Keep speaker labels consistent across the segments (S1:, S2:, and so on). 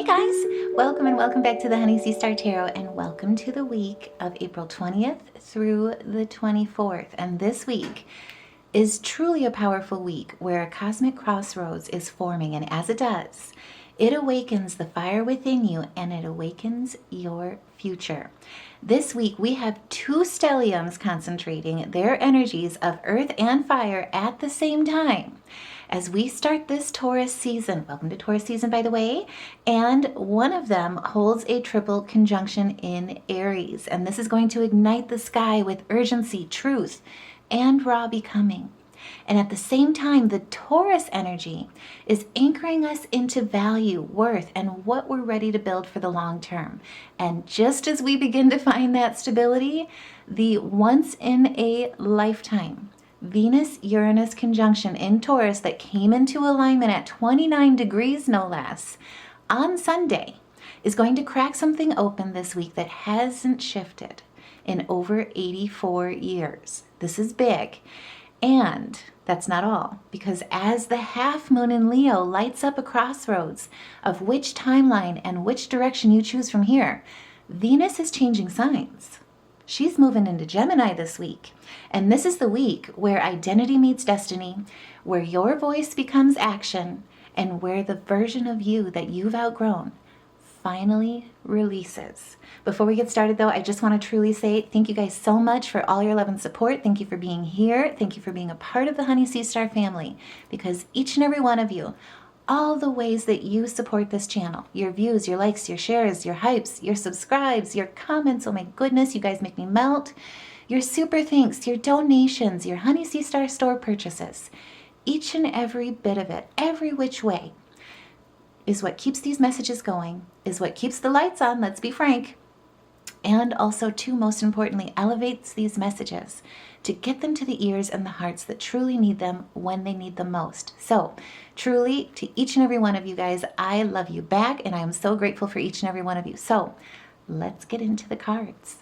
S1: guys, welcome and welcome back to the Honey Sea Star Tarot, and welcome to the week of April 20th through the 24th. And this week is truly a powerful week where a cosmic crossroads is forming, and as it does, it awakens the fire within you and it awakens your future. This week we have two stelliums concentrating their energies of earth and fire at the same time as we start this Taurus season. Welcome to Taurus season, by the way. And one of them holds a triple conjunction in Aries, and this is going to ignite the sky with urgency, truth, and raw becoming. And at the same time, the Taurus energy is anchoring us into value, worth, and what we're ready to build for the long term. And just as we begin to find that stability, the once in a lifetime Venus-Uranus conjunction in Taurus that came into alignment at 29 degrees, no less, on Sunday, is going to crack something open this week that hasn't shifted in over 84 years. This is big. And that's not all, because as the half moon in Leo lights up a crossroads of which timeline and which direction you choose from here, Venus is changing signs. She's moving into Gemini this week. And this is the week where identity meets destiny, where your voice becomes action, and where the version of you that you've outgrown finally releases. Before we get started though, I just want to truly say thank you guys so much for all your love and support. Thank you for being here. Thank you for being a part of the Honey Sea Star family, because each and every one of you, all the ways that you support this channel, your views, your likes, your shares, your hypes, your subscribes, your comments, oh my goodness, you guys make me melt, your super thanks, your donations, your Honey Sea Star store purchases, each and every bit of it, every which way, is what keeps these messages going, is what keeps the lights on, let's be frank, and also, too, most importantly, elevates these messages to get them to the ears and the hearts that truly need them when they need them most. So, truly, to each and every one of you guys, I love you back, and I am so grateful for each and every one of you. So, let's get into the cards.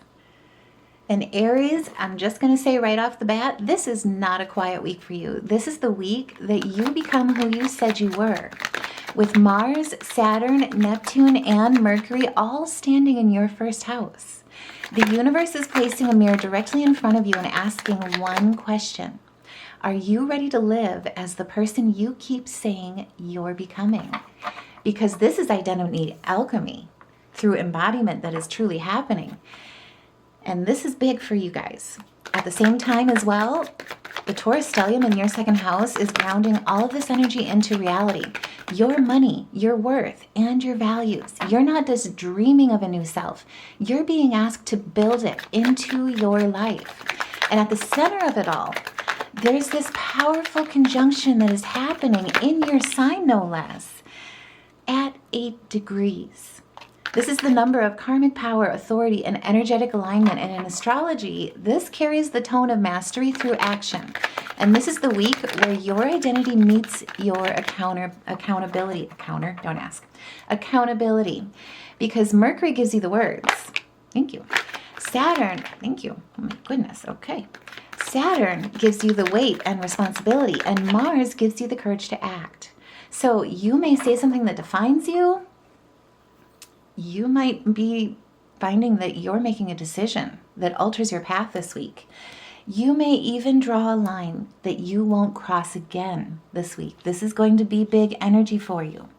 S1: And Aries, I'm just going to say right off the bat, this is not a quiet week for you. This is the week that you become who you said you were. With Mars, Saturn, Neptune, and Mercury all standing in your first house. The universe is placing a mirror directly in front of you and asking one question. Are you ready to live as the person you keep saying you're becoming? Because this is identity alchemy through embodiment that is truly happening. And this is big for you guys. At the same time as well, the Taurus stellium in your second house is grounding all of this energy into reality. Your money, your worth, and your values. You're not just dreaming of a new self. You're being asked to build it into your life. And at the center of it all, there's this powerful conjunction that is happening in your sign, no less, at 8 degrees. This is the number of karmic power, authority, and energetic alignment. And in astrology, this carries the tone of mastery through action. And this is the week where your identity meets your accountability. Accountability. Because Mercury gives you the words. Thank you. Saturn, thank you. Oh my goodness, okay. Saturn gives you the weight and responsibility, and Mars gives you the courage to act. So you may say something that defines you. You might be finding that you're making a decision that alters your path this week. You may even draw a line that you won't cross again this week. This is going to be big energy for you.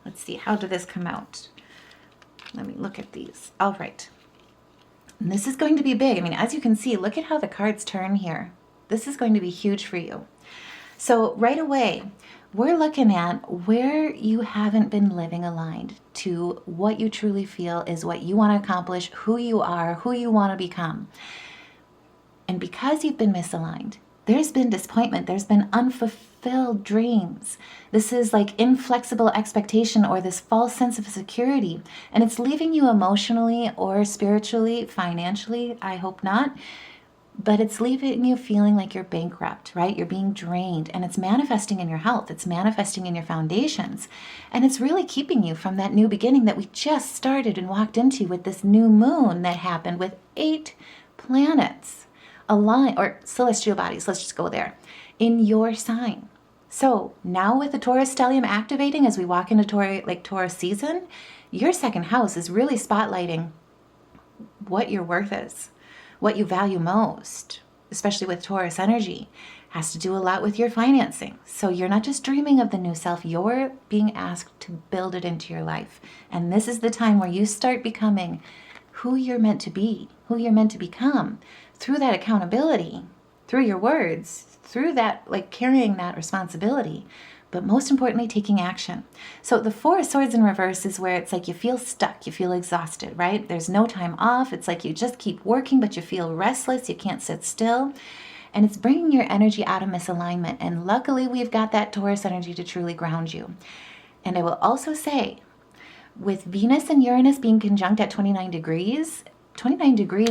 S1: Let's see, how did this come out? Let me look at these. All right. And this is going to be big. I mean, as you can see, look at how the cards turn here. This is going to be huge for you. So right away, we're looking at where you haven't been living aligned to what you truly feel is what you want to accomplish, who you are, who you want to become. And because you've been misaligned, there's been disappointment, there's been unfulfilled dreams. This is like inflexible expectation or this false sense of security. And it's leaving you emotionally or spiritually, financially, I hope not. But it's leaving you feeling like you're bankrupt, right? You're being drained, and it's manifesting in your health. It's manifesting in your foundations. And it's really keeping you from that new beginning that we just started and walked into with this new moon that happened with 8 planets aligned, or celestial bodies, let's just go there, in your sign. So now with the Taurus stellium activating as we walk into Taurus season, Your second house is really spotlighting what your worth is, what you value most, especially with Taurus energy. Has to do a lot with your financing. So you're not just dreaming of the new self, you're being asked to build it into your life. And this is the time where you start becoming who you're meant to be, who you're meant to become through that accountability, through your words, through that, like carrying that responsibility, but most importantly, taking action. So the Four of Swords in reverse is where it's like you feel stuck, you feel exhausted, right? There's no time off. It's like you just keep working, but you feel restless. You can't sit still. And it's bringing your energy out of misalignment. And luckily, we've got that Taurus energy to truly ground you. And I will also say, with Venus and Uranus being conjunct at 29 degrees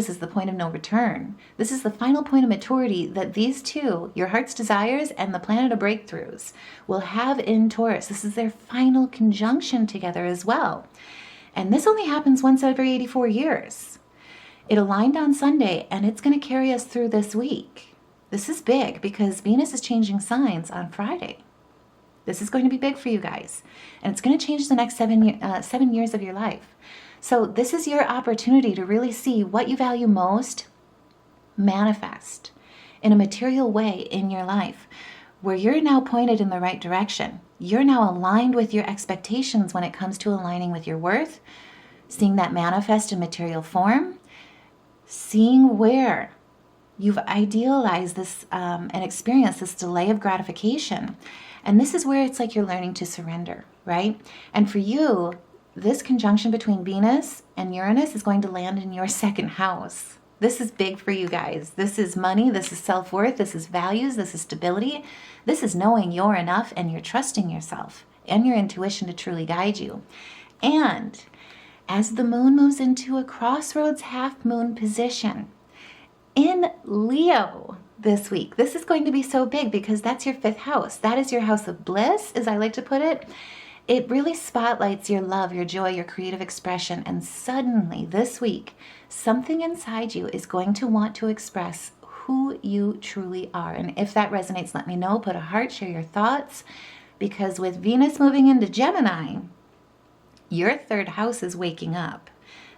S1: is the point of no return. This is the final point of maturity that these two, your heart's desires and the planet of breakthroughs, will have in Taurus. This is their final conjunction together as well. And this only happens once every 84 years. It aligned on Sunday, and it's going to carry us through this week. This is big because Venus is changing signs on Friday. This is going to be big for you guys. And it's going to change the next 7 years of your life. So this is your opportunity to really see what you value most manifest in a material way in your life, where you're now pointed in the right direction. You're now aligned with your expectations when it comes to aligning with your worth, seeing that manifest in material form, seeing where you've idealized this and experienced this delay of gratification. And this is where it's like you're learning to surrender, right? And for you, this conjunction between Venus and Uranus is going to land in your second house. This is big for you guys. This is money. This is self-worth. This is values. This is stability. This is knowing you're enough and you're trusting yourself and your intuition to truly guide you. And as the moon moves into a crossroads half moon position in Leo this week, this is going to be so big because that's your fifth house. That is your house of bliss, as I like to put it. It really spotlights your love, your joy, your creative expression. And suddenly this week, something inside you is going to want to express who you truly are. And if that resonates, let me know. Put a heart, share your thoughts. Because with Venus moving into Gemini, your third house is waking up.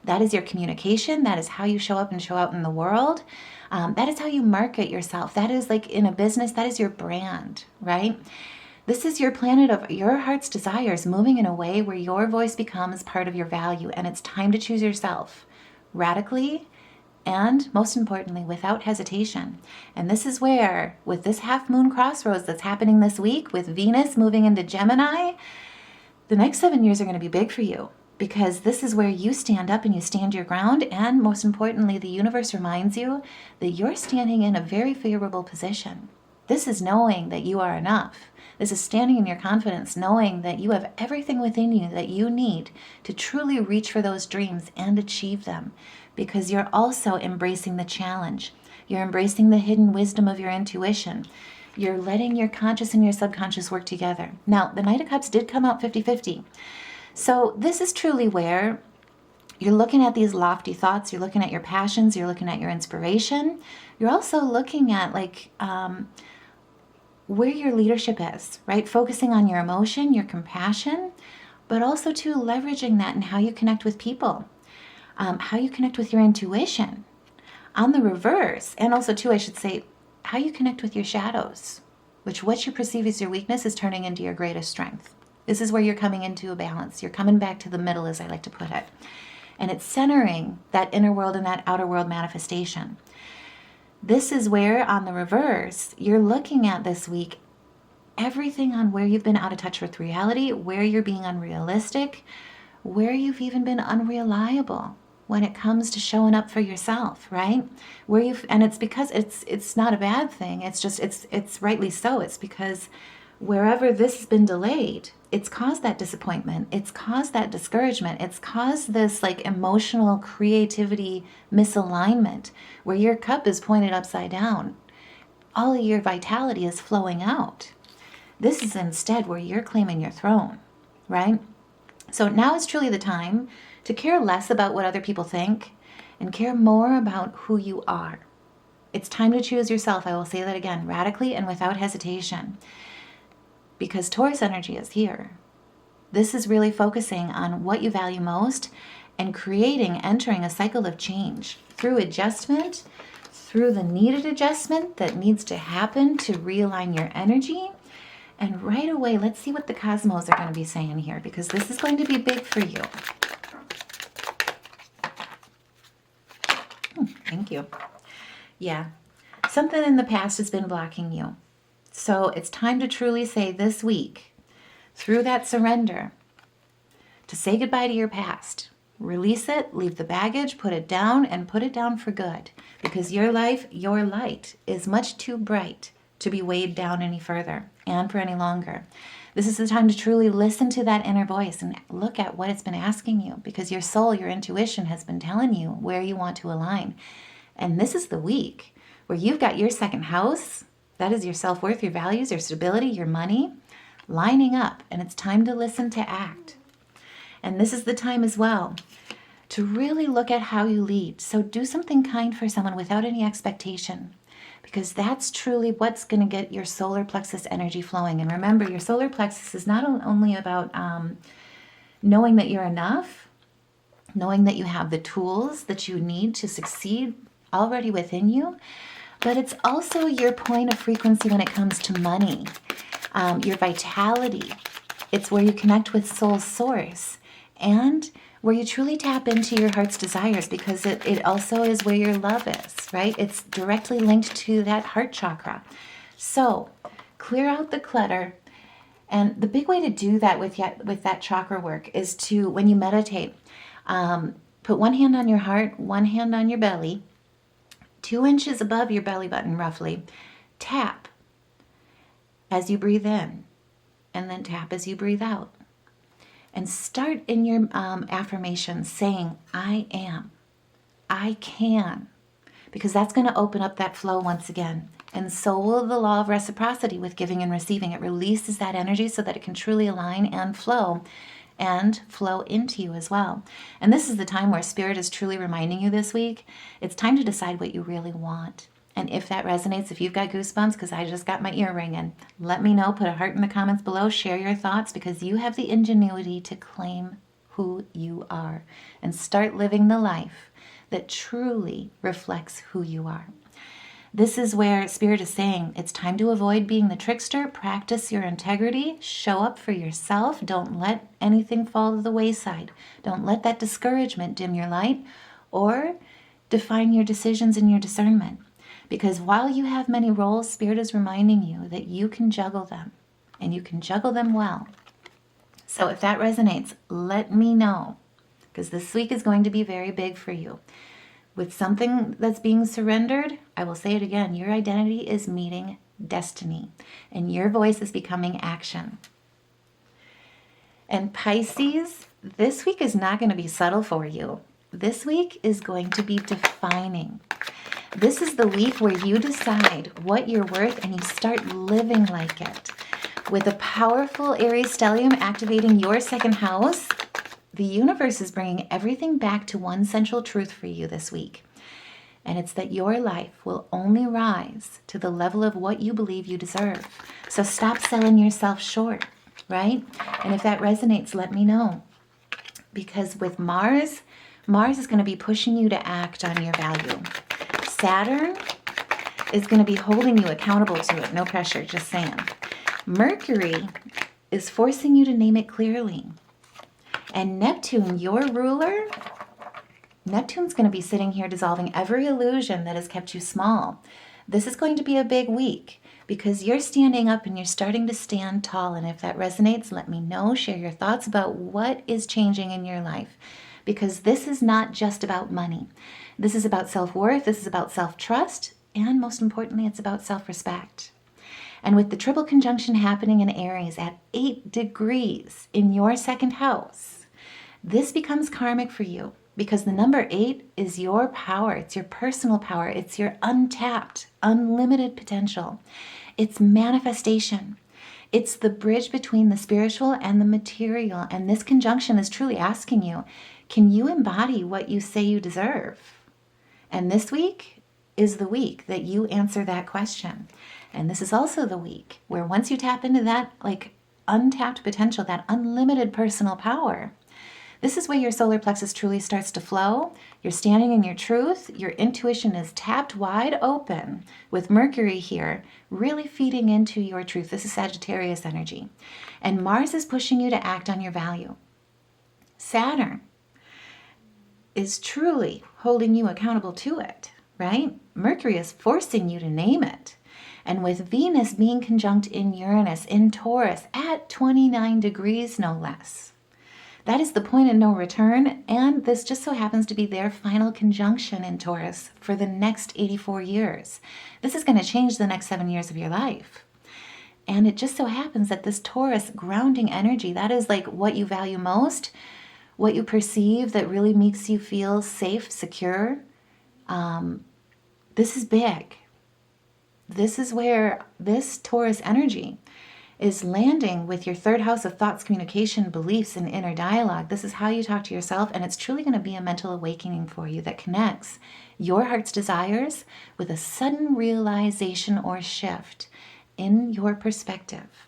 S1: That is your communication. That is how you show up and show out in the world. That is how you market yourself. That is like in a business, that is your brand, right? This is your planet of your heart's desires moving in a way where your voice becomes part of your value, and it's time to choose yourself radically and, most importantly, without hesitation. And this is where, with this half moon crossroads that's happening this week, with Venus moving into Gemini, the next 7 years are going to be big for you, because this is where you stand up and you stand your ground, and most importantly, the universe reminds you that you're standing in a very favorable position. This is knowing that you are enough. This is standing in your confidence, knowing that you have everything within you that you need to truly reach for those dreams and achieve them, because you're also embracing the challenge. You're embracing the hidden wisdom of your intuition. You're letting your conscious and your subconscious work together. Now, the Knight of Cups did come out 50-50. So this is truly where you're looking at these lofty thoughts, you're looking at your passions, you're looking at your inspiration. You're also looking at where your leadership is, right? Focusing on your emotion, your compassion, but also to leveraging that in how you connect with people, how you connect with your intuition. On the reverse, and also too, I should say, how you connect with your shadows, which what you perceive as your weakness is turning into your greatest strength. This is where you're coming into a balance. You're coming back to the middle, as I like to put it. And it's centering that inner world and that outer world manifestation. This is where, on the reverse, you're looking at this week everything on where you've been out of touch with reality, where you're being unrealistic, where you've even been unreliable when it comes to showing up for yourself, right? And it's because it's not a bad thing. It's just, it's rightly so. It's because wherever this has been delayed, it's caused that disappointment. It's caused that discouragement. It's caused this emotional creativity misalignment where your cup is pointed upside down. All of your vitality is flowing out. This is instead where you're claiming your throne, right? So now is truly the time to care less about what other people think and care more about who you are. It's time to choose yourself. I will say that again, radically and without hesitation. Because Taurus energy is here. This is really focusing on what you value most and entering a cycle of change through adjustment, through the needed adjustment that needs to happen to realign your energy. And right away, let's see what the cosmos are going to be saying here, because this is going to be big for you. Thank you. Yeah, something in the past has been blocking you. So it's time to truly say this week, through that surrender, to say goodbye to your past. Release it, leave the baggage, put it down, and put it down for good. Because your life, your light, is much too bright to be weighed down any further and for any longer. This is the time to truly listen to that inner voice and look at what it's been asking you, because your soul, your intuition has been telling you where you want to align. And this is the week where you've got your second house, that is your self-worth, your values, your stability, your money, lining up, and it's time to listen to act. And this is the time as well to really look at how you lead. So do something kind for someone without any expectation, because that's truly what's going to get your solar plexus energy flowing. And remember, your solar plexus is not only about knowing that you're enough, knowing that you have the tools that you need to succeed already within you, but it's also your point of frequency when it comes to money, your vitality. It's where you connect with soul source and where you truly tap into your heart's desires, because it also is where your love is, right? It's directly linked to that heart chakra. So clear out the clutter. And the big way to do that with that chakra work is to, when you meditate, put one hand on your heart, one hand on your belly, 2 inches above your belly button roughly. Tap as you breathe in, and then tap as you breathe out. And start in your affirmations saying, I am, I can, because that's going to open up that flow once again. And so will the law of reciprocity with giving and receiving. It releases that energy so that it can truly align and flow into you as well. And this is the time where Spirit is truly reminding you this week, it's time to decide what you really want. And if that resonates, if you've got goosebumps, because I just got my ear ringing, let me know. Put a heart in the comments below. Share your thoughts, because you have the ingenuity to claim who you are and start living the life that truly reflects who you are. This is where Spirit is saying it's time to avoid being the trickster. Practice your integrity. Show up for yourself. Don't let anything fall to the wayside. Don't let that discouragement dim your light or define your decisions and your discernment. Because while you have many roles, Spirit is reminding you that you can juggle them, and you can juggle them well. So if that resonates, let me know, because this week is going to be very big for you. With something that's being surrendered, I will say it again, your identity is meeting destiny, and your voice is becoming action. And Pisces, this week is not going to be subtle for you. This week is going to be defining. This is the week where you decide what you're worth and you start living like it. With a powerful Aries stellium activating your second house, the universe is bringing everything back to one central truth for you this week. And it's that your life will only rise to the level of what you believe you deserve. So stop selling yourself short, right? And if that resonates, let me know. Because with Mars is going to be pushing you to act on your value. Saturn is going to be holding you accountable to it. No pressure, just saying. Mercury is forcing you to name it clearly. And Neptune, your ruler, Neptune's going to be sitting here dissolving every illusion that has kept you small. This is going to be a big week because you're standing up and you're starting to stand tall. And if that resonates, let me know. Share your thoughts about what is changing in your life. Because this is not just about money. This is about self-worth, this is about self-trust, and most importantly, it's about self-respect. And with the triple conjunction happening in Aries at 8 degrees in your second house, this becomes karmic for you, because the number 8 is your power, it's your personal power, it's your untapped, unlimited potential. It's manifestation. It's the bridge between the spiritual and the material, and this conjunction is truly asking you, can you embody what you say you deserve? And this week is the week that you answer that question. And this is also the week where once you tap into that, like untapped potential, that unlimited personal power. This is where your solar plexus truly starts to flow. You're standing in your truth. Your intuition is tapped wide open with Mercury here, really feeding into your truth. This is Sagittarius energy. And Mars is pushing you to act on your value. Saturn is truly holding you accountable to it, right? Mercury is forcing you to name it. And with Venus being conjunct in Uranus in Taurus at 29 degrees, no less. That is the point of no return, and this just so happens to be their final conjunction in Taurus for the next 84 years. This is going to change the next 7 years of your life. And it just so happens that this Taurus grounding energy, that is like what you value most, what you perceive that really makes you feel safe, secure. This is big. This is where this Taurus energy is landing with your third house of thoughts, communication, beliefs, and inner dialogue. This is how you talk to yourself, and it's truly going to be a mental awakening for you that connects your heart's desires with a sudden realization or shift in your perspective.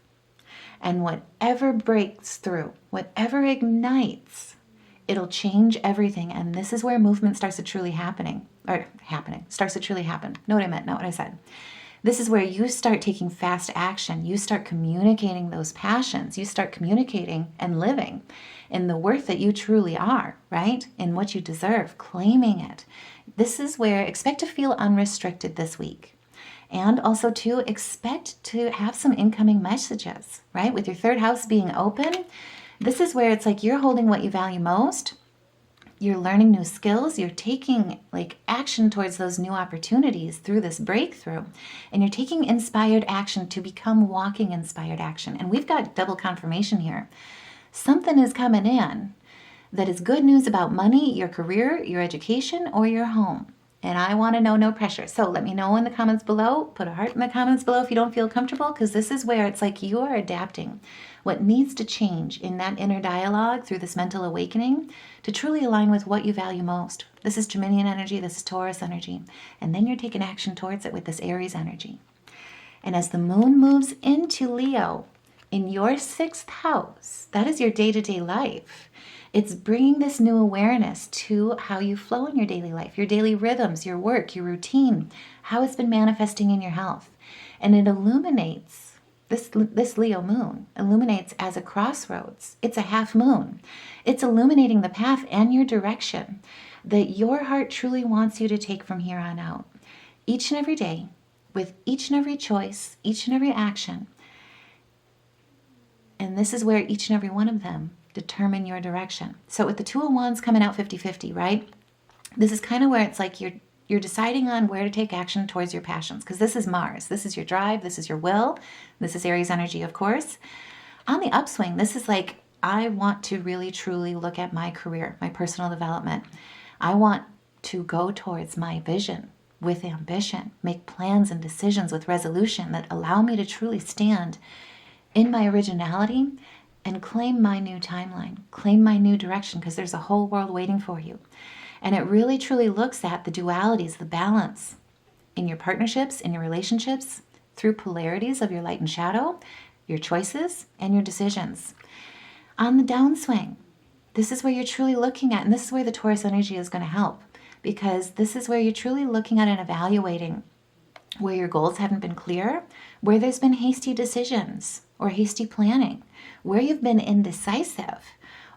S1: And whatever breaks through, whatever ignites, it'll change everything. And this is where movement starts to truly starts to truly happen. Know what I meant, not what I said. This is where you start taking fast action. You start communicating those passions. You start communicating and living in the worth that you truly are, right? In what you deserve, claiming it. This is where expect to feel unrestricted this week. And also to expect to have some incoming messages, right? With your third house being open, this is where it's like you're holding what you value most. You're learning new skills. You're taking like action towards those new opportunities through this breakthrough. And you're taking inspired action to become walking inspired action. And we've got double confirmation here. Something is coming in that is good news about money, your career, your education, or your home. And I want to know, no pressure. So let me know in the comments below. Put a heart in the comments below if you don't feel comfortable, because this is where it's like you are adapting what needs to change in that inner dialogue through this mental awakening to truly align with what you value most. This is Geminian energy. This is Taurus energy. And then you're taking action towards it with this Aries energy. And as the moon moves into Leo in your 6th house, that is your day-to-day life. It's bringing this new awareness to how you flow in your daily life, your daily rhythms, your work, your routine, how it's been manifesting in your health. And it illuminates, this Leo moon illuminates as a crossroads. It's a half moon. It's illuminating the path and your direction that your heart truly wants you to take from here on out. Each and every day, with each and every choice, each and every action. And this is where each and every one of them determine your direction. So with the Two of Wands coming out 50-50, right? This is kind of where it's like you're deciding on where to take action towards your passions, because this is Mars. This is your drive. This is your will. This is Aries energy, of course. On the upswing, this is like, I want to really, truly look at my career, my personal development. I want to go towards my vision with ambition, make plans and decisions with resolution that allow me to truly stand in my originality and claim my new timeline, claim my new direction, because there's a whole world waiting for you. And it really truly looks at the dualities, the balance in your partnerships, in your relationships, through polarities of your light and shadow, your choices, and your decisions. On the downswing, this is where you're truly looking at, and this is where the Taurus energy is going to help, because this is where you're truly looking at and evaluating where your goals haven't been clear, where there's been hasty decisions or hasty planning, where you've been indecisive,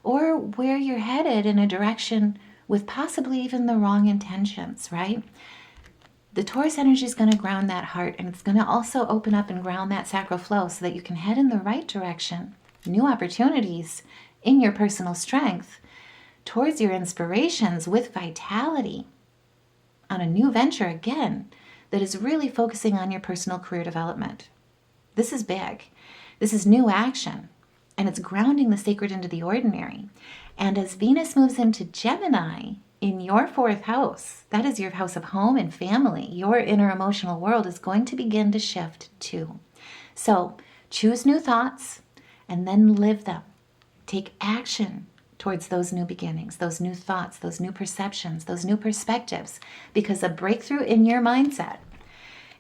S1: or where you're headed in a direction with possibly even the wrong intentions, right? The Taurus energy is going to ground that heart, and it's going to also open up and ground that sacral flow so that you can head in the right direction, new opportunities in your personal strength, towards your inspirations with vitality on a new venture again that is really focusing on your personal career development. This is big. This is new action, and it's grounding the sacred into the ordinary. And as Venus moves into Gemini in your 4th house, that is your house of home and family, your inner emotional world is going to begin to shift too. So choose new thoughts and then live them. Take action towards those new beginnings, those new thoughts, those new perceptions, those new perspectives, because a breakthrough in your mindset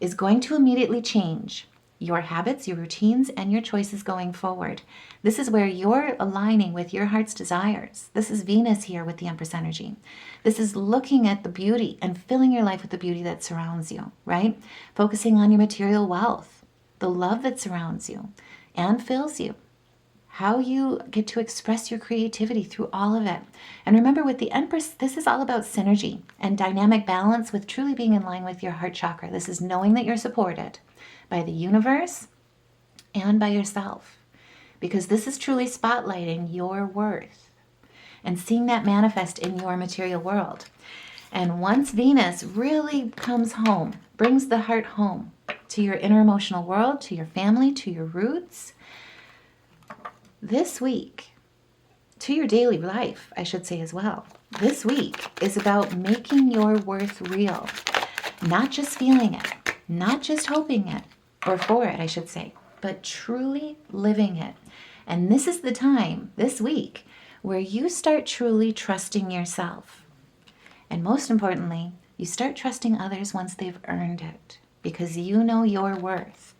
S1: is going to immediately change your habits, your routines, and your choices going forward. This is where you're aligning with your heart's desires. This is Venus here with the Empress energy. This is looking at the beauty and filling your life with the beauty that surrounds you, right? Focusing on your material wealth, the love that surrounds you and fills you. How you get to express your creativity through all of it. And remember, with the Empress, this is all about synergy and dynamic balance with truly being in line with your heart chakra. This is knowing that you're supported by the universe and by yourself, because this is truly spotlighting your worth and seeing that manifest in your material world. And once Venus really comes home, brings the heart home to your inner emotional world, to your family, to your roots, this week, to your daily life, I should say as well, this week is about making your worth real. Not just feeling it, not just hoping it, or for it, I should say, but truly living it. And this is the time, this week, where you start truly trusting yourself. And most importantly, you start trusting others once they've earned it, because you know your worth.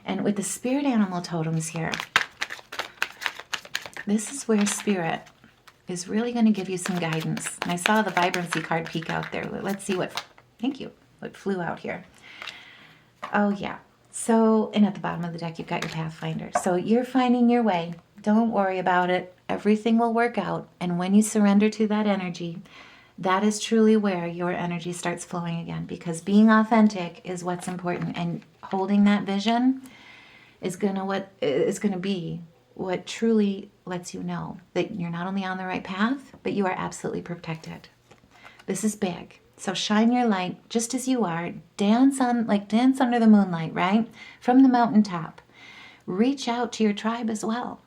S1: And with the spirit animal totems here, this is where Spirit is really going to give you some guidance. And I saw the vibrancy card peek out there. Let's see what flew out here. Oh, yeah. So, and at the bottom of the deck, you've got your Pathfinder. So you're finding your way. Don't worry about it. Everything will work out. And when you surrender to that energy, that is truly where your energy starts flowing again. Because being authentic is what's important. And holding that vision is going to be what truly lets you know that you're not only on the right path, but you are absolutely protected. This is big. So shine your light just as you are. Dance under the moonlight, right? From the mountaintop. Reach out to your tribe as well,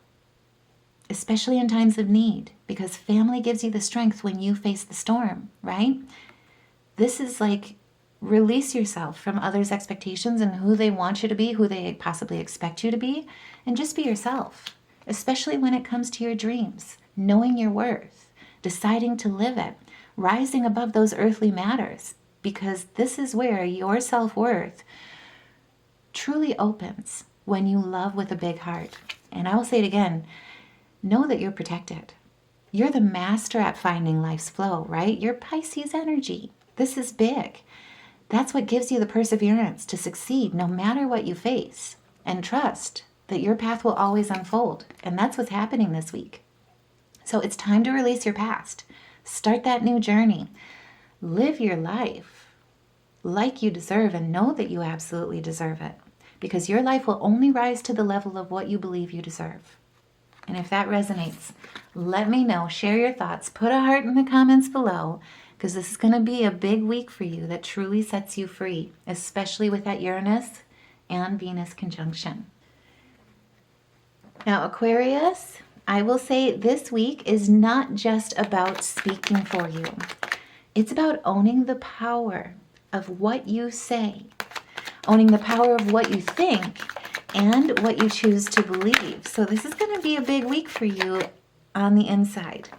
S1: especially in times of need, because family gives you the strength when you face the storm, right? This is like release yourself from others' expectations and who they want you to be, who they possibly expect you to be, and just be yourself. Especially when it comes to your dreams, knowing your worth, deciding to live it, rising above those earthly matters, because this is where your self-worth truly opens when you love with a big heart. And I will say it again, know that you're protected. You're the master at finding life's flow, right? You're Pisces energy. This is big. That's what gives you the perseverance to succeed no matter what you face, and trust that your path will always unfold. And that's what's happening this week. So it's time to release your past. Start that new journey. Live your life like you deserve, and know that you absolutely deserve it. Because your life will only rise to the level of what you believe you deserve. And if that resonates, let me know. Share your thoughts. Put a heart in the comments below, because this is going to be a big week for you that truly sets you free, especially with that Uranus and Venus conjunction. Now, Aquarius, I will say this week is not just about speaking for you. It's about owning the power of what you say, owning the power of what you think, and what you choose to believe. So this is going to be a big week for you on the inside.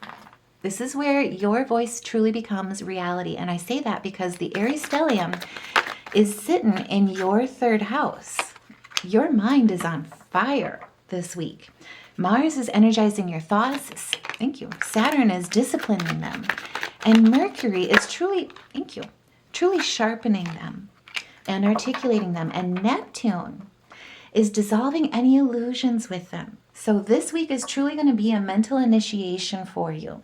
S1: This is where your voice truly becomes reality. And I say that because the Aries Stellium is sitting in your third house. Your mind is on fire this week. Mars is energizing your thoughts. Thank you. Saturn is disciplining them. And Mercury is truly sharpening them and articulating them. And Neptune is dissolving any illusions with them. So this week is truly going to be a mental initiation for you.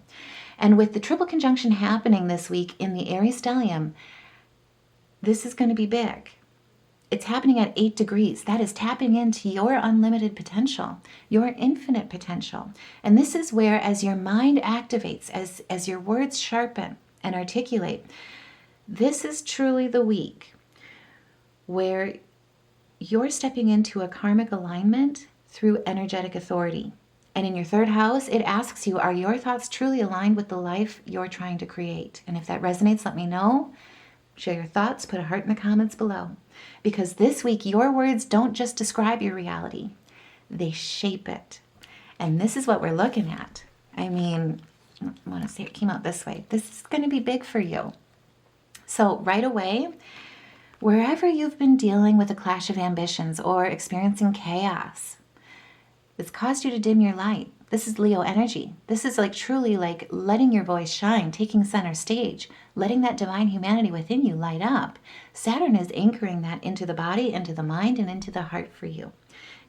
S1: And with the triple conjunction happening this week in the Aries Stellium, this is going to be big. It's happening at 8 degrees. That is tapping into your unlimited potential, your infinite potential. And this is where, as your mind activates, as your words sharpen and articulate, this is truly the week where you're stepping into a karmic alignment through energetic authority. And in your third house, it asks you, are your thoughts truly aligned with the life you're trying to create? And if that resonates, let me know. Share your thoughts, put a heart in the comments below. Because this week, your words don't just describe your reality, they shape it. And this is what we're looking at. I mean, I want to say it came out this way. This is going to be big for you. So right away, Wherever you've been dealing with a clash of ambitions or experiencing chaos, it's caused you to dim your light. This is Leo energy. This is like truly like letting your voice shine, taking center stage, letting that divine humanity within you light up. Saturn is anchoring that into the body, into the mind, and into the heart for you.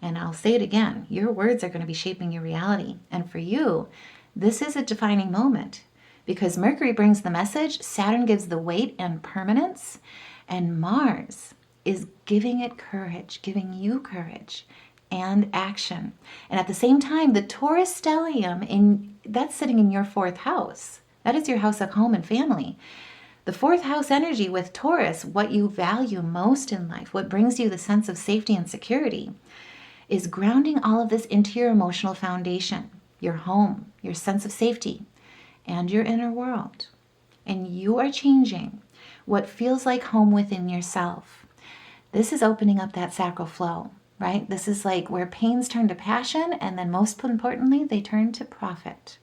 S1: And I'll say it again, your words are going to be shaping your reality. And for you, this is a defining moment because Mercury brings the message, Saturn gives the weight and permanence, and Mars is giving it courage, giving you courage and action. And at the same time, the Taurus stellium, that's sitting in your fourth house. That is your house of home and family. The fourth house energy with Taurus, what you value most in life, what brings you the sense of safety and security, is grounding all of this into your emotional foundation, your home, your sense of safety, and your inner world. And you are changing what feels like home within yourself. This is opening up that sacral flow, right? This is like where pains turn to passion, and then most importantly, they turn to profit.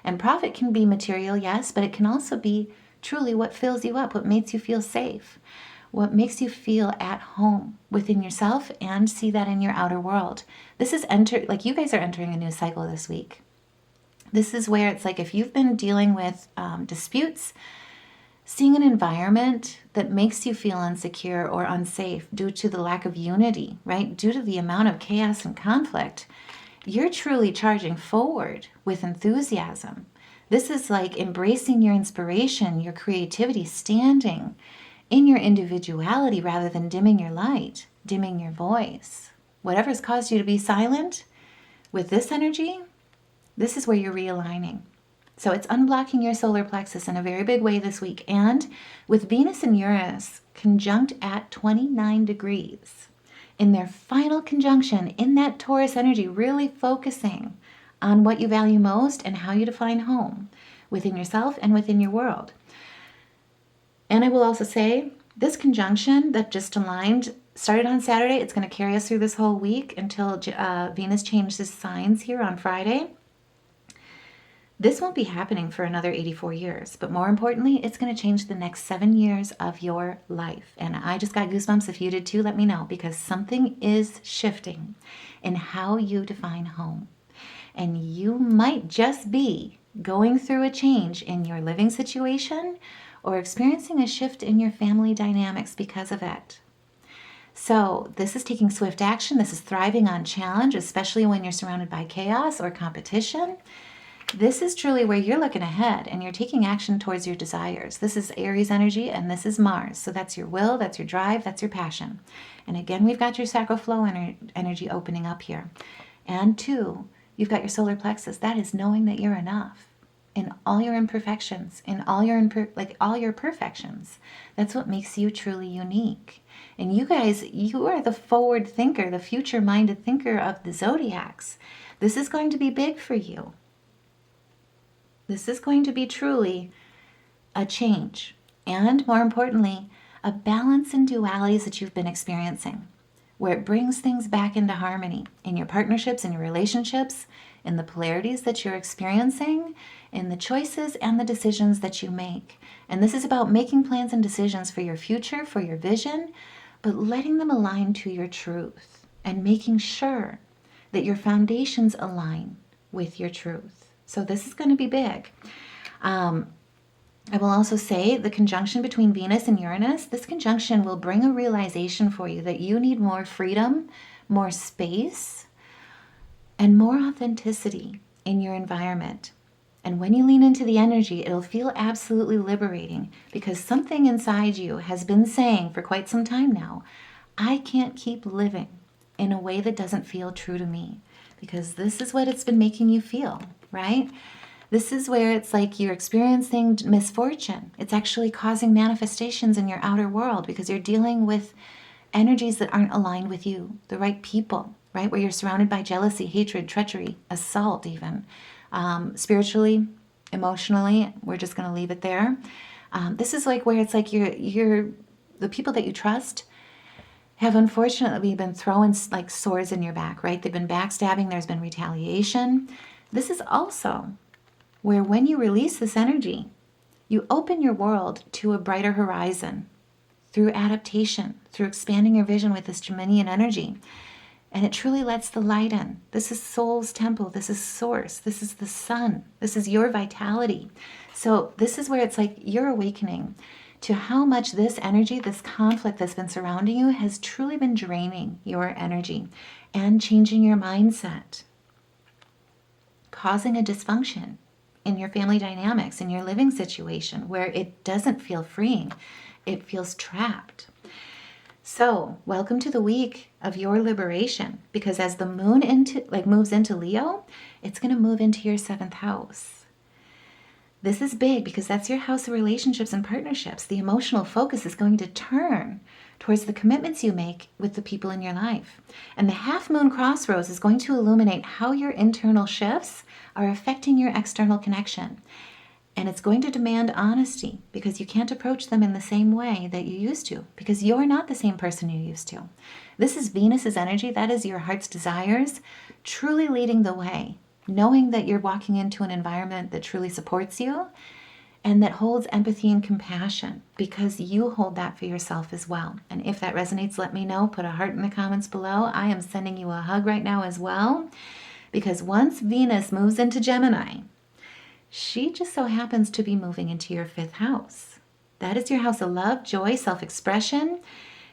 S1: And profit can be material, yes, but it can also be truly what fills you up, what makes you feel safe, what makes you feel at home within yourself, and see that in your outer world. This is like you guys are entering a new cycle this week. This is where it's like if you've been dealing with disputes, seeing an environment that makes you feel insecure or unsafe due to the lack of unity, right? Due to the amount of chaos and conflict, you're truly charging forward with enthusiasm. This is like embracing your inspiration, your creativity, standing in your individuality rather than dimming your light, dimming your voice. Whatever's caused you to be silent, with this energy, this is where you're realigning. So it's unblocking your solar plexus in a very big way this week. And with Venus and Uranus conjunct at 29 degrees, in their final conjunction in that Taurus energy, really focusing on what you value most and how you define home within yourself and within your world. And I will also say this conjunction that just aligned started on Saturday. It's going to carry us through this whole week until Venus changes signs here on Friday. This won't be happening for another 84 years, but more importantly, it's going to change the next 7 years of your life. And I just got goosebumps. If you did too, let me know, because something is shifting in how you define home. And you might just be going through a change in your living situation or experiencing a shift in your family dynamics because of it. So this is taking swift action. This is thriving on challenge, especially when you're surrounded by chaos or competition. This is truly where you're looking ahead and you're taking action towards your desires. This is Aries energy and this is Mars. So that's your will, that's your drive, that's your passion. And again, we've got your sacral flow energy opening up here. And 2, you've got your solar plexus. That is knowing that you're enough in all your imperfections, in all your perfections. That's what makes you truly unique. And you guys, you are the forward thinker, the future-minded thinker of the zodiacs. This is going to be big for you. This is going to be truly a change. And more importantly, a balance in dualities that you've been experiencing, where it brings things back into harmony in your partnerships, in your relationships, in the polarities that you're experiencing, in the choices and the decisions that you make. And this is about making plans and decisions for your future, for your vision, but letting them align to your truth and making sure that your foundations align with your truth. So this is going to be big. I will also say the conjunction between Venus and Uranus, this conjunction will bring a realization for you that you need more freedom, more space, and more authenticity in your environment. And when you lean into the energy, it'll feel absolutely liberating because something inside you has been saying for quite some time now, I can't keep living in a way that doesn't feel true to me, because this is what it's been making you feel, right? This is where it's like you're experiencing misfortune. It's actually causing manifestations in your outer world because you're dealing with energies that aren't aligned with you, the right people, right? Where you're surrounded by jealousy, hatred, treachery, assault even. Spiritually, emotionally, we're just going to leave it there. This is like where it's like you're the people that you trust have unfortunately been throwing like swords in your back, right? They've been backstabbing. There's been retaliation. This is also where when you release this energy, you open your world to a brighter horizon through adaptation, through expanding your vision with this Geminian energy. And it truly lets the light in. This is soul's temple. This is source. This is the sun. This is your vitality. So this is where it's like you're awakening to how much this energy, this conflict that's been surrounding you has truly been draining your energy and changing your mindset, causing a dysfunction in your family dynamics, in your living situation where it doesn't feel freeing. It feels trapped. So welcome to the week of your liberation, because as the moon moves into Leo, it's going to move into your 7th house. This is big because that's your house of relationships and partnerships. The emotional focus is going to turn towards the commitments you make with the people in your life. And the half moon crossroads is going to illuminate how your internal shifts are affecting your external connection. And it's going to demand honesty because you can't approach them in the same way that you used to, because you're not the same person you used to. This is Venus's energy. That is your heart's desires, truly leading the way, knowing that you're walking into an environment that truly supports you and that holds empathy and compassion, because you hold that for yourself as well. And if that resonates, let me know. Put a heart in the comments below. I am sending you a hug right now as well, because once Venus moves into Gemini, she just so happens to be moving into your 5th house. That is your house of love, joy, self-expression.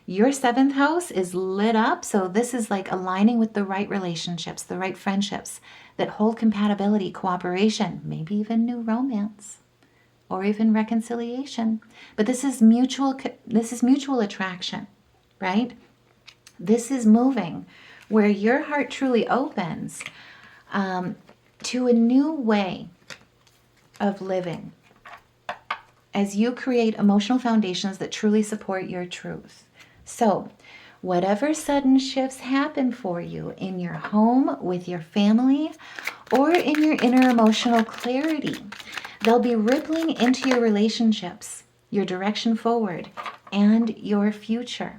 S1: Your 7th house is lit up. So this is like aligning with the right relationships, the right friendships that hold compatibility, cooperation, maybe even new romance or even reconciliation. But this is mutual attraction, right? This is moving where your heart truly opens to a new way of living as you create emotional foundations that truly support your truth. So whatever sudden shifts happen for you in your home, with your family, or in your inner emotional clarity, they'll be rippling into your relationships, your direction forward, and your future.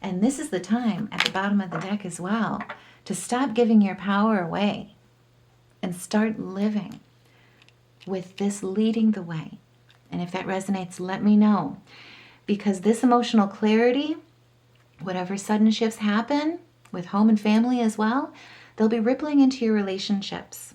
S1: And this is the time at the bottom of the deck as well to stop giving your power away and start living with this leading the way. And if that resonates, let me know. Because this emotional clarity, whatever sudden shifts happen with home and family as well, they'll be rippling into your relationships.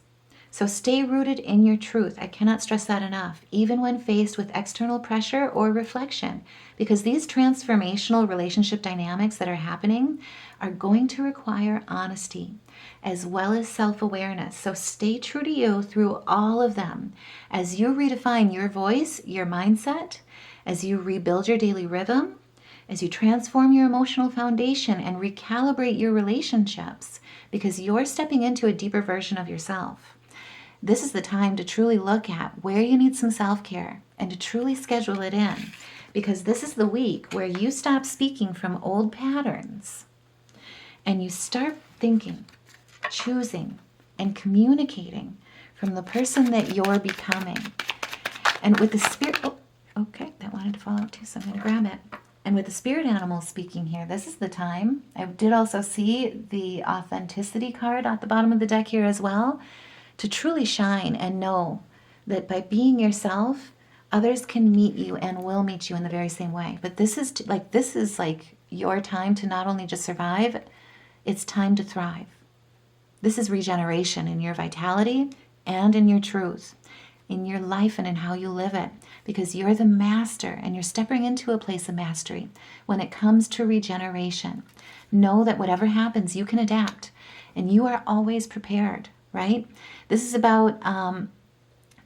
S1: So stay rooted in your truth. I cannot stress that enough, even when faced with external pressure or reflection, because these transformational relationship dynamics that are happening are going to require honesty as well as self-awareness. So stay true to you through all of them as you redefine your voice, your mindset, as you rebuild your daily rhythm, as you transform your emotional foundation and recalibrate your relationships, because you're stepping into a deeper version of yourself. This is the time to truly look at where you need some self-care and to truly schedule it in, because this is the week where you stop speaking from old patterns and you start thinking, choosing, and communicating from the person that you're becoming. And with the spirit, oh, okay, that wanted to fall out too, so I'm going to grab it. And with the spirit animal speaking here, this is the time. I did also see the authenticity card at the bottom of the deck here as well, to truly shine and know that by being yourself, others can meet you and will meet you in the very same way. But this is like your time to not only just survive, it's time to thrive. This is regeneration in your vitality and in your truth, in your life and in how you live it, because you're the master and you're stepping into a place of mastery when it comes to regeneration. Know that whatever happens, you can adapt and you are always prepared, right? This is about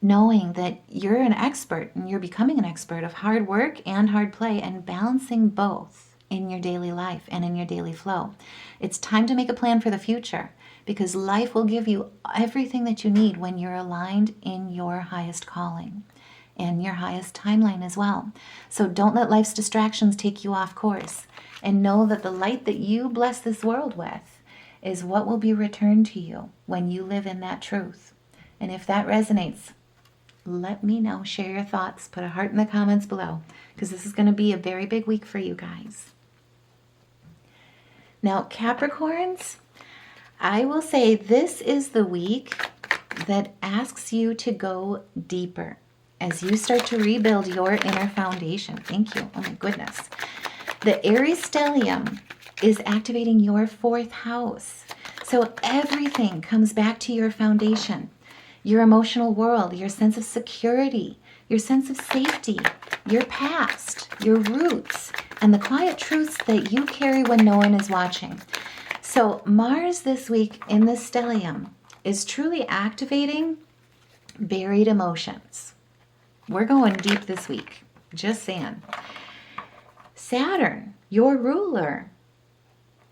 S1: knowing that you're an expert and you're becoming an expert of hard work and hard play and balancing both in your daily life and in your daily flow. It's time to make a plan for the future, because life will give you everything that you need when you're aligned in your highest calling and your highest timeline as well. So don't let life's distractions take you off course, and know that the light that you bless this world with is what will be returned to you when you live in that truth. And if that resonates, let me know. Share your thoughts. Put a heart in the comments below, because this is going to be a very big week for you guys. Now, Capricorns, I will say this is the week that asks you to go deeper as you start to rebuild your inner foundation. Thank you. Oh my goodness. The Aries stellium is activating your 4th house. So everything comes back to your foundation, your emotional world, your sense of security, your sense of safety, your past, your roots, and the quiet truths that you carry when no one is watching. So Mars this week in the stellium is truly activating buried emotions. We're going deep this week, just saying. Saturn, your ruler,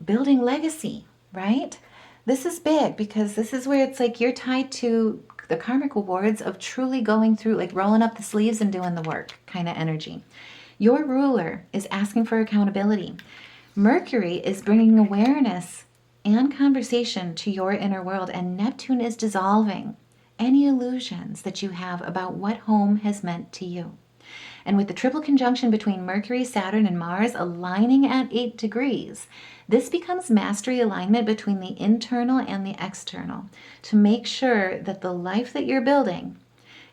S1: building legacy, right? This is big because this is where it's like you're tied to the karmic rewards of truly going through, like rolling up the sleeves and doing the work kind of energy. Your ruler is asking for accountability. Mercury is bringing awareness and conversation to your inner world, and Neptune is dissolving any illusions that you have about what home has meant to you. And with the triple conjunction between Mercury, Saturn, and Mars aligning at 8 degrees, this becomes mastery alignment between the internal and the external to make sure that the life that you're building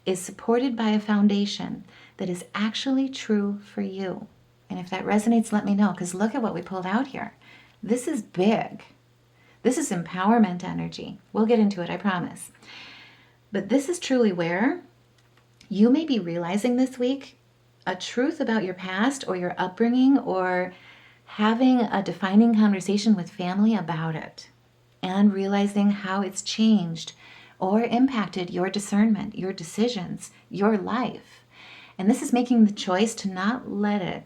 S1: is supported by a foundation that is actually true for you. And if that resonates, let me know, because look at what we pulled out here. This is big. This is empowerment energy. We'll get into it, I promise. But this is truly where you may be realizing this week a truth about your past or your upbringing, or having a defining conversation with family about it and realizing how it's changed or impacted your discernment, your decisions, your life. And this is making the choice to not let it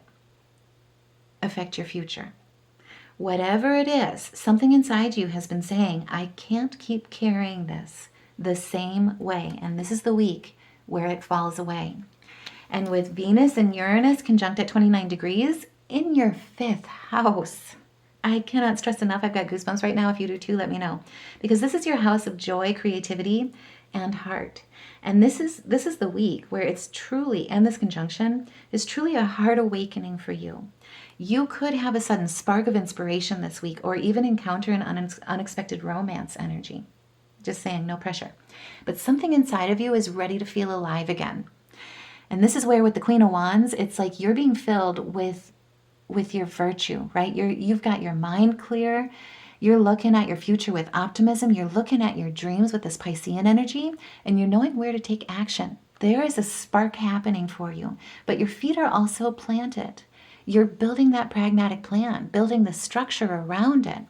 S1: affect your future. Whatever it is, something inside you has been saying, I can't keep carrying this the same way. And this is the week where it falls away. And with Venus and Uranus conjunct at 29 degrees in your 5th house. I cannot stress enough. I've got goosebumps right now. If you do too, let me know. Because this is your house of joy, creativity, and heart. And this is the week where it's truly, and this conjunction is truly a heart awakening for you. You could have a sudden spark of inspiration this week, or even encounter an unexpected romance energy. Just saying, no pressure. But something inside of you is ready to feel alive again. And this is where with the Queen of Wands, it's like you're being filled with your virtue, right? You've got your mind clear. You're looking at your future with optimism. You're looking at your dreams with this Piscean energy, and you're knowing where to take action. There is a spark happening for you, but your feet are also planted. You're building that pragmatic plan, building the structure around it,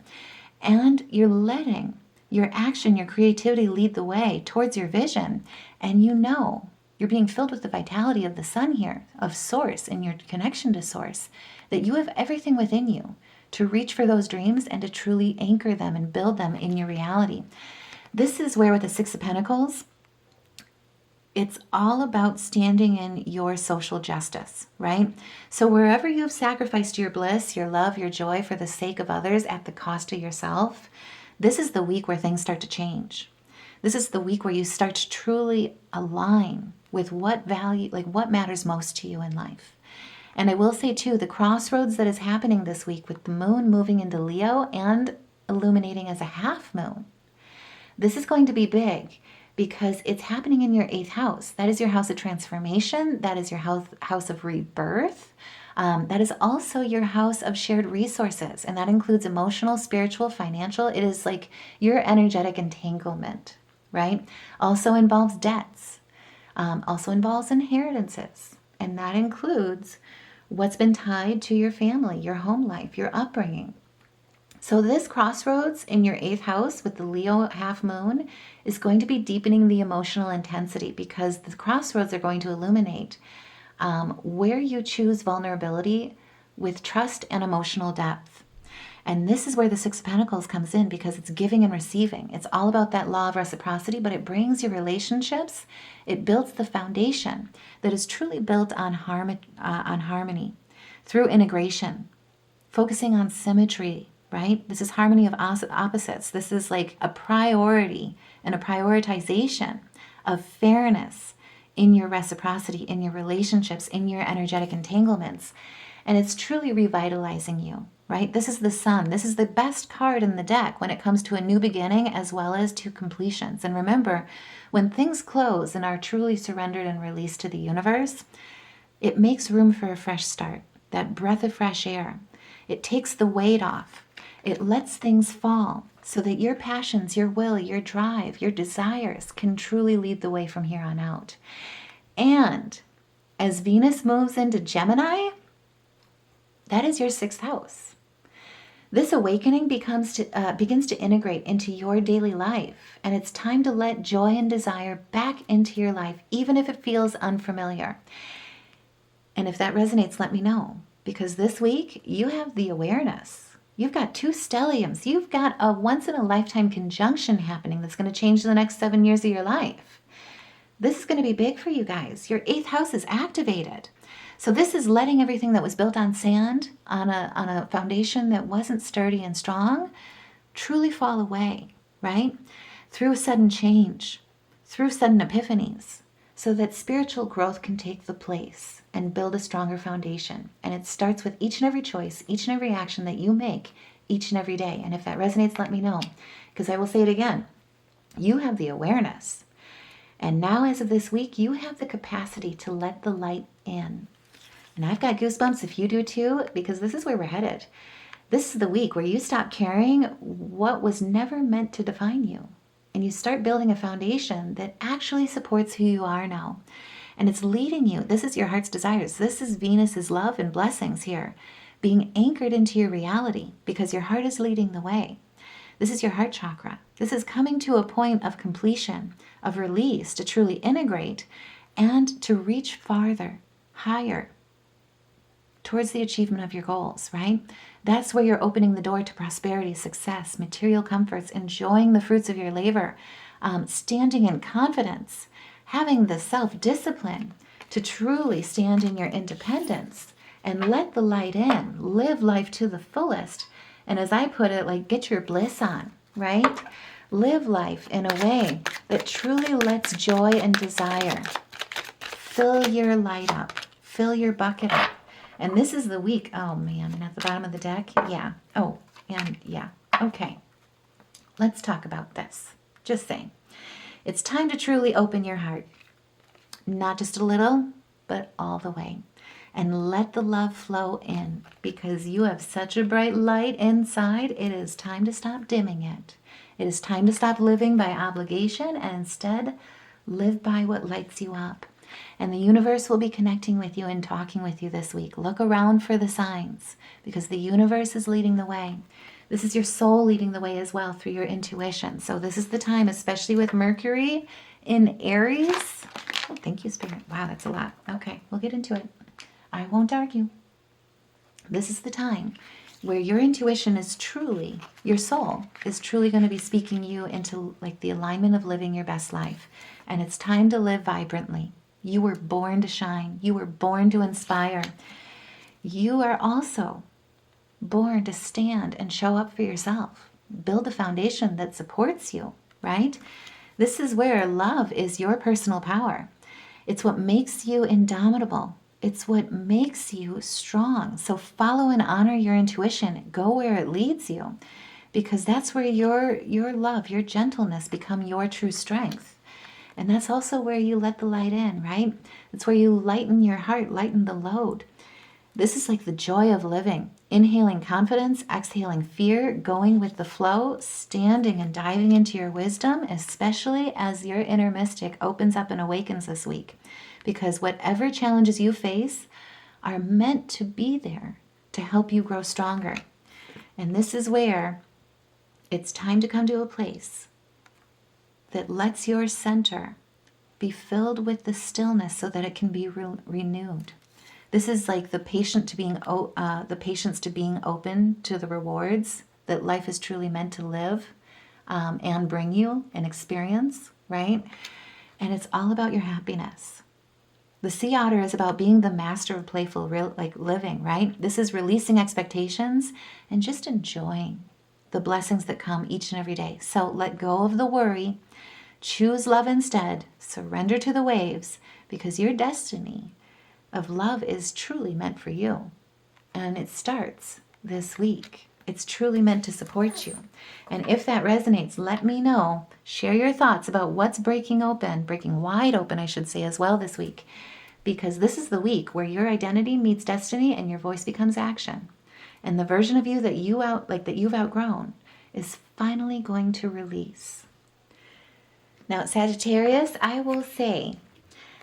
S1: and you're letting your action, your creativity lead the way towards your vision, and you know you're being filled with the vitality of the sun here, of source and your connection to source, that you have everything within you to reach for those dreams and to truly anchor them and build them in your reality. This is where with the Six of Pentacles, it's all about standing in your social justice, right? So wherever you've sacrificed your bliss, your love, your joy for the sake of others at the cost of yourself, this is the week where things start to change. This is the week where you start to truly align with what value, like what matters most to you in life. And I will say too, the crossroads that is happening this week with the moon moving into Leo and illuminating as a half moon, this is going to be big because it's happening in your 8th house. That is your house of transformation. That is your house of rebirth. That is also your house of shared resources. And that includes emotional, spiritual, financial. It is like your energetic entanglement, right? Also involves debts. Also involves inheritances. And that includes what's been tied to your family, your home life, your upbringing. So this crossroads in your 8th house with the Leo half moon is going to be deepening the emotional intensity, because the crossroads are going to illuminate where you choose vulnerability with trust and emotional depth. And this is where the Six of Pentacles comes in, because it's giving and receiving. It's all about that law of reciprocity, but it brings your relationships. It builds the foundation that is truly built on harmony through integration, focusing on symmetry, right? This is harmony of opposites. This is like a priority and a prioritization of fairness in your reciprocity, in your relationships, in your energetic entanglements. And it's truly revitalizing you, right? This is the sun. This is the best card in the deck when it comes to a new beginning as well as to completions. And remember, when things close and are truly surrendered and released to the universe, it makes room for a fresh start. that breath of fresh air. It takes the weight off. It lets things fall so that your passions, your will, your drive, your desires can truly lead the way from here on out. And as Venus moves into Gemini, that is your 6th house. This awakening begins to integrate into your daily life, and it's time to let joy and desire back into your life, even if it feels unfamiliar. And if that resonates, let me know, because this week you have the awareness. You've got 2 stelliums. You've got a once-in-a-lifetime conjunction happening that's going to change the next 7 years of your life. This is going to be big for you guys. Your 8th house is activated. So this is letting everything that was built on sand, on a foundation that wasn't sturdy and strong, truly fall away, right? Through a sudden change, through sudden epiphanies, so that spiritual growth can take the place and build a stronger foundation. And it starts with each and every choice, each and every action that you make each and every day. And if that resonates, let me know, because I will say it again. You have the awareness. And now, as of this week, you have the capacity to let the light in. And I've got goosebumps if you do too, because this is where we're headed. This is the week where you stop carrying what was never meant to define you. And you start building a foundation that actually supports who you are now. And it's leading you. This is your heart's desires. This is Venus's love and blessings here, being anchored into your reality because your heart is leading the way. This is your heart chakra. This is coming to a point of completion, of release, to truly integrate and to reach farther, higher, towards the achievement of your goals, right? That's where you're opening the door to prosperity, success, material comforts, enjoying the fruits of your labor, standing in confidence, having the self-discipline to truly stand in your independence and let the light in, live life to the fullest. And as I put it, like, get your bliss on, right? Live life in a way that truly lets joy and desire fill your light up, fill your bucket up. And this is the week, oh man, and at the bottom of the deck, yeah. Oh, and yeah, okay. Let's talk about this. Just saying. It's time to truly open your heart. Not just a little, but all the way. And let the love flow in, because you have such a bright light inside. It is time to stop dimming it. It is time to stop living by obligation and instead live by what lights you up. And the universe will be connecting with you and talking with you this week. Look around for the signs, because the universe is leading the way. This is your soul leading the way as well through your intuition. So this is the time, especially with Mercury in Aries. Oh, thank you, Spirit. Wow, that's a lot. Okay, we'll get into it. I won't argue. This is the time where your intuition is truly, your soul is truly going to be speaking you into like the alignment of living your best life. And it's time to live vibrantly. You were born to shine. You were born to inspire. You are also born to stand and show up for yourself. Build a foundation that supports you, right? This is where love is your personal power. It's what makes you indomitable. It's what makes you strong. So follow and honor your intuition. Go where it leads you, because that's where your love, your gentleness become your true strength. And that's also where you let the light in, right? It's where you lighten your heart, lighten the load. This is like the joy of living. Inhaling confidence, exhaling fear, going with the flow, standing and diving into your wisdom, especially as your inner mystic opens up and awakens this week. Because whatever challenges you face are meant to be there to help you grow stronger. And this is where it's time to come to a place that lets your center be filled with the stillness so that it can be renewed. This is like the patience to being open to the rewards that life is truly meant to live and bring you an experience, right? And it's all about your happiness. The sea otter is about being the master of playful living, right? This is releasing expectations and just enjoying the blessings that come each and every day. So let go of the worry. Choose love instead. Surrender to the waves, because your destiny of love is truly meant for you. And it starts this week. It's truly meant to support you. And if that resonates, let me know. Share your thoughts about what's breaking wide open, I should say, as well this week. because this is the week where your identity meets destiny and your voice becomes action. And the version of you that you've outgrown is finally going to release. Now, Sagittarius, I will say,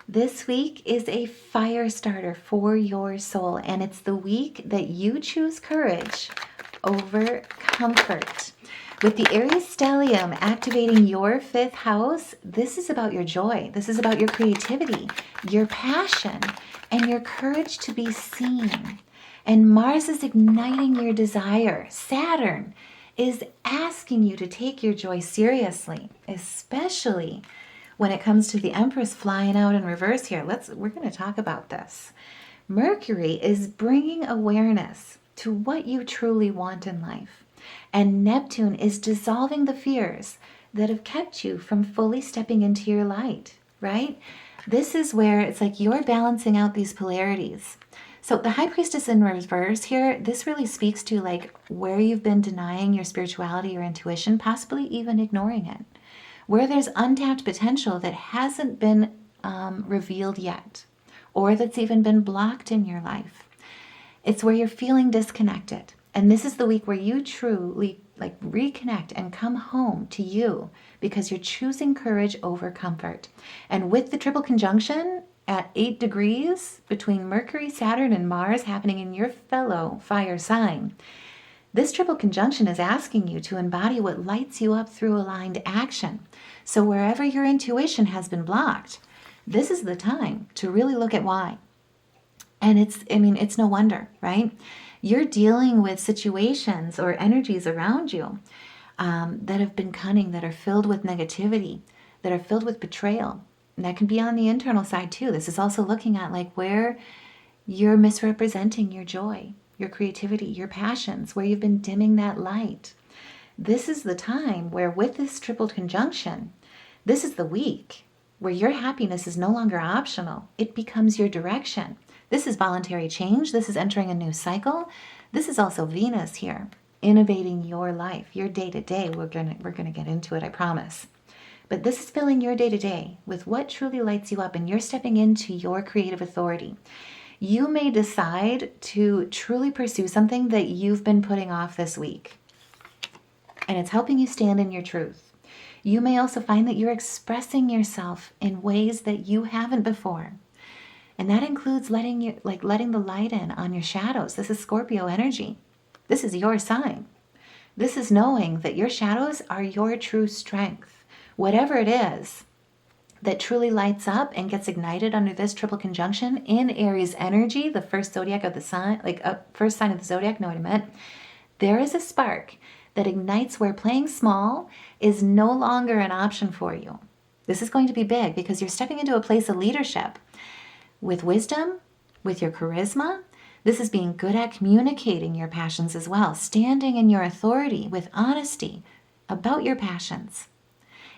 S1: this week is a fire starter for your soul, and it's the week that you choose courage over comfort. With the Aries stellium activating your 5th house, this is about your joy. This is about your creativity, your passion, and your courage to be seen. And Mars is igniting your desire. Saturn is asking you to take your joy seriously, especially when it comes to the Empress flying out in reverse here. We're going to talk about this. Mercury is bringing awareness to what you truly want in life. And Neptune is dissolving the fears that have kept you from fully stepping into your light, right? This is where it's like you're balancing out these polarities. So the High Priestess in reverse here, this really speaks to like where you've been denying your spirituality or intuition, possibly even ignoring it. Where there's untapped potential that hasn't been revealed yet, or that's even been blocked in your life. It's where you're feeling disconnected. And this is the week where you truly like reconnect and come home to you because you're choosing courage over comfort. And with the triple conjunction at 8 degrees between Mercury, Saturn, and Mars happening in your fellow fire sign, this triple conjunction is asking you to embody what lights you up through aligned action. So wherever your intuition has been blocked, this is the time to really look at why. And it's no wonder, right? You're dealing with situations or energies around you that have been cunning, that are filled with negativity, that are filled with betrayal. And that can be on the internal side too. This is also looking at like where you're misrepresenting your joy, your creativity, your passions, where you've been dimming that light. This is the time where with this triple conjunction, this is the week where your happiness is no longer optional. It becomes your direction. This is voluntary change. This is entering a new cycle. This is also Venus here, innovating your life, your day-to-day. We're gonna get into it, I promise. But this is filling your day-to-day with what truly lights you up, and you're stepping into your creative authority. You may decide to truly pursue something that you've been putting off this week, and it's helping you stand in your truth. You may also find that you're expressing yourself in ways that you haven't before. And that includes letting the light in on your shadows. This is Scorpio energy. This is your sign. This is knowing that your shadows are your true strength. Whatever it is that truly lights up and gets ignited under this triple conjunction in Aries energy, the first zodiac of the sign, first sign of the zodiac, know what I meant? There is a spark that ignites where playing small is no longer an option for you. This is going to be big because you're stepping into a place of leadership with wisdom, with your charisma. This is being good at communicating your passions as well, standing in your authority with honesty about your passions.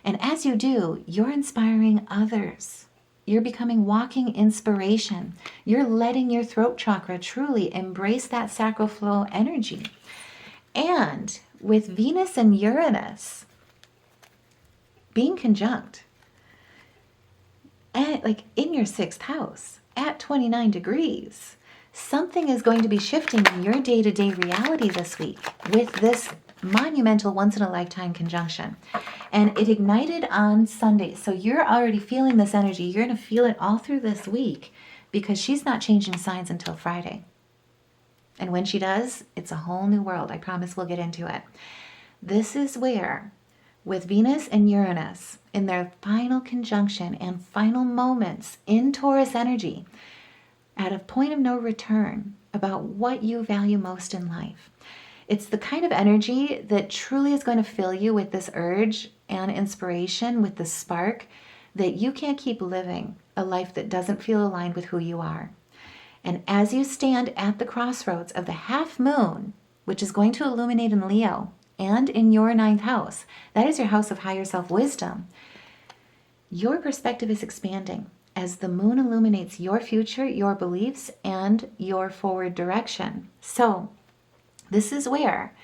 S1: And as you do, you're inspiring others. You're becoming walking inspiration. You're letting your throat chakra truly embrace that sacral flow energy. And with Venus and Uranus being conjunct, in your 6th house at 29 degrees, something is going to be shifting in your day-to-day reality this week with this monumental once-in-a-lifetime conjunction. And it ignited on Sunday. So you're already feeling this energy. You're going to feel it all through this week because she's not changing signs until Friday. And when she does, it's a whole new world. I promise we'll get into it. This is where, with Venus and Uranus in their final conjunction and final moments in Taurus energy, at a point of no return about what you value most in life. It's the kind of energy that truly is going to fill you with this urge and inspiration, with the spark that you can't keep living a life that doesn't feel aligned with who you are. And as you stand at the crossroads of the half moon, which is going to illuminate in Leo and in your 9th house, that is your house of higher self-wisdom, your perspective is expanding as the moon illuminates your future, your beliefs, and your forward direction. So this is where,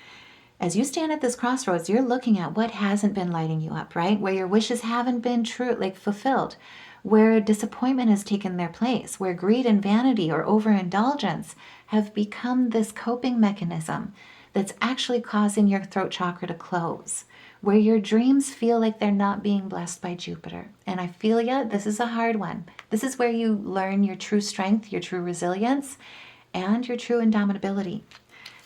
S1: as you stand at this crossroads, you're looking at what hasn't been lighting you up, right? Where your wishes haven't been fulfilled, where disappointment has taken their place, where greed and vanity or overindulgence have become this coping mechanism that's actually causing your throat chakra to close, where your dreams feel like they're not being blessed by Jupiter. And I feel ya, this is a hard one. This is where you learn your true strength, your true resilience, and your true indomitability.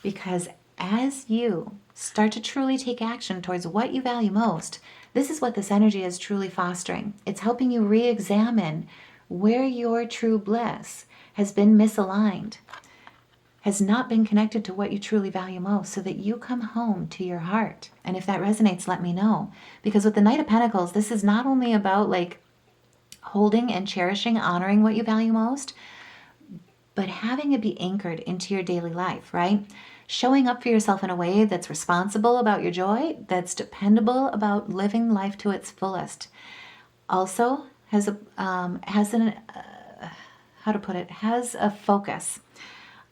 S1: Because as you start to truly take action towards what you value most, this is what this energy is truly fostering. It's helping you re-examine where your true bliss has been misaligned, has not been connected to what you truly value most, so that you come home to your heart. And if that resonates, let me know. Because with the Knight of Pentacles, this is not only about like holding and cherishing, honoring what you value most, but having it be anchored into your daily life, right? Showing up for yourself in a way that's responsible about your joy, that's dependable about living life to its fullest. Also has a focus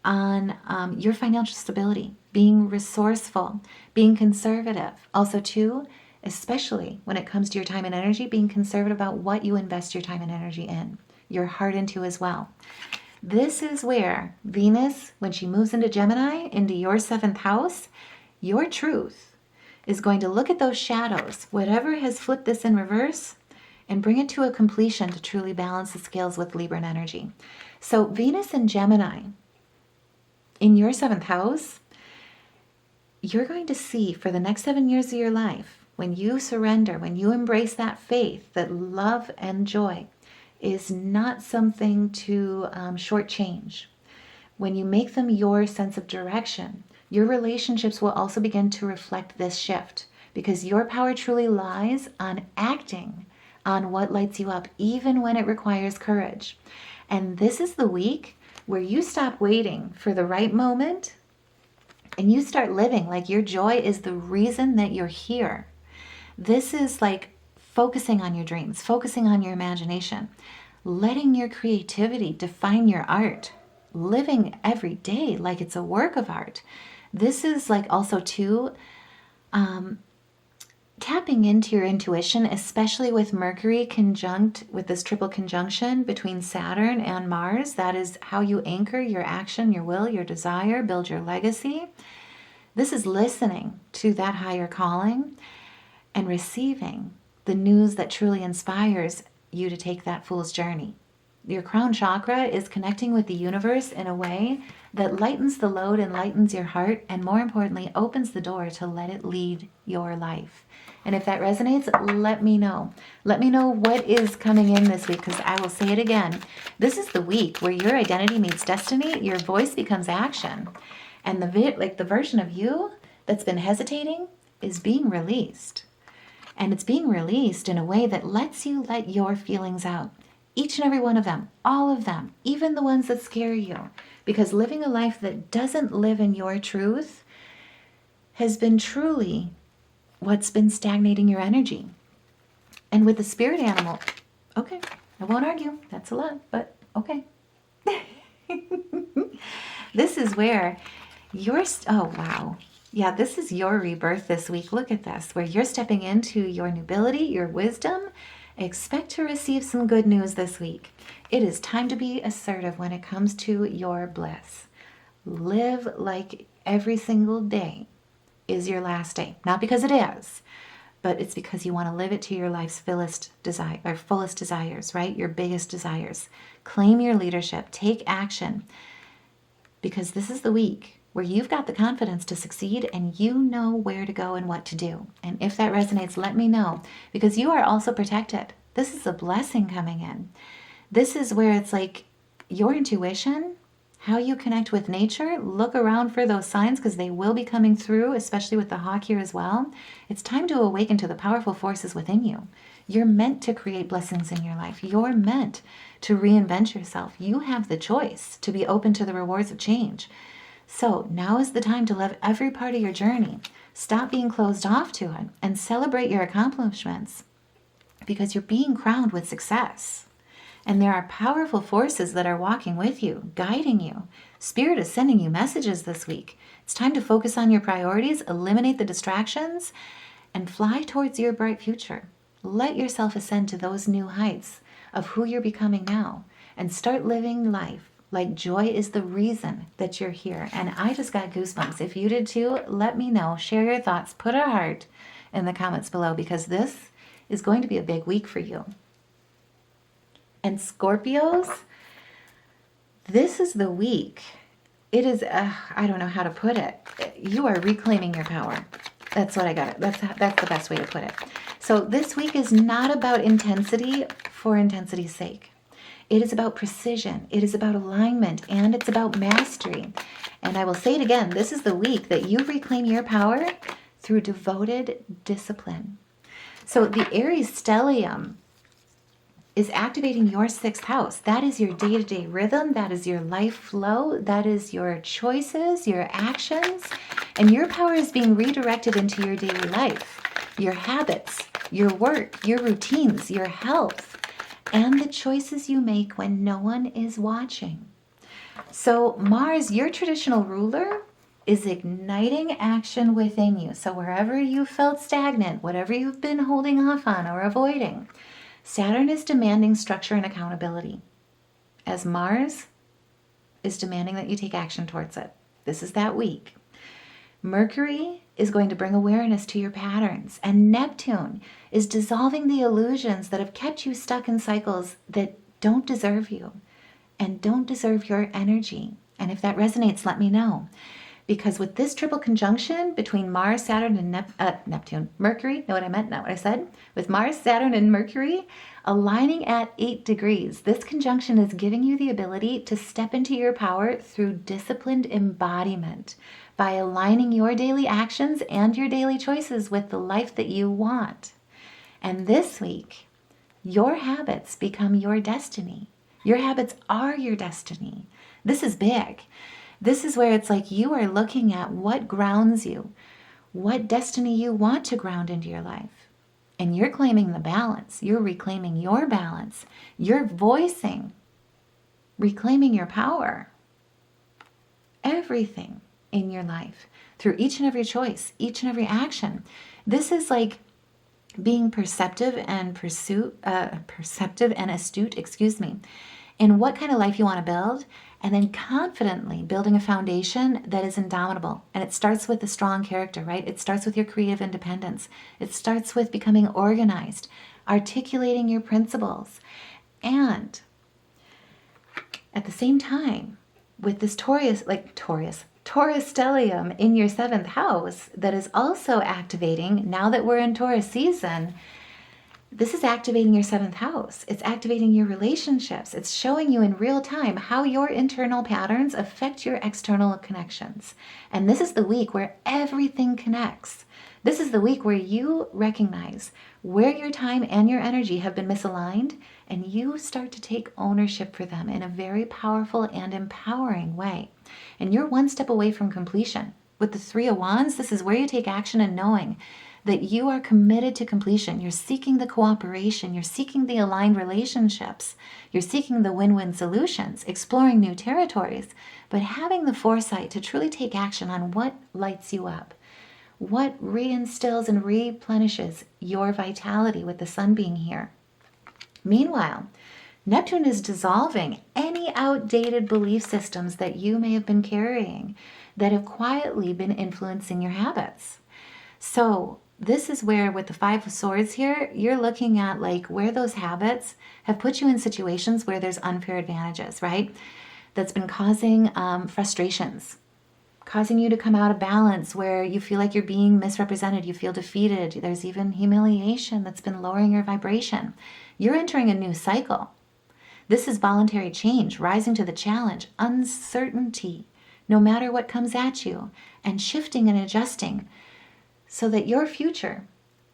S1: on your financial stability, being resourceful, being conservative. Also too, especially when it comes to your time and energy, being conservative about what you invest your time and energy in, your heart into as well. This is where Venus, when she moves into Gemini, into your 7th house, your truth is going to look at those shadows, whatever has flipped this in reverse, and bring it to a completion to truly balance the scales with Libra energy. So Venus and Gemini in your 7th house, you're going to see for the next 7 years of your life, when you surrender, when you embrace that faith, that love and joy is not something to shortchange. When you make them your sense of direction, your relationships will also begin to reflect this shift, because your power truly lies on acting on what lights you up, even when it requires courage. And this is the week where you stop waiting for the right moment and you start living like your joy is the reason that you're here. This is like focusing on your dreams, focusing on your imagination, letting your creativity define your art, living every day like it's a work of art. This is like also too tapping into your intuition, especially with Mercury conjunct with this triple conjunction between Saturn and Mars. That is how you anchor your action, your will, your desire, build your legacy. This is listening to that higher calling and receiving the news that truly inspires you to take that fool's journey. Your crown chakra is connecting with the universe in a way that lightens the load and lightens your heart, and more importantly, opens the door to let it lead your life. And if that resonates, let me know. Let me know what is coming in this week, because I will say it again. This is the week where your identity meets destiny, your voice becomes action, and the version of you that's been hesitating is being released. And it's being released in a way that lets you let your feelings out. Each and every one of them, all of them, even the ones that scare you. Because living a life that doesn't live in your truth has been truly what's been stagnating your energy. And with the spirit animal, okay, I won't argue. That's a lot, but okay. This is where oh wow. Yeah, this is your rebirth this week. Look at this, where you're stepping into your nobility, your wisdom. Expect to receive some good news this week. It is time to be assertive when it comes to your bliss. Live like every single day is your last day. Not because it is, but it's because you want to live it to your life's fullest desires, right? Your biggest desires. Claim your leadership. Take action. Because this is the week where you've got the confidence to succeed and you know where to go and what to do. And if that resonates, let me know, because you are also protected. This is a blessing coming in. This is where it's like your intuition, how you connect with nature. Look around for those signs, because they will be coming through, especially with the hawk here as well. It's time to awaken to the powerful forces within you. You're meant to create blessings in your life. You're meant to reinvent yourself. You have the choice to be open to the rewards of change. So now is the time to love every part of your journey. Stop being closed off to it and celebrate your accomplishments, because you're being crowned with success. And there are powerful forces that are walking with you, guiding you. Spirit is sending you messages this week. It's time to focus on your priorities, eliminate the distractions, and fly towards your bright future. Let yourself ascend to those new heights of who you're becoming now and start living life like joy is the reason that you're here. And I just got goosebumps. If you did too, let me know. Share your thoughts. Put a heart in the comments below, because this is going to be a big week for you. And Scorpios, this is the week. It is, I don't know how to put it. You are reclaiming your power. That's what I got. That's the best way to put it. So this week is not about intensity for intensity's sake. It is about precision. It is about alignment, and it's about mastery. And I will say it again. This is the week that you reclaim your power through devoted discipline. So the Aries stellium is activating your 6th house. That is your day-to-day rhythm. That is your life flow. That is your choices, your actions. And your power is being redirected into your daily life, your habits, your work, your routines, your health, and the choices you make when no one is watching. So Mars, your traditional ruler, is igniting action within you. So wherever you felt stagnant, whatever you've been holding off on or avoiding, Saturn is demanding structure and accountability, as Mars is demanding that you take action towards it. This is that week. Mercury is going to bring awareness to your patterns, and Neptune is dissolving the illusions that have kept you stuck in cycles that don't deserve you and don't deserve your energy. And if that resonates, let me know. Because with this triple conjunction between Mars, Saturn, and Neptune, Mercury, know what I meant, not what I said, with Mars, Saturn, and Mercury aligning at 8 degrees, this conjunction is giving you the ability to step into your power through disciplined embodiment by aligning your daily actions and your daily choices with the life that you want. And this week, your habits become your destiny. Your habits are your destiny. This is big. This is where it's like you are looking at what grounds you, what destiny you want to ground into your life. And you're claiming the balance. You're reclaiming your balance. You're voicing, reclaiming your power. Everything in your life through each and every choice, each and every action. This is like being perceptive and astute, in what kind of life you want to build, and then confidently building a foundation that is indomitable. And it starts with a strong character, right? It starts with your creative independence. It starts with becoming organized, articulating your principles. And at the same time, with this Taurus stellium in your 7th house that is also activating, now that we're in Taurus season, this is activating your 7th house. It's activating your relationships. It's showing you in real time how your internal patterns affect your external connections. And this is the week where everything connects. This is the week where you recognize where your time and your energy have been misaligned, and you start to take ownership for them in a very powerful and empowering way. And you're one step away from completion. With the 3 of Wands, this is where you take action and knowing that you are committed to completion. You're seeking the cooperation. You're seeking the aligned relationships. You're seeking the win-win solutions, exploring new territories, but having the foresight to truly take action on what lights you up, what reinstills and replenishes your vitality with the sun being here. Meanwhile, Neptune is dissolving any outdated belief systems that you may have been carrying that have quietly been influencing your habits. So this is where, with the 5 of Swords here, you're looking at like where those habits have put you in situations where there's unfair advantages, right? That's been causing frustrations, causing you to come out of balance, where you feel like you're being misrepresented, you feel defeated. There's even humiliation that's been lowering your vibration. You're entering a new cycle. This is voluntary change, rising to the challenge, uncertainty, no matter what comes at you, and shifting and adjusting so that your future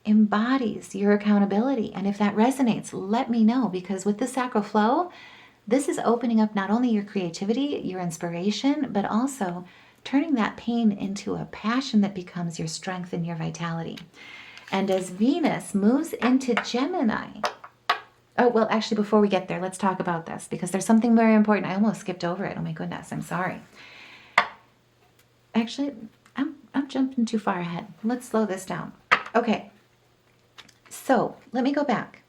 S1: embodies your accountability. And if that resonates, let me know, because with the sacral flow, this is opening up not only your creativity, your inspiration, but also turning that pain into a passion that becomes your strength and your vitality. And as Venus moves into Gemini, oh, well, actually, before we get there, let's talk about this, because there's something very important. I almost skipped over it. Oh my goodness, I'm sorry. Actually, I'm jumping too far ahead. Let's slow this down. Okay, so let me go back.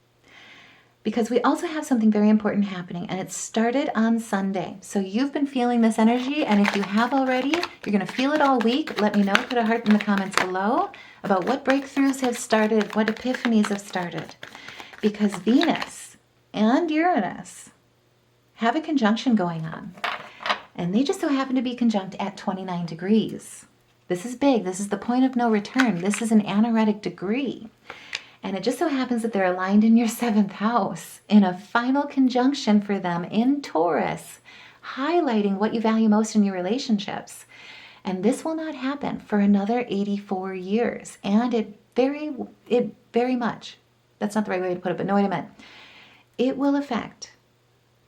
S1: because we also have something very important happening, and it started on Sunday. So you've been feeling this energy, and if you have already, you're going to feel it all week. Let me know. Put a heart in the comments below about what breakthroughs have started, what epiphanies have started. Because Venus and Uranus have a conjunction going on, and they just so happen to be conjunct at 29 degrees. This is big. This is the point of no return. This is an anaretic degree. And it just so happens that they're aligned in your 7th house in a final conjunction for them in Taurus, highlighting what you value most in your relationships. And this will not happen for another 84 years. And it very much, that's not the right way to put it, but know what I meant. It will affect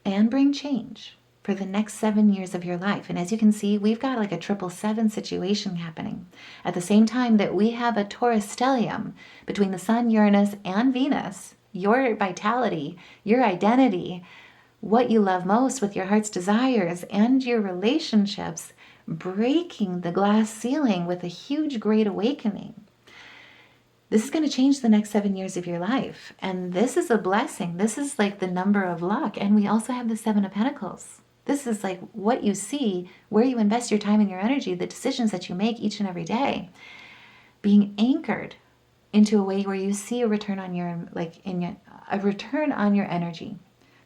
S1: and bring change for the next 7 years of your life. And as you can see, we've got like a 777 situation happening. At the same time that we have a Taurus stellium between the Sun, Uranus, and Venus, your vitality, your identity, what you love most with your heart's desires, and your relationships, breaking the glass ceiling with a huge great awakening. This is going to change the next 7 years of your life. And this is a blessing. This is like the number of luck. And we also have the 7 of Pentacles. This is like what you see, where you invest your time and your energy, the decisions that you make each and every day, being anchored into a way where you see a return on your, a return on your energy.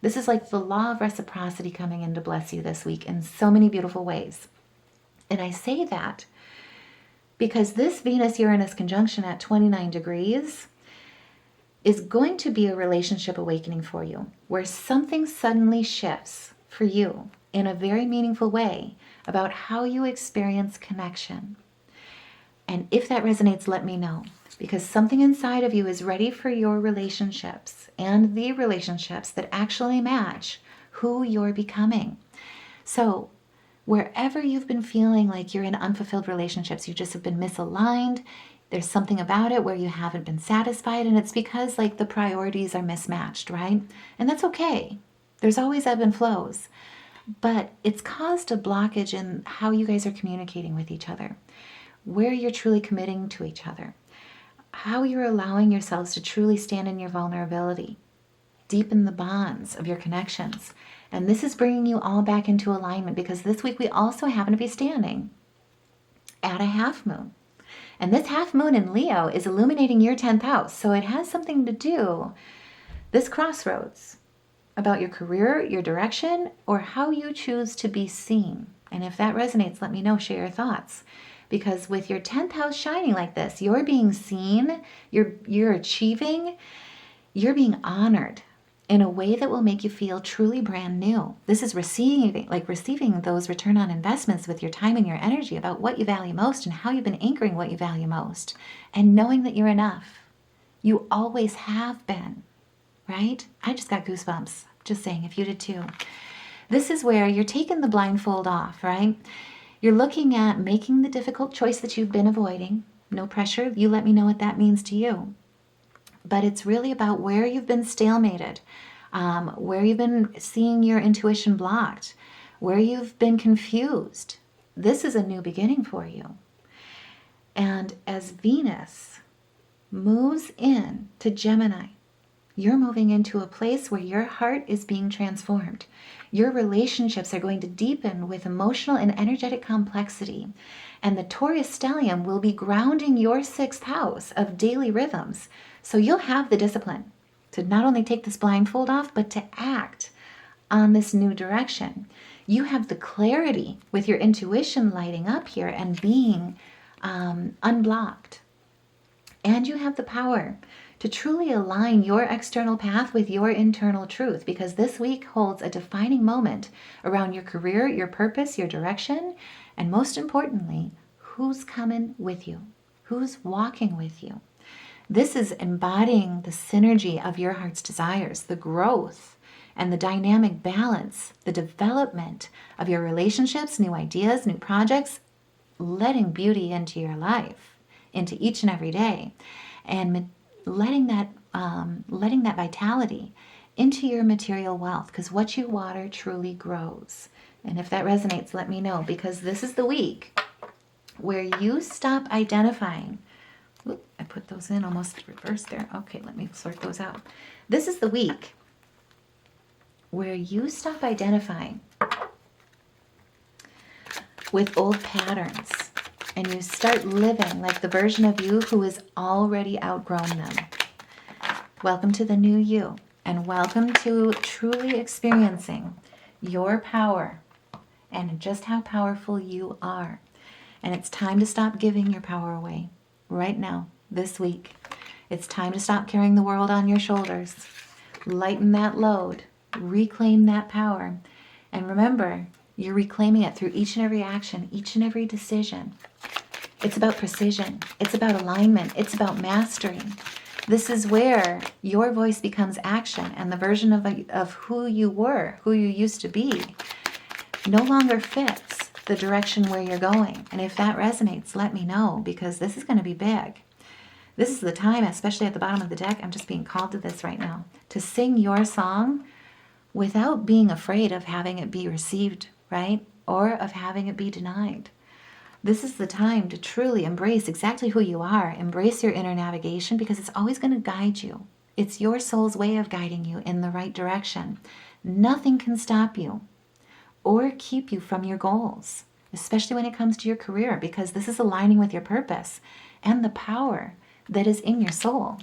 S1: This is like the law of reciprocity coming in to bless you this week in so many beautiful ways. And I say that because this Venus-Uranus conjunction at 29 degrees is going to be a relationship awakening for you, where something suddenly shifts for you in a very meaningful way about how you experience connection. And if that resonates, let me know, because something inside of you is ready for your relationships and the relationships that actually match who you're becoming. So wherever you've been feeling like you're in unfulfilled relationships, you just have been misaligned, there's something about it where you haven't been satisfied, and it's because like the priorities are mismatched, right? And that's okay. There's always ebb and flows, but it's caused a blockage in how you guys are communicating with each other, where you're truly committing to each other, how you're allowing yourselves to truly stand in your vulnerability, deepen the bonds of your connections. And this is bringing you all back into alignment, because this week we also happen to be standing at a half moon. And this half moon in Leo is illuminating your 10th house. So it has something to do, this crossroads, about your career, your direction, or how you choose to be seen. And if that resonates, let me know, share your thoughts. Because with your 10th house shining like this, you're being seen, you're achieving, you're being honored in a way that will make you feel truly brand new. This is receiving those return on investments with your time and your energy about what you value most and how you've been anchoring what you value most, and knowing that you're enough. You always have been, right? I just got goosebumps. Just saying, if you did too. This is where you're taking the blindfold off, right? You're looking at making the difficult choice that you've been avoiding. No pressure. You let me know what that means to you. But it's really about where you've been stalemated, where you've been seeing your intuition blocked, where you've been confused. This is a new beginning for you. And as Venus moves in to Gemini, you're moving into a place where your heart is being transformed. Your relationships are going to deepen with emotional and energetic complexity. And the Taurus stellium will be grounding your 6th house of daily rhythms. So you'll have the discipline to not only take this blindfold off, but to act on this new direction. You have the clarity with your intuition lighting up here and being unblocked. And you have the power to truly align your external path with your internal truth, because this week holds a defining moment around your career, your purpose, your direction, and most importantly, who's coming with you, who's walking with you. This is embodying the synergy of your heart's desires, the growth and the dynamic balance, the development of your relationships, new ideas, new projects, letting beauty into your life, into each and every day, and letting that vitality into your material wealth, because what you water truly grows. And if that resonates, let me know, because this is the week where you stop identifying. Oop, I put those in almost reversed there. Okay, let me sort those out. This is the week where you stop identifying with old patterns and you start living like the version of you who has already outgrown them. Welcome to the new you, and welcome to truly experiencing your power and just how powerful you are. And it's time to stop giving your power away right now, this week. It's time to stop carrying the world on your shoulders. Lighten that load, reclaim that power, and remember, you're reclaiming it through each and every action, each and every decision. It's about precision. It's about alignment. It's about mastering. This is where your voice becomes action, and the version of who you were, who you used to be, no longer fits the direction where you're going. And if that resonates, let me know, because this is going to be big. This is the time, especially at the bottom of the deck, I'm just being called to this right now, to sing your song without being afraid of having it be received, right? Or of having it be denied. This is the time to truly embrace exactly who you are. Embrace your inner navigation, because it's always going to guide you. It's your soul's way of guiding you in the right direction. Nothing can stop you or keep you from your goals, especially when it comes to your career, because this is aligning with your purpose and the power that is in your soul.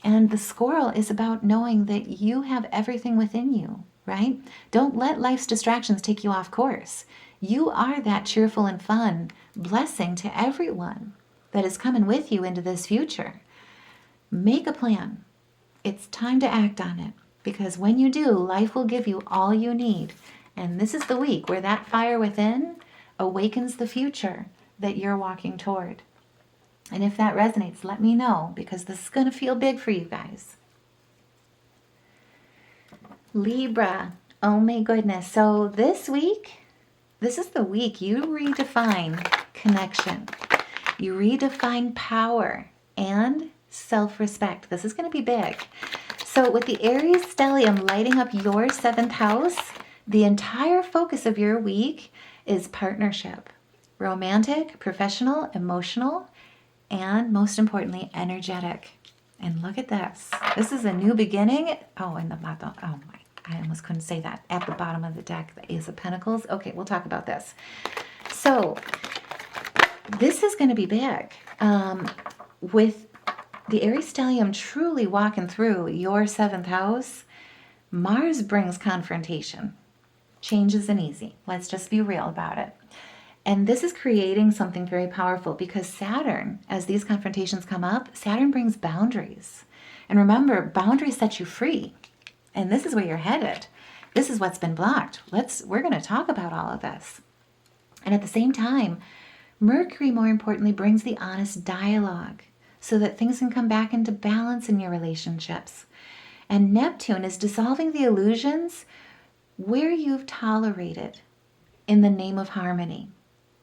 S1: And the squirrel is about knowing that you have everything within you, right? Don't let life's distractions take you off course. You are that cheerful and fun blessing to everyone that is coming with you into this future. Make a plan. It's time to act on it, because when you do, life will give you all you need. And this is the week where that fire within awakens the future that you're walking toward. And if that resonates, let me know, because this is going to feel big for you guys. Libra. Oh my goodness. So this week, this is the week you redefine connection. You redefine power and self-respect. This is going to be big. So with the Aries stellium lighting up your 7th house, the entire focus of your week is partnership. Romantic, professional, emotional, and most importantly, energetic. And look at this. This is a new beginning. Oh, and I almost couldn't say that. At the bottom of the deck, the Ace of Pentacles. Okay, we'll talk about this. So this is going to be big. With the Aries stellium truly walking through your 7th house, Mars brings confrontation. Change isn't easy. Let's just be real about it. And this is creating something very powerful, because Saturn, as these confrontations come up, Saturn brings boundaries. And remember, boundaries set you free. And this is where you're headed. This is what's been blocked. We're going to talk about all of this. And at the same time, Mercury, more importantly, brings the honest dialogue so that things can come back into balance in your relationships. And Neptune is dissolving the illusions where you've tolerated in the name of harmony,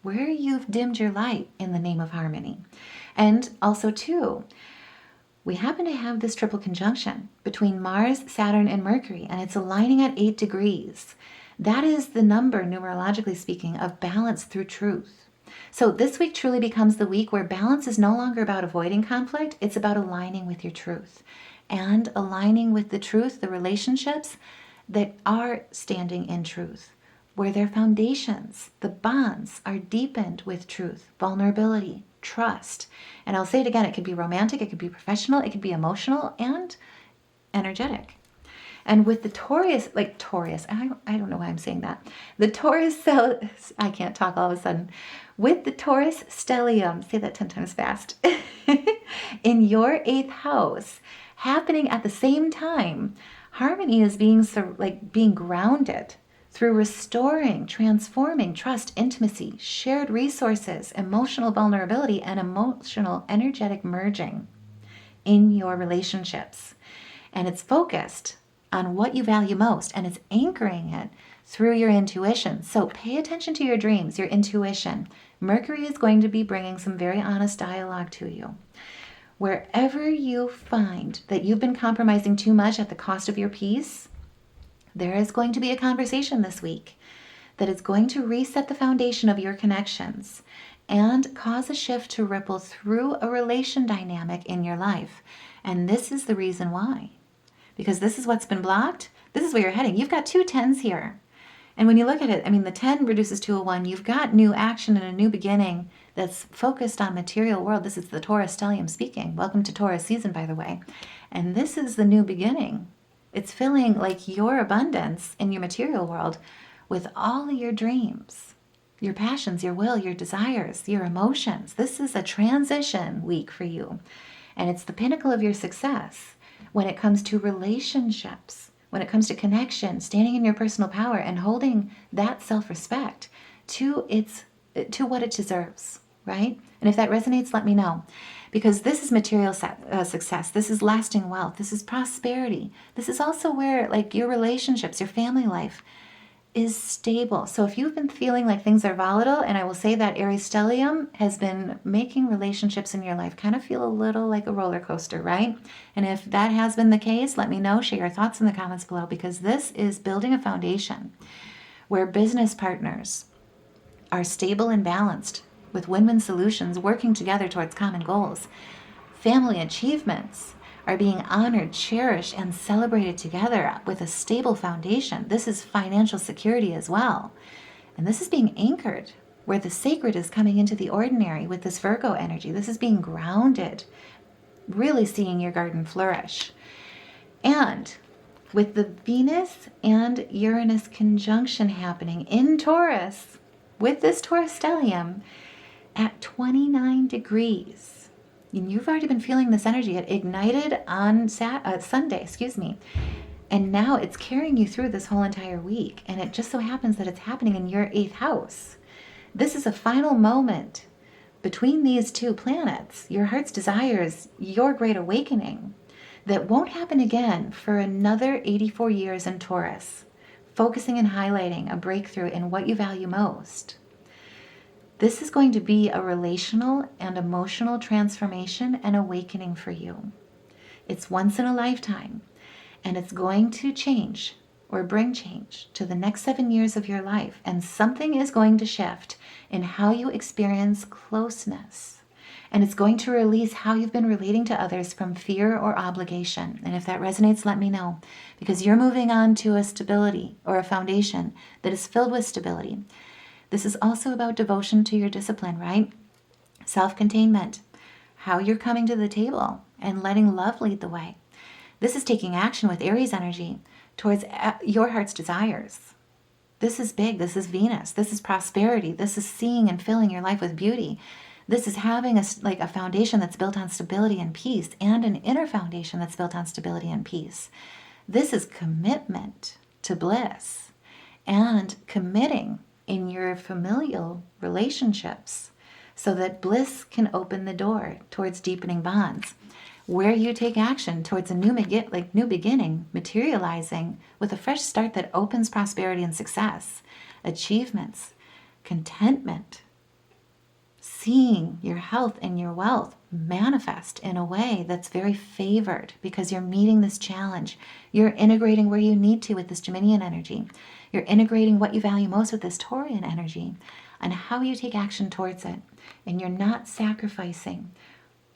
S1: where you've dimmed your light in the name of harmony. And also, too, we happen to have this triple conjunction between Mars, Saturn, and Mercury, and it's aligning at 8 degrees. That is the number, numerologically speaking, of balance through truth. So this week truly becomes the week where balance is no longer about avoiding conflict. It's about aligning with your truth and aligning with the truth, the relationships that are standing in truth, where their foundations, the bonds, are deepened with truth, vulnerability, trust. And I'll say it again, it could be romantic, it could be professional, it could be emotional and energetic. And with the Taurus, I don't know why I'm saying that. The Taurus, I can't talk all of a sudden. With the Taurus stellium, say that 10 times fast, in your 8th house, happening at the same time, harmony is being grounded through restoring, transforming trust, intimacy, shared resources, emotional vulnerability, and emotional energetic merging in your relationships. And it's focused on what you value most, and it's anchoring it through your intuition. So pay attention to your dreams, your intuition. Mercury is going to be bringing some very honest dialogue to you. Wherever you find that you've been compromising too much at the cost of your peace, there is going to be a conversation this week that is going to reset the foundation of your connections and cause a shift to ripple through a relation dynamic in your life. And this is the reason why. because this is what's been blocked. This is where you're heading. You've got 2 10s here. And when you look at it, I mean, the 10 reduces to a 1. You've got new action and a new beginning that's focused on material world. This is the Taurus stellium speaking. Welcome to Taurus season, by the way. And this is the new beginning. It's filling like your abundance in your material world with all of your dreams, your passions, your will, your desires, your emotions. This is a transition week for you. And it's the pinnacle of your success when it comes to relationships, when it comes to connection, standing in your personal power and holding that self-respect to what it deserves, right? And if that resonates, let me know. Because this is material success. This is lasting wealth. This is prosperity. This is also where like your relationships, your family life is stable. So if you've been feeling like things are volatile, and I will say that Aries stellium has been making relationships in your life kind of feel a little like a roller coaster, right? And if that has been the case, let me know. Share your thoughts in the comments below, because this is building a foundation where business partners are stable and balanced with win-win solutions, working together towards common goals. Family achievements are being honored, cherished, and celebrated together with a stable foundation. This is financial security as well. And this is being anchored where the sacred is coming into the ordinary with this Virgo energy. This is being grounded, really seeing your garden flourish. And with the Venus and Uranus conjunction happening in Taurus, with this Taurus stellium at 29 degrees, and you've already been feeling this energy. It ignited on Sunday, and now it's carrying you through this whole entire week. And it just so happens that it's happening in your 8th house. This is a final moment between these 2 planets, your heart's desires, your great awakening, that won't happen again for another 84 years in Taurus, focusing and highlighting a breakthrough in what you value most. This is going to be a relational and emotional transformation and awakening for you. It's once in a lifetime, and it's going to change or bring change to the next 7 years of your life. And something is going to shift in how you experience closeness. And it's going to release how you've been relating to others from fear or obligation. And if that resonates, let me know, because you're moving on to a stability or a foundation that is filled with stability. This is also about devotion to your discipline, right? Self-containment, how you're coming to the table and letting love lead the way. This is taking action with Aries energy towards your heart's desires. This is big. This is Venus. This is prosperity. This is seeing and filling your life with beauty. This is having a foundation that's built on stability and peace, and an inner foundation that's built on stability and peace. This is commitment to bliss and committing in your familial relationships so that bliss can open the door towards deepening bonds, where you take action towards a new beginning, materializing with a fresh start that opens prosperity and success, achievements, contentment, seeing your health and your wealth manifest in a way that's very favored because you're meeting this challenge. You're integrating where you need to with this Geminian energy. You're integrating what you value most with this Taurian energy and how you take action towards it. And you're not sacrificing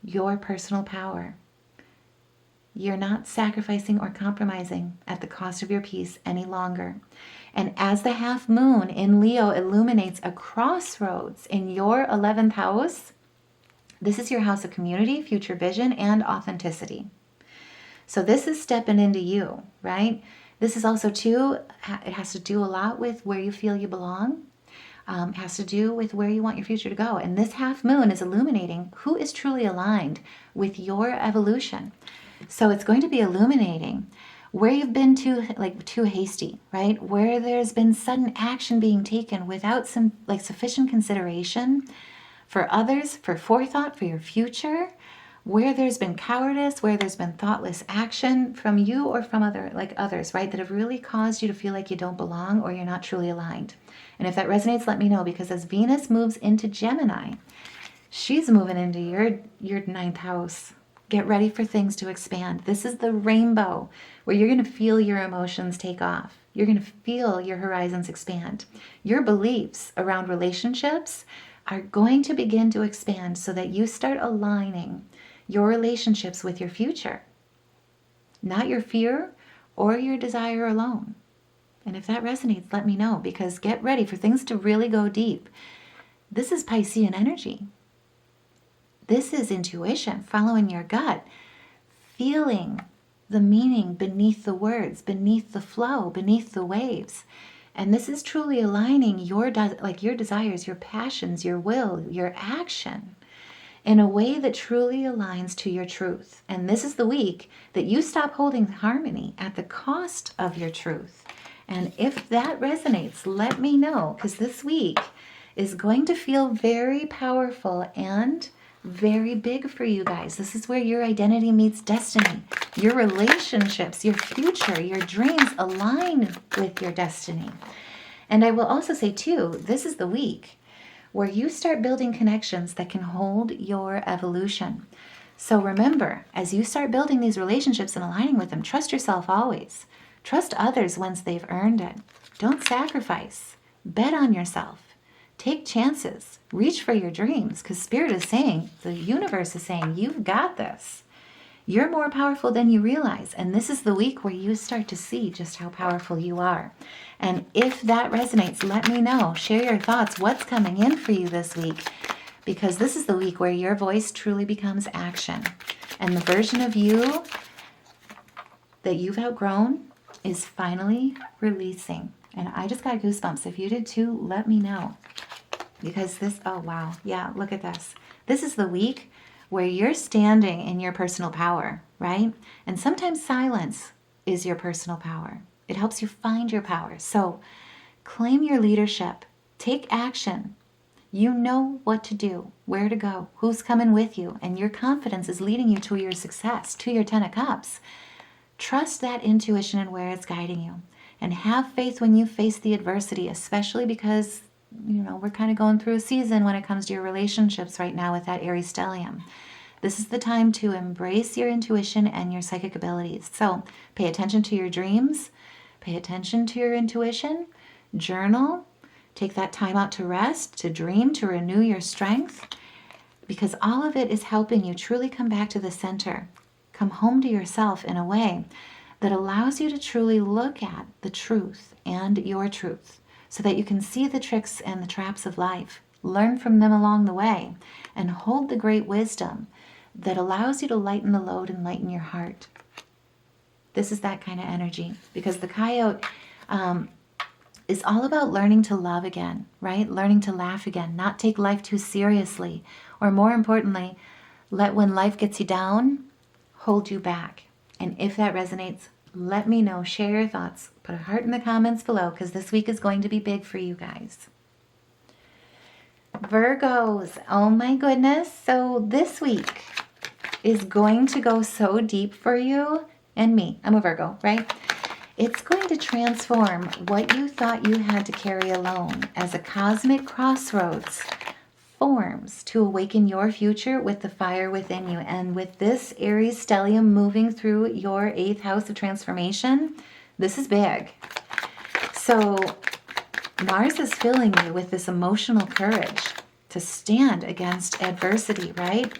S1: your personal power. You're not sacrificing or compromising at the cost of your peace any longer. And as the half moon in Leo illuminates a crossroads in your 11th house, this is your house of community, future vision, and authenticity. So this is stepping into you, right? This is also too, it has to do a lot with where you feel you belong. It has to do with where you want your future to go. And this half moon is illuminating who is truly aligned with your evolution. So it's going to be illuminating where you've been too hasty, right? Where there's been sudden action being taken without some sufficient consideration for others, for forethought, for your future, where there's been cowardice, where there's been thoughtless action from you or from others, right? That have really caused you to feel like you don't belong or you're not truly aligned. And if that resonates, let me know, because as Venus moves into Gemini, she's moving into your 9th house. Get ready for things to expand. This is the rainbow where you're going to feel your emotions take off. You're going to feel your horizons expand. Your beliefs around relationships are going to begin to expand so that you start aligning your relationships with your future. not your fear or your desire alone. And if that resonates, let me know, because get ready for things to really go deep. This is Piscean energy. This is intuition, following your gut, feeling the meaning beneath the words, beneath the flow, beneath the waves. And this is truly aligning your desires, your passions, your will, your action in a way that truly aligns to your truth. And this is the week that you stop holding harmony at the cost of your truth. And if that resonates, let me know, because this week is going to feel very powerful and very big for you guys. This is where your identity meets destiny. Your relationships, your future, your dreams align with your destiny. And I will also say too, this is the week where you start building connections that can hold your evolution. So remember, as you start building these relationships and aligning with them, trust yourself always. Trust others once they've earned it. Don't sacrifice. Bet on yourself. Take chances. Reach for your dreams, because Spirit is saying, the universe is saying, you've got this. You're more powerful than you realize. And this is the week where you start to see just how powerful you are. And if that resonates, let me know. Share your thoughts. What's coming in for you this week? Because this is the week where your voice truly becomes action. And the version of you that you've outgrown is finally releasing. And I just got goosebumps. If you did too, let me know. Because this, oh wow, yeah, look at this. This is the week where you're standing in your personal power, right? And sometimes silence is your personal power. It helps you find your power. So claim your leadership. Take action. You know what to do, where to go, who's coming with you, and your confidence is leading you to your success, to your 10 of Cups. Trust that intuition and where it's guiding you. And have faith when you face the adversity, especially because, you know, we're kind of going through a season when it comes to your relationships right now with that Aries stellium. This is the time to embrace your intuition and your psychic abilities. So pay attention to your dreams. Pay attention to your intuition. Journal. Take that time out to rest, to dream, to renew your strength. Because all of it is helping you truly come back to the center. Come home to yourself in a way that allows you to truly look at the truth and your truth, so that you can see the tricks and the traps of life, learn from them along the way, and hold the great wisdom that allows you to lighten the load and lighten your heart. This is that kind of energy, because the coyote is all about learning to love again, right? Learning to laugh again, not take life too seriously, or more importantly, let when life gets you down, hold you back. And if that resonates, let me know. Share your thoughts. Put a heart in the comments below, because this week is going to be big for you guys. Virgos, oh my goodness. So this week is going to go so deep for you and me. I'm a Virgo, right? It's going to transform what you thought you had to carry alone as a cosmic crossroads forms to awaken your future with the fire within you. And with this Aries stellium moving through your 8th house of transformation, this is big. So Mars is filling you with this emotional courage to stand against adversity, right?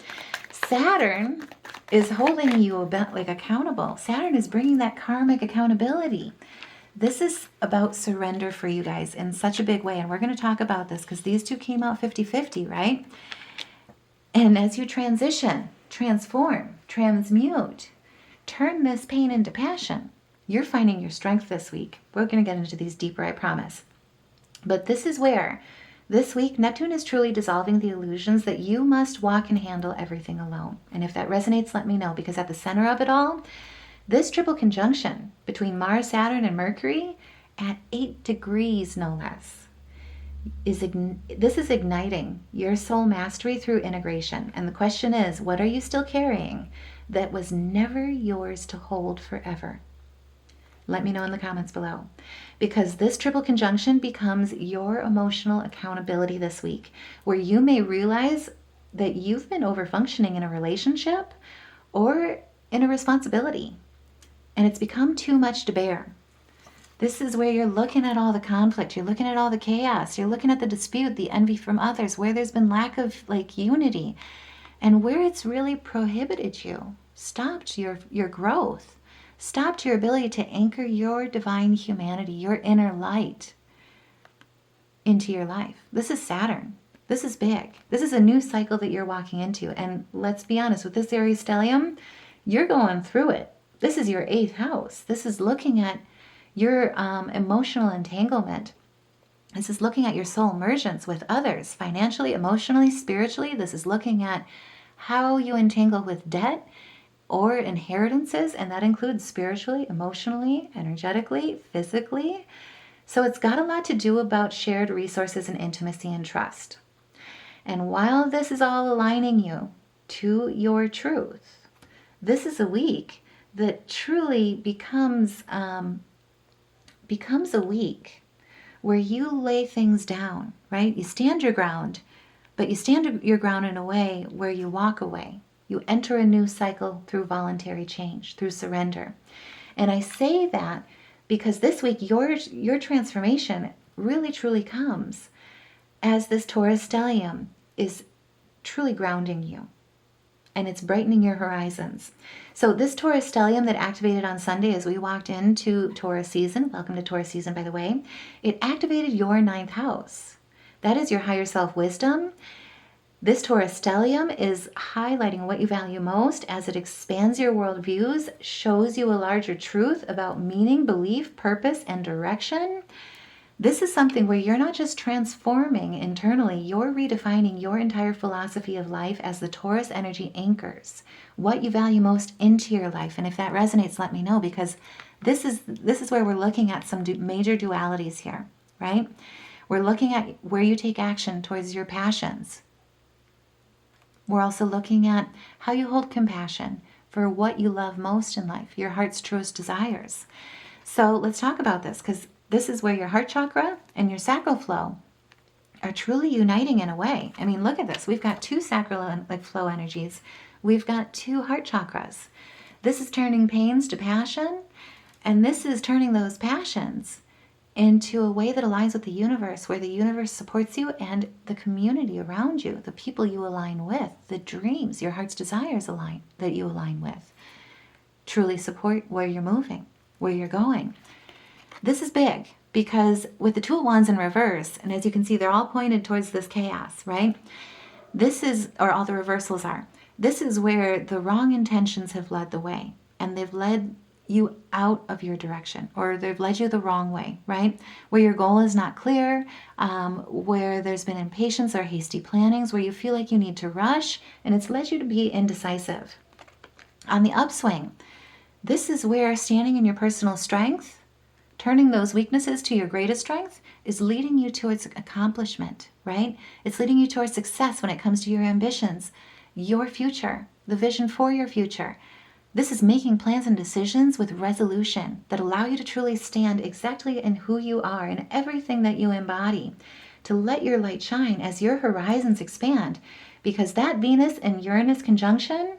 S1: Saturn is holding you accountable. Saturn is bringing that karmic accountability. This is about surrender for you guys in such a big way. And we're going to talk about this because these two came out 50-50, right? And as you transition, transform, transmute, turn this pain into passion, you're finding your strength this week. We're going to get into these deeper, I promise. But this is where, this week, Neptune is truly dissolving the illusions that you must walk and handle everything alone. And if that resonates, let me know, because at the center of it all, this triple conjunction between Mars, Saturn, and Mercury at 8 degrees, no less, this is igniting your soul mastery through integration. And the question is, what are you still carrying that was never yours to hold forever? Let me know in the comments below, because this triple conjunction becomes your emotional accountability this week, where you may realize that you've been overfunctioning in a relationship or in a responsibility, and it's become too much to bear. This is where you're looking at all the conflict, you're looking at all the chaos, you're looking at the dispute, the envy from others, where there's been lack of unity, and where it's really prohibited you, stopped your growth, stopped your ability to anchor your divine humanity, your inner light into your life. This is Saturn. This is big. This is a new cycle that you're walking into. And let's be honest, with this Aries stellium, you're going through it. This is your 8th house. This is looking at your emotional entanglement. This is looking at your soul emergence with others, financially, emotionally, spiritually. This is looking at how you entangle with debt or inheritances, and that includes spiritually, emotionally, energetically, physically. So it's got a lot to do about shared resources and intimacy and trust. And while this is all aligning you to your truth, this is a week that truly becomes a week where you lay things down, right? You stand your ground, but you stand your ground in a way where you walk away. You enter a new cycle through voluntary change, through surrender. And I say that because this week your transformation really truly comes as this Taurus stellium is truly grounding you, and it's brightening your horizons. So this Taurus stellium that activated on Sunday as we walked into Taurus season, welcome to Taurus season, by the way, it activated your 9th house. That is your higher self wisdom. This Taurus stellium is highlighting what you value most as it expands your worldviews, shows you a larger truth about meaning, belief, purpose, and direction. This is something where you're not just transforming internally, you're redefining your entire philosophy of life as the Taurus energy anchors what you value most into your life. And if that resonates, let me know, because this is where we're looking at some major dualities here, right? We're looking at where you take action towards your passions. We're also looking at how you hold compassion for what you love most in life, your heart's truest desires. So let's talk about this, because this is where your heart chakra and your sacral flow are truly uniting in a way. I mean, look at this. We've got 2 sacral flow energies. We've got 2 heart chakras. This is turning pains to passion, and this is turning those passions into a way that aligns with the universe, where the universe supports you and the community around you, the people you align with, the dreams, your heart's desires that you align with, truly support where you're moving, where you're going. This is big because with the 2 of Wands in reverse, and as you can see, they're all pointed towards this chaos, right? This is, or all the reversals are, this is where the wrong intentions have led the way, and they've led you out of your direction, or they've led you the wrong way, right? Where your goal is not clear, where there's been impatience or hasty plannings, where you feel like you need to rush, and it's led you to be indecisive. On the upswing, this is where standing in your personal strength, turning those weaknesses to your greatest strength, is leading you towards accomplishment, right? It's leading you towards success when it comes to your ambitions, your future, the vision for your future. This is making plans and decisions with resolution that allow you to truly stand exactly in who you are and everything that you embody, to let your light shine as your horizons expand, because that Venus and Uranus conjunction,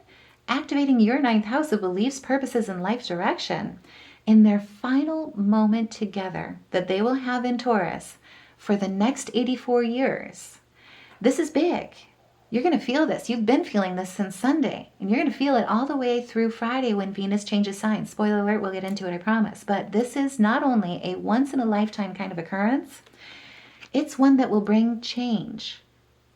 S1: activating your 9th house of beliefs, purposes, and life direction, in their final moment together that they will have in Taurus for the next 84 years. This is big. You're going to feel this. You've been feeling this since Sunday, and you're going to feel it all the way through Friday when Venus changes signs. Spoiler alert, we'll get into it, I promise. But this is not only a once-in-a-lifetime kind of occurrence, it's one that will bring change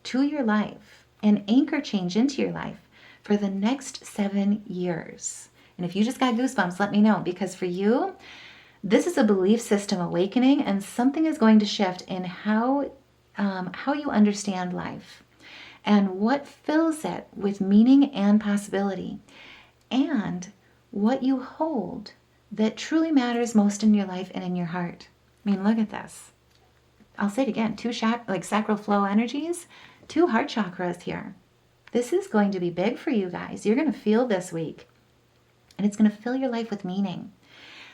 S1: to your life and anchor change into your life for the next 7 years. And if you just got goosebumps, let me know, because for you, this is a belief system awakening, and something is going to shift in how you understand life and what fills it with meaning and possibility, and what you hold that truly matters most in your life and in your heart. I mean, look at this. I'll say it again, 2 sacral flow energies, 2 heart chakras here. This is going to be big for you guys. You're going to feel this week, and it's going to fill your life with meaning.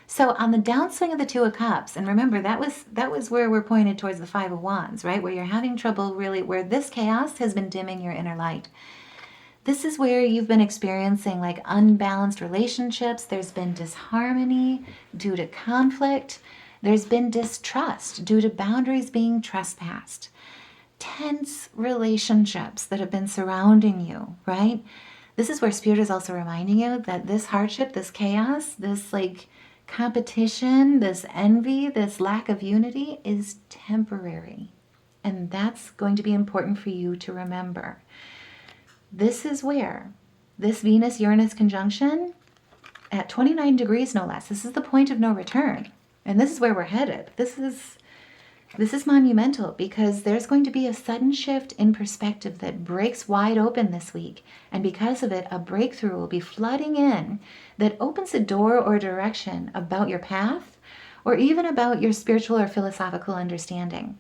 S1: So on the downswing of the 2 of Cups, and remember, that was where we're pointed towards the 5 of Wands, right? Where you're having trouble really, where this chaos has been dimming your inner light. This is where you've been experiencing like unbalanced relationships. There's been disharmony due to conflict. There's been distrust due to boundaries being trespassed. Tense relationships that have been surrounding you, right? This is where Spirit is also reminding you that this hardship, this chaos, this like competition, this envy, this lack of unity is temporary. And that's going to be important for you to remember. This is where this Venus-Uranus conjunction at 29 degrees, no less, this is the point of no return. And this is where we're headed. This is monumental, because there's going to be a sudden shift in perspective that breaks wide open this week. And because of it, a breakthrough will be flooding in that opens a door or direction about your path, or even about your spiritual or philosophical understanding.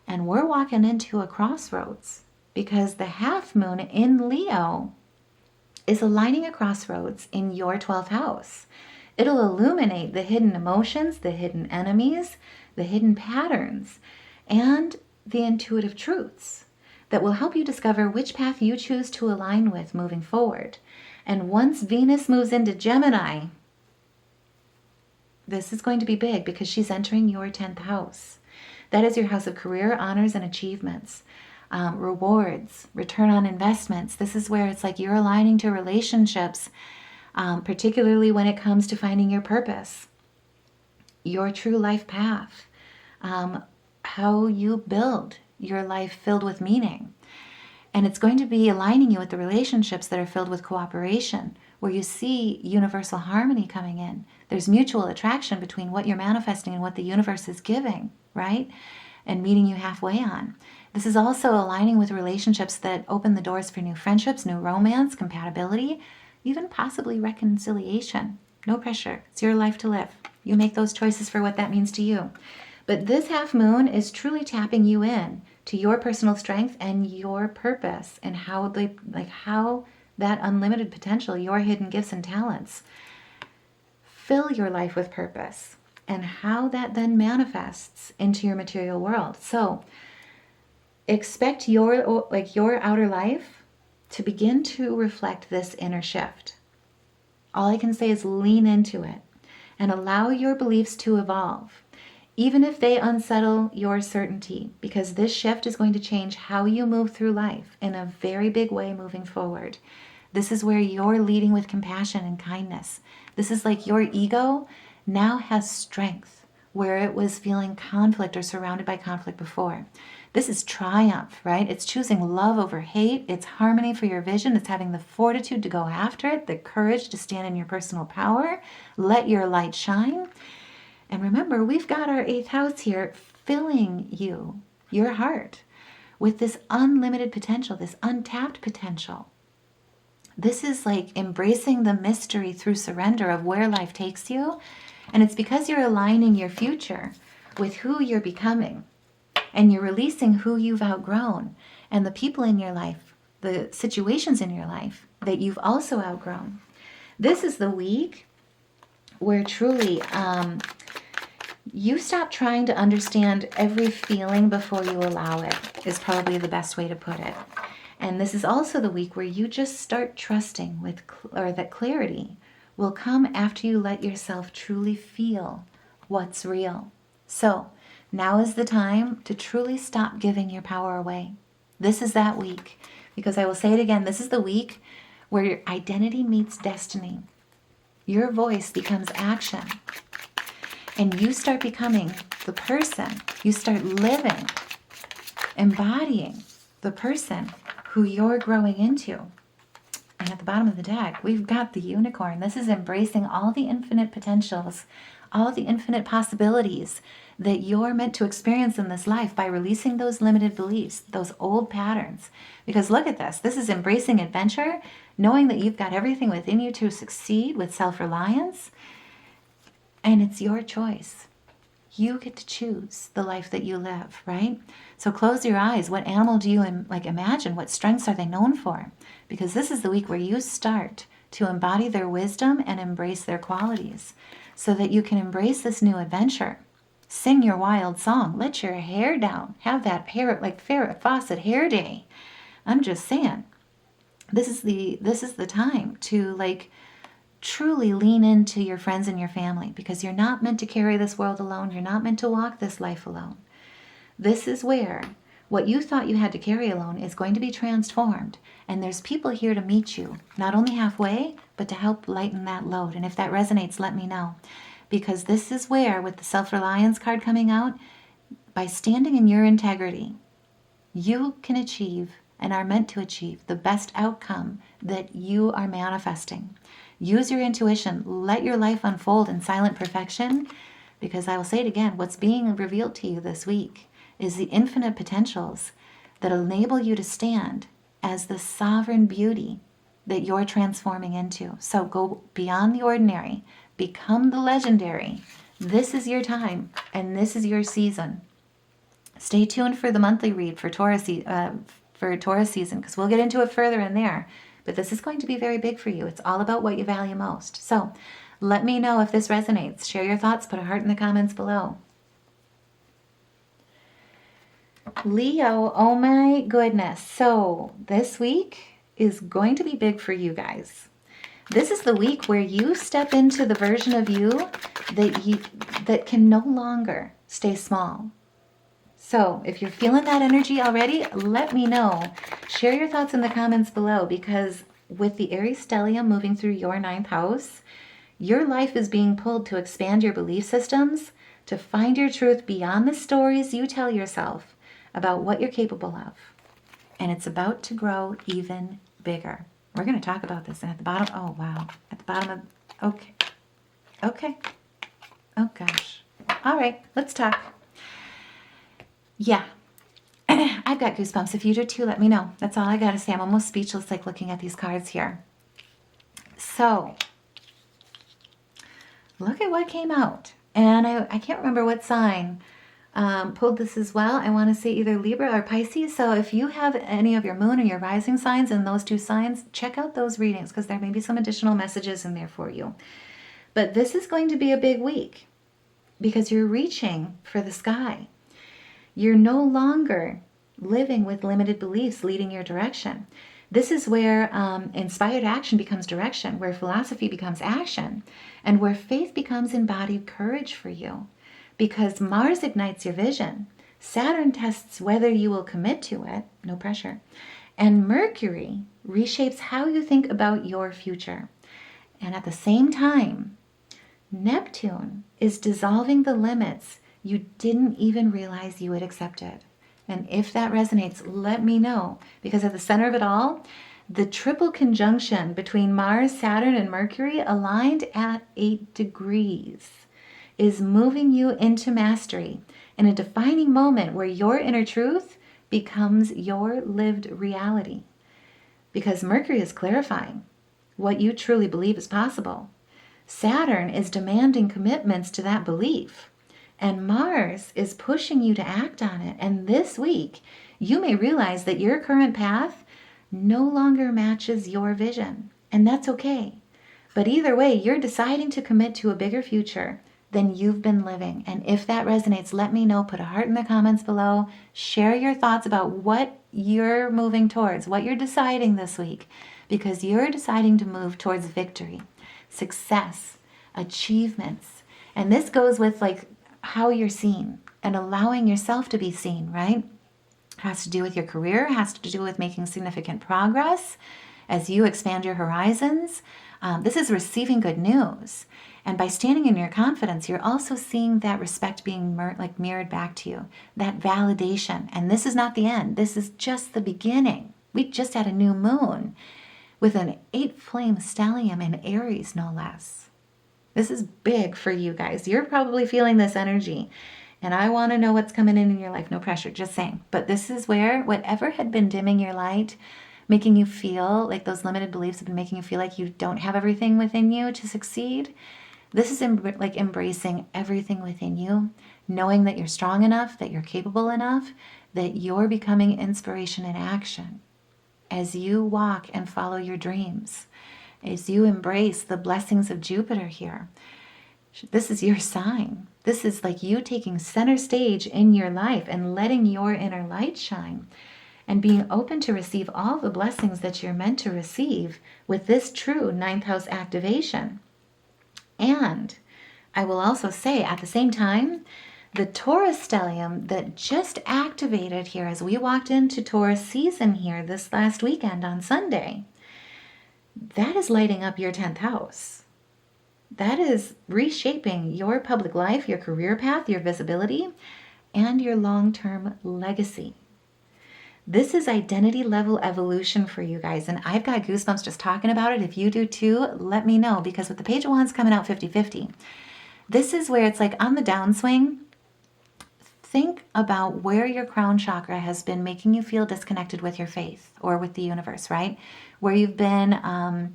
S1: And we're walking into a crossroads, because the half moon in Leo is aligning a crossroads in your 12th house. It'll illuminate the hidden emotions, the hidden enemies, the hidden patterns, and the intuitive truths that will help you discover which path you choose to align with moving forward. And once Venus moves into Gemini, this is going to be big, because she's entering your 10th house. That is your house of career, honors, and achievements, rewards, return on investments. This is where it's like you're aligning to relationships, particularly when it comes to finding your purpose, your true life path, how you build your life filled with meaning. And it's going to be aligning you with the relationships that are filled with cooperation, where you see universal harmony coming in. There's mutual attraction between what you're manifesting and what the universe is giving, right? And meeting you halfway on. This is also aligning with relationships that open the doors for new friendships, new romance, compatibility, even possibly reconciliation. No pressure. It's your life to live. You make those choices for what that means to you. But this half moon is truly tapping you in to your personal strength and your purpose, and how that unlimited potential, your hidden gifts and talents, fill your life with purpose, and how that then manifests into your material world. So expect your outer life to begin to reflect this inner shift. All I can say is lean into it and allow your beliefs to evolve, even if they unsettle your certainty, because this shift is going to change how you move through life in a very big way moving forward. This is where you're leading with compassion and kindness. This is like your ego now has strength where it was feeling conflict or surrounded by conflict before. This is triumph, right? It's choosing love over hate. It's harmony for your vision. It's having the fortitude to go after it, the courage to stand in your personal power, let your light shine. And remember, we've got our 8th house here filling you, your heart, with this unlimited potential, this untapped potential. This is like embracing the mystery through surrender of where life takes you. And it's because you're aligning your future with who you're becoming. And you're releasing who you've outgrown, and the people in your life, the situations in your life that you've also outgrown. This is the week where truly you stop trying to understand every feeling before you allow it, is probably the best way to put it. And this is also the week where you just start trusting that clarity will come after you let yourself truly feel what's real. So now is the time to truly stop giving your power away. This is that week, because I will say it again, this is the week where your identity meets destiny. Your voice becomes action. And you start becoming the person. You start living, embodying the person who you're growing into. And at the bottom of the deck, we've got the unicorn. This is embracing all the infinite potentials, all the infinite possibilities that you're meant to experience in this life by releasing those limited beliefs, those old patterns. Because look at this. This is embracing adventure, knowing that you've got everything within you to succeed with self-reliance. And it's your choice. You get to choose the life that you live, right? So close your eyes. What animal do you imagine? What strengths are they known for? Because this is the week where you start to embody their wisdom and embrace their qualities so that you can embrace this new adventure. Sing your wild song. Let your hair down. Have that hair, like Farrah Fawcett hair day. I'm just saying. This is the time to truly lean into your friends and your family, because you're not meant to carry this world alone. You're not meant to walk this life alone. This is where What you thought you had to carry alone is going to be transformed. And there's people here to meet you, not only halfway, but to help lighten that load. And if that resonates, let me know. Because this is where, with the self-reliance card coming out, by standing in your integrity, you can achieve and are meant to achieve the best outcome that you are manifesting. Use your intuition. Let your life unfold in silent perfection. Because I will say it again, what's being revealed to you this week is the infinite potentials that enable you to stand as the sovereign beauty that you're transforming into. So go beyond the ordinary, become the legendary. This is your time, and this is your season. Stay tuned for the monthly read for Taurus season, because we'll get into it further in there. But this is going to be very big for you. It's all about what you value most. So let me know if this resonates. Share your thoughts. Put a heart in the comments below. Leo, oh my goodness. So this week is going to be big for you guys. This is the week where you step into the version of you that can no longer stay small. So if you're feeling that energy already, let me know. Share your thoughts in the comments below, because with the Aries stellium moving through your 9th house, your life is being pulled to expand your belief systems, to find your truth beyond the stories you tell yourself about what you're capable of. And it's about to grow even bigger. We're going to talk about this. And at the bottom, oh wow, at the bottom of, okay. Oh gosh. All right, let's talk. Yeah, I've got goosebumps. If you do too, let me know. That's all I got to say. I'm almost speechless like looking at these cards here. So, look at what came out. And I can't remember what sign pulled this as well. I want to say either Libra or Pisces. So if you have any of your moon or your rising signs in those two signs, check out those readings, because there may be some additional messages in there for you. But this is going to be a big week, because you're reaching for the sky. You're no longer living with limited beliefs leading your direction. This is where inspired action becomes direction, where philosophy becomes action, and where faith becomes embodied courage for you. Because Mars ignites your vision, Saturn tests whether you will commit to it, no pressure, and Mercury reshapes how you think about your future. And at the same time, Neptune is dissolving the limits you didn't even realize you had accepted. And if that resonates, let me know, because at the center of it all, the triple conjunction between Mars, Saturn, and Mercury aligned at 8 degrees is moving you into mastery in a defining moment where your inner truth becomes your lived reality. Because Mercury is clarifying what you truly believe is possible. Saturn is demanding commitments to that belief. And Mars is pushing you to act on it. And this week, you may realize that your current path no longer matches your vision. And that's okay. But either way, you're deciding to commit to a bigger future than you've been living. And if that resonates, let me know. Put a heart in the comments below. Share your thoughts about what you're moving towards, what you're deciding this week. Because you're deciding to move towards victory, success, achievements. And this goes with like how you're seen and allowing yourself to be seen, right? Has to do with your career, has to do with making significant progress as you expand your horizons. This is receiving good news. And by standing in your confidence, you're also seeing that respect being mirrored back to you, that validation. And this is not the end. This is just the beginning. We just had a new moon with an 8-flame stellium in Aries, no less. This is big for you guys. You're probably feeling this energy. And I want to know what's coming in your life. No pressure, just saying. But this is where whatever had been dimming your light, making you feel like those limited beliefs have been making you feel like you don't have everything within you to succeed. This is like embracing everything within you, knowing that you're strong enough, that you're capable enough, that you're becoming inspiration in action as you walk and follow your dreams, as you embrace the blessings of Jupiter here. This is your sign. This is like you taking center stage in your life and letting your inner light shine and being open to receive all the blessings that you're meant to receive with this true 9th house activation. And I will also say at the same time, The Taurus stellium that just activated here as we walked into Taurus season here this last weekend on Sunday, that is lighting up your 10th house. That is reshaping your public life, your career path, your visibility, and your long-term legacy. This is identity level evolution for you guys, and I've got goosebumps just talking about it. If you do too, let me know, because with the Page of Wands coming out 50-50, this is where it's like on the downswing. Think about where your crown chakra has been making you feel disconnected with your faith or with the universe, right? Where you've been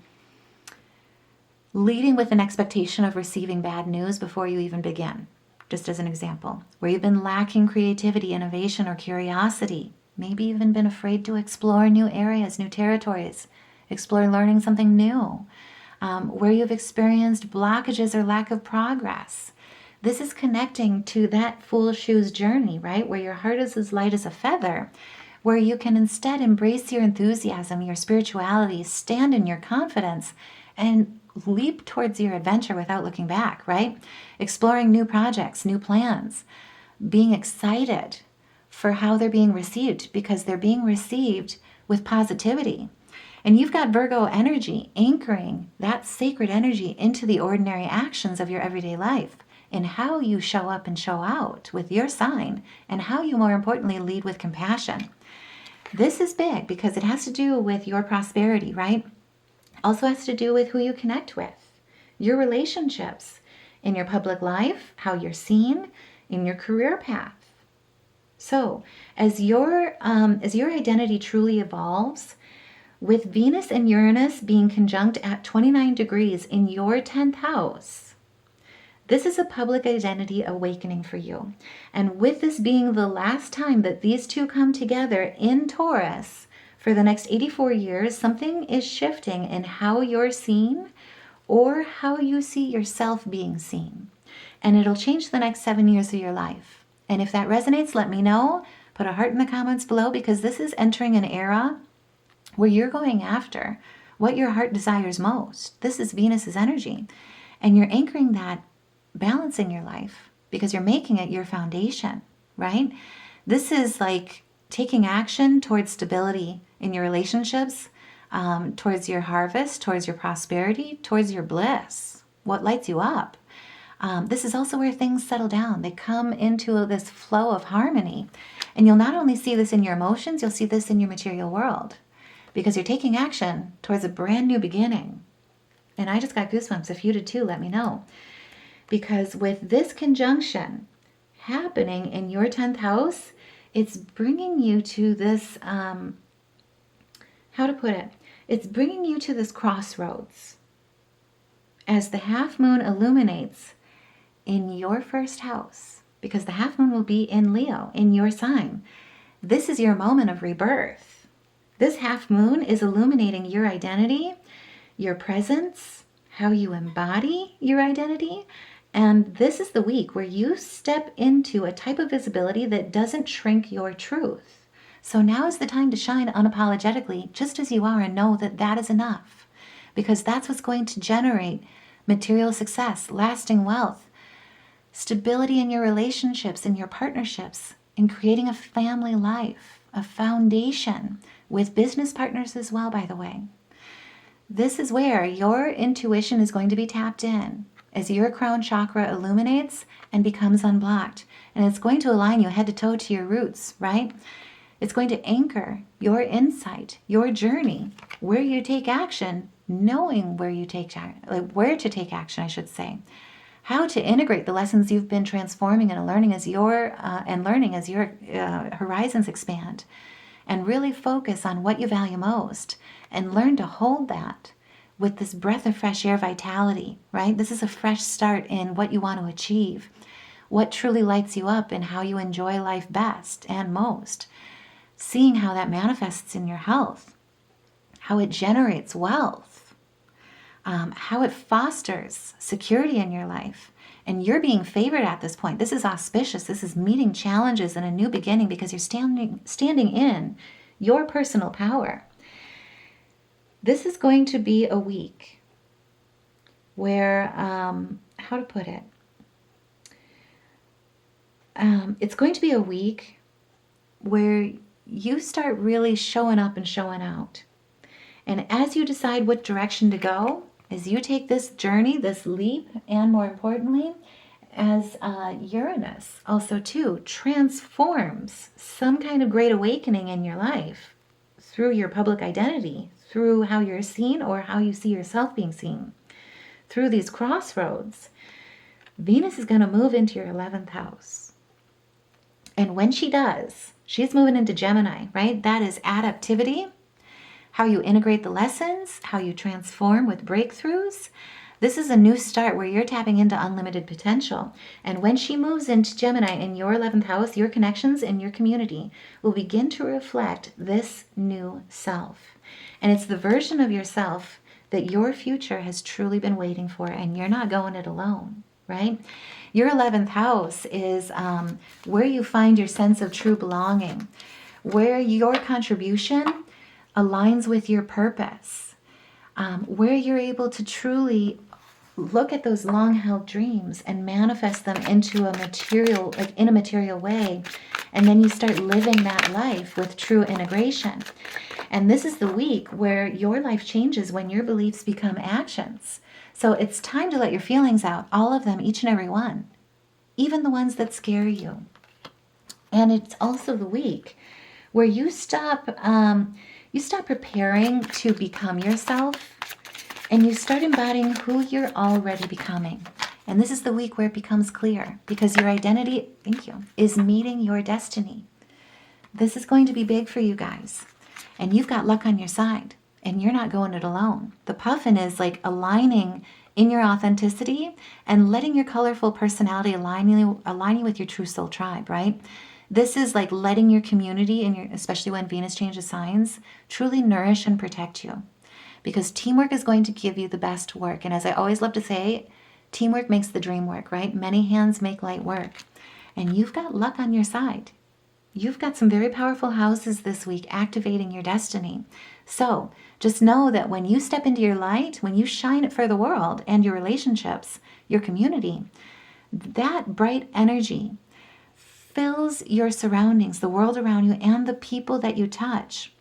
S1: leading with an expectation of receiving bad news before you even begin, just as an example. Where you've been lacking creativity, innovation, or curiosity. Maybe even been afraid to explore new areas, new territories, explore learning something new. Where you've experienced blockages or lack of progress. This is connecting to that fool's shoes journey, right? Where your heart is as light as a feather, where you can instead embrace your enthusiasm, your spirituality, stand in your confidence, and leap towards your adventure without looking back, right? Exploring new projects, new plans, being excited for how they're being received, because they're being received with positivity. And you've got Virgo energy anchoring that sacred energy into the ordinary actions of your everyday life, in how you show up and show out with your sign, and how you, more importantly, lead with compassion. This is big because it has to do with your prosperity, right? Also has to do with who you connect with, your relationships, in your public life, how you're seen, in your career path. So as your identity truly evolves, with Venus and Uranus being conjunct at 29 degrees in your 10th house, this is a public identity awakening for you. And with this being the last time that these two come together in Taurus for the next 84 years, something is shifting in how you're seen or how you see yourself being seen. And it'll change the next 7 years of your life. And if that resonates, let me know. Put a heart in the comments below, because this is entering an era where you're going after what your heart desires most. This is Venus's energy. And you're anchoring that balance in your life because you're making it your foundation, right? This is like taking action towards stability in your relationships, towards your harvest, towards your prosperity, towards your bliss, what lights you up. This is also where things settle down. They come into this flow of harmony. And you'll not only see this in your emotions, you'll see this in your material world, because you're taking action towards a brand new beginning. And I just got goosebumps. If you did too, let me know. Because with this conjunction happening in your 10th house, it's bringing you to this, how to put it? It's bringing you to this crossroads. As the half moon illuminates in your first house, because the half moon will be in Leo, in your sign. This is your moment of rebirth. This half moon is illuminating your identity, your presence, how you embody your identity. And this is the week where you step into a type of visibility that doesn't shrink your truth. So now is the time to shine unapologetically, just as you are, and know that that is enough. Because that's what's going to generate material success, lasting wealth, stability in your relationships, in your partnerships, in creating a family life, a foundation with business partners as well, by the way. This is where your intuition is going to be tapped in as your crown chakra illuminates and becomes unblocked. And it's going to align you head to toe to your roots, right? It's going to anchor your insight, your journey, where you take action, knowing where to take action, I should say. How to integrate the lessons you've been transforming and learning as your horizons expand, and really focus on what you value most, and learn to hold that with this breath of fresh air vitality, right? This is a fresh start in what you want to achieve, what truly lights you up, and how you enjoy life best and most. Seeing how that manifests in your health, how it generates wealth, how it fosters security in your life. And you're being favored at this point. This is auspicious. This is meeting challenges and a new beginning, because you're standing in your personal power. This is going to be a week where, how to put it? it's going to be a week where you start really showing up and showing out. And as you decide what direction to go, as you take this journey, this leap, and more importantly, as Uranus also too transforms some kind of great awakening in your life through your public identity, through how you're seen or how you see yourself being seen, through these crossroads, Venus is going to move into your 11th house. And when she does, she's moving into Gemini, right? That is adaptivity, how you integrate the lessons, how you transform with breakthroughs. This is a new start where you're tapping into unlimited potential. And when she moves into Gemini in your 11th house, your connections in your community will begin to reflect this new self. And it's the version of yourself that your future has truly been waiting for, and you're not going it alone, right? Your 11th house is where you find your sense of true belonging, where your contribution aligns with your purpose, where you're able to truly look at those long-held dreams and manifest them into a material, like in a material way, and then you start living that life with true integration. And this is the week where your life changes when your beliefs become actions. So it's time to let your feelings out, all of them, each and every one, even the ones that scare you. And it's also the week where you stop preparing to become yourself, and you start embodying who you're already becoming. And this is the week where it becomes clear, because your identity, is meeting your destiny. This is going to be big for you guys. And you've got luck on your side, and you're not going it alone. The puffin is like aligning in your authenticity and letting your colorful personality align you with your true soul tribe, right? This is like letting your community, and especially when Venus changes signs, truly nourish and protect you. Because teamwork is going to give you the best work. And as I always love to say, teamwork makes the dream work, right? Many hands make light work. And you've got luck on your side. You've got some very powerful houses this week activating your destiny. So just know that when you step into your light, when you shine it for the world and your relationships, your community, that bright energy fills your surroundings, the world around you, and the people that you touch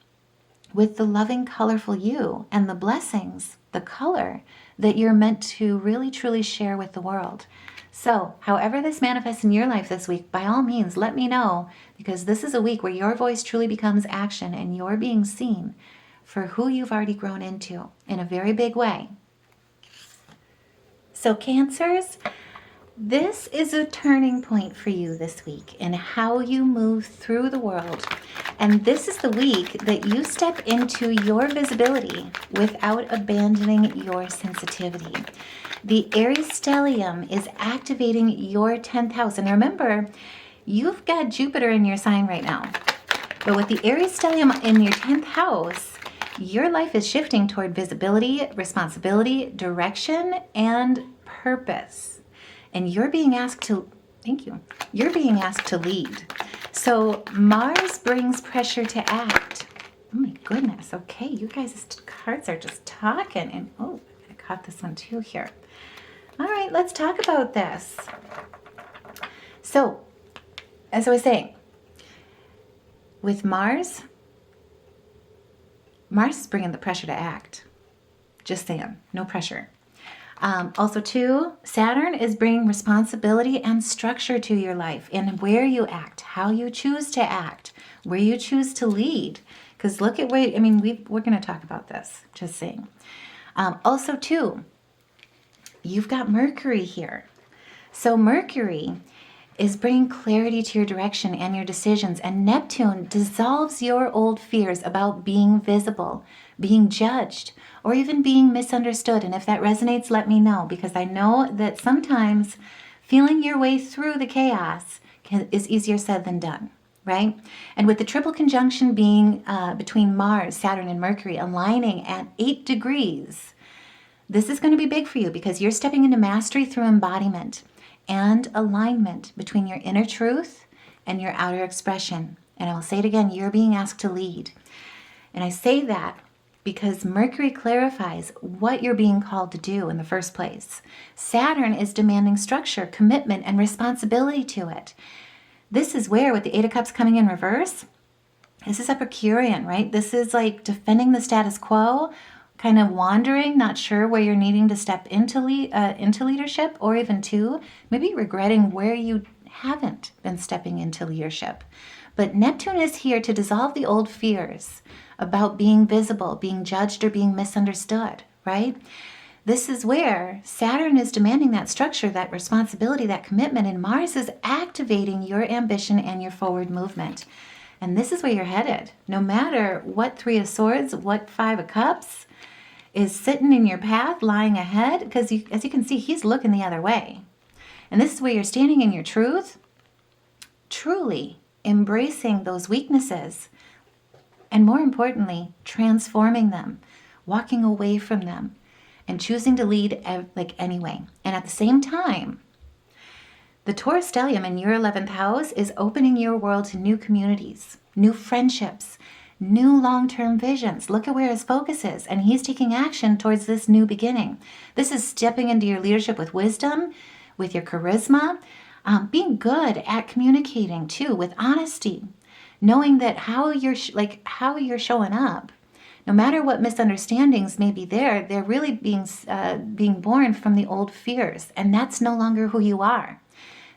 S1: with the loving, colorful you and the blessings, the color that you're meant to really, truly share with the world. So, however this manifests in your life this week, by all means, let me know, because this is a week where your voice truly becomes action and you're being seen for who you've already grown into in a very big way. So, Cancers, this is a turning point for you this week in how you move through the world. And this is the week that you step into your visibility without abandoning your sensitivity. The Aries Stellium is activating your 10th house. And remember, you've got Jupiter in your sign right now. But with the Aries Stellium in your 10th house, your life is shifting toward visibility, responsibility, direction, and purpose. And you're being asked to, you're being asked to lead. So Mars brings pressure to act. Oh my goodness. Okay, you guys' cards are just talking. And oh, I caught this one too here. All right, let's talk about this. So, as I was saying, with Mars is bringing the pressure to act. Just saying, no pressure. Also, too, Saturn is bringing responsibility and structure to your life in where you act, how you choose to act, where you choose to lead. Because look at where, we're going to talk about this, just saying. Also, too, you've got Mercury here. So Mercury is bringing clarity to your direction and your decisions. And Neptune dissolves your old fears about being visible, being judged, or even being misunderstood. And if that resonates, let me know, because I know that sometimes feeling your way through the chaos is easier said than done, right? And with the triple conjunction being between Mars, Saturn, and Mercury aligning at 8 degrees, this is going to be big for you because you're stepping into mastery through embodiment and alignment between your inner truth and your outer expression. And I will say it again, you're being asked to lead. And I say that because Mercury clarifies what you're being called to do in the first place. Saturn is demanding structure, commitment, and responsibility to it. This is where, with the Eight of Cups coming in reverse, this is Epicurean, right? This is like defending the status quo, kind of wandering, not sure where you're needing to step into leadership, or even maybe regretting where you haven't been stepping into leadership. But Neptune is here to dissolve the old fears about being visible, being judged, or being misunderstood, right? This is where Saturn is demanding that structure, that responsibility, that commitment, and Mars is activating your ambition and your forward movement. And this is where you're headed. No matter what Three of Swords, what Five of Cups is sitting in your path, lying ahead, because as you can see, he's looking the other way. And this is where you're standing in your truth, truly embracing those weaknesses, and more importantly, transforming them, walking away from them, and choosing to lead anyway. And at the same time, the Taurus stellium in your 11th house is opening your world to new communities, new friendships, new long-term visions. Look at where his focus is, and he's taking action towards this new beginning. This is stepping into your leadership with wisdom, with your charisma, being good at communicating too, with honesty, knowing that how you're showing up, no matter what misunderstandings may be there, they're really being born from the old fears, and that's no longer who you are.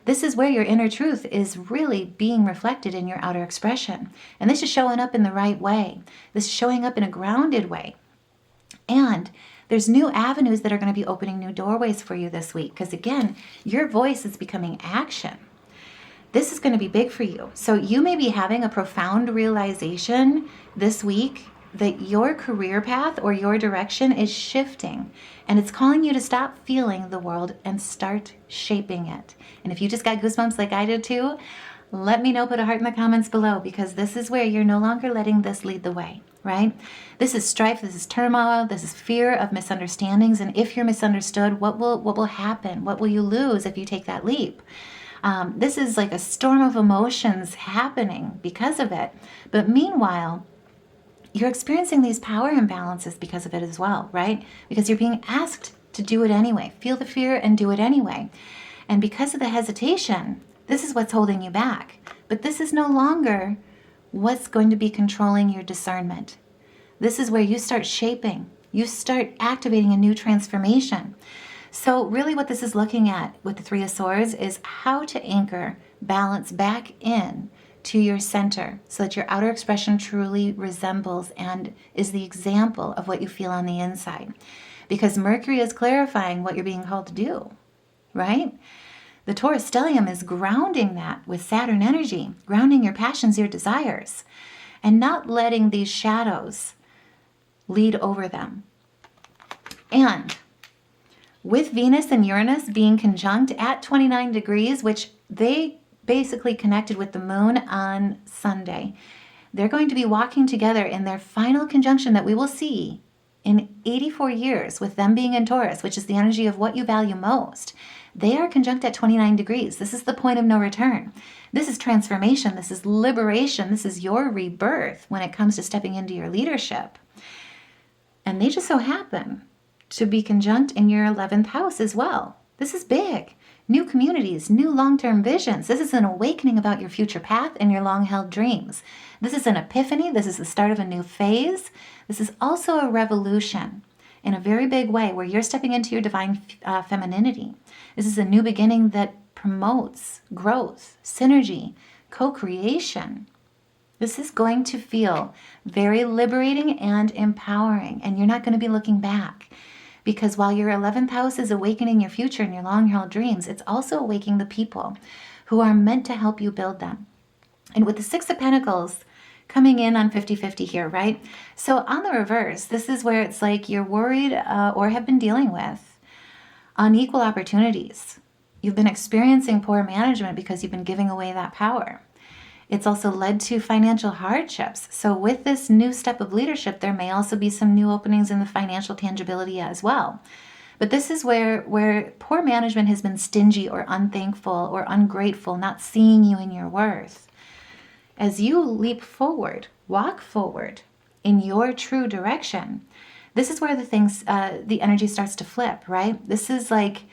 S1: This is where your inner truth is really being reflected in your outer expression. And this is showing up in the right way. This is showing up in a grounded way. And there's new avenues that are going to be opening new doorways for you this week. Because again, your voice is becoming action. This is going to be big for you. So you may be having a profound realization this week that your career path or your direction is shifting, and it's calling you to stop feeling the world and start shaping it. And if you just got goosebumps like I did too, let me know, put a heart in the comments below, because this is where you're no longer letting this lead the way, right? This is strife, this is turmoil, this is fear of misunderstandings, and if you're misunderstood, what will happen? What will you lose if you take that leap? This is like a storm of emotions happening because of it. But meanwhile, you're experiencing these power imbalances because of it as well, right? Because you're being asked to do it anyway. Feel the fear and do it anyway. And because of the hesitation, this is what's holding you back. But this is no longer what's going to be controlling your discernment. This is where you start shaping. You start activating a new transformation. So really what this is looking at with the Three of Swords is how to anchor balance back in to your center so that your outer expression truly resembles and is the example of what you feel on the inside. Because Mercury is clarifying what you're being called to do, right? The Taurus stellium is grounding that with Saturn energy, grounding your passions, your desires, and not letting these shadows lead over them. And with Venus and Uranus being conjunct at 29 degrees, which they basically connected with the moon on Sunday, they're going to be walking together in their final conjunction that we will see in 84 years, with them being in Taurus, which is the energy of what you value most. They are conjunct at 29 degrees. This is the point of no return. This is transformation. This is liberation. This is your rebirth when it comes to stepping into your leadership. And they just so happen to be conjunct in your 11th house as well. This is big. New communities, new long-term visions. This is an awakening about your future path and your long-held dreams. This is an epiphany. This is the start of a new phase. This is also a revolution in a very big way where you're stepping into your divine femininity. This is a new beginning that promotes growth, synergy, co-creation. This is going to feel very liberating and empowering, and you're not going to be looking back. Because while your 11th house is awakening your future and your long-held dreams, it's also awakening the people who are meant to help you build them. And with the Six of Pentacles coming in on 50-50 here, right? So on the reverse, this is where it's like you're worried or have been dealing with unequal opportunities. You've been experiencing poor management because you've been giving away that power. It's also led to financial hardships. So with this new step of leadership, there may also be some new openings in the financial tangibility as well. But this is where poor management has been stingy or unthankful or ungrateful, not seeing you in your worth. As you leap forward, walk forward in your true direction, this is where the energy starts to flip, right? This is like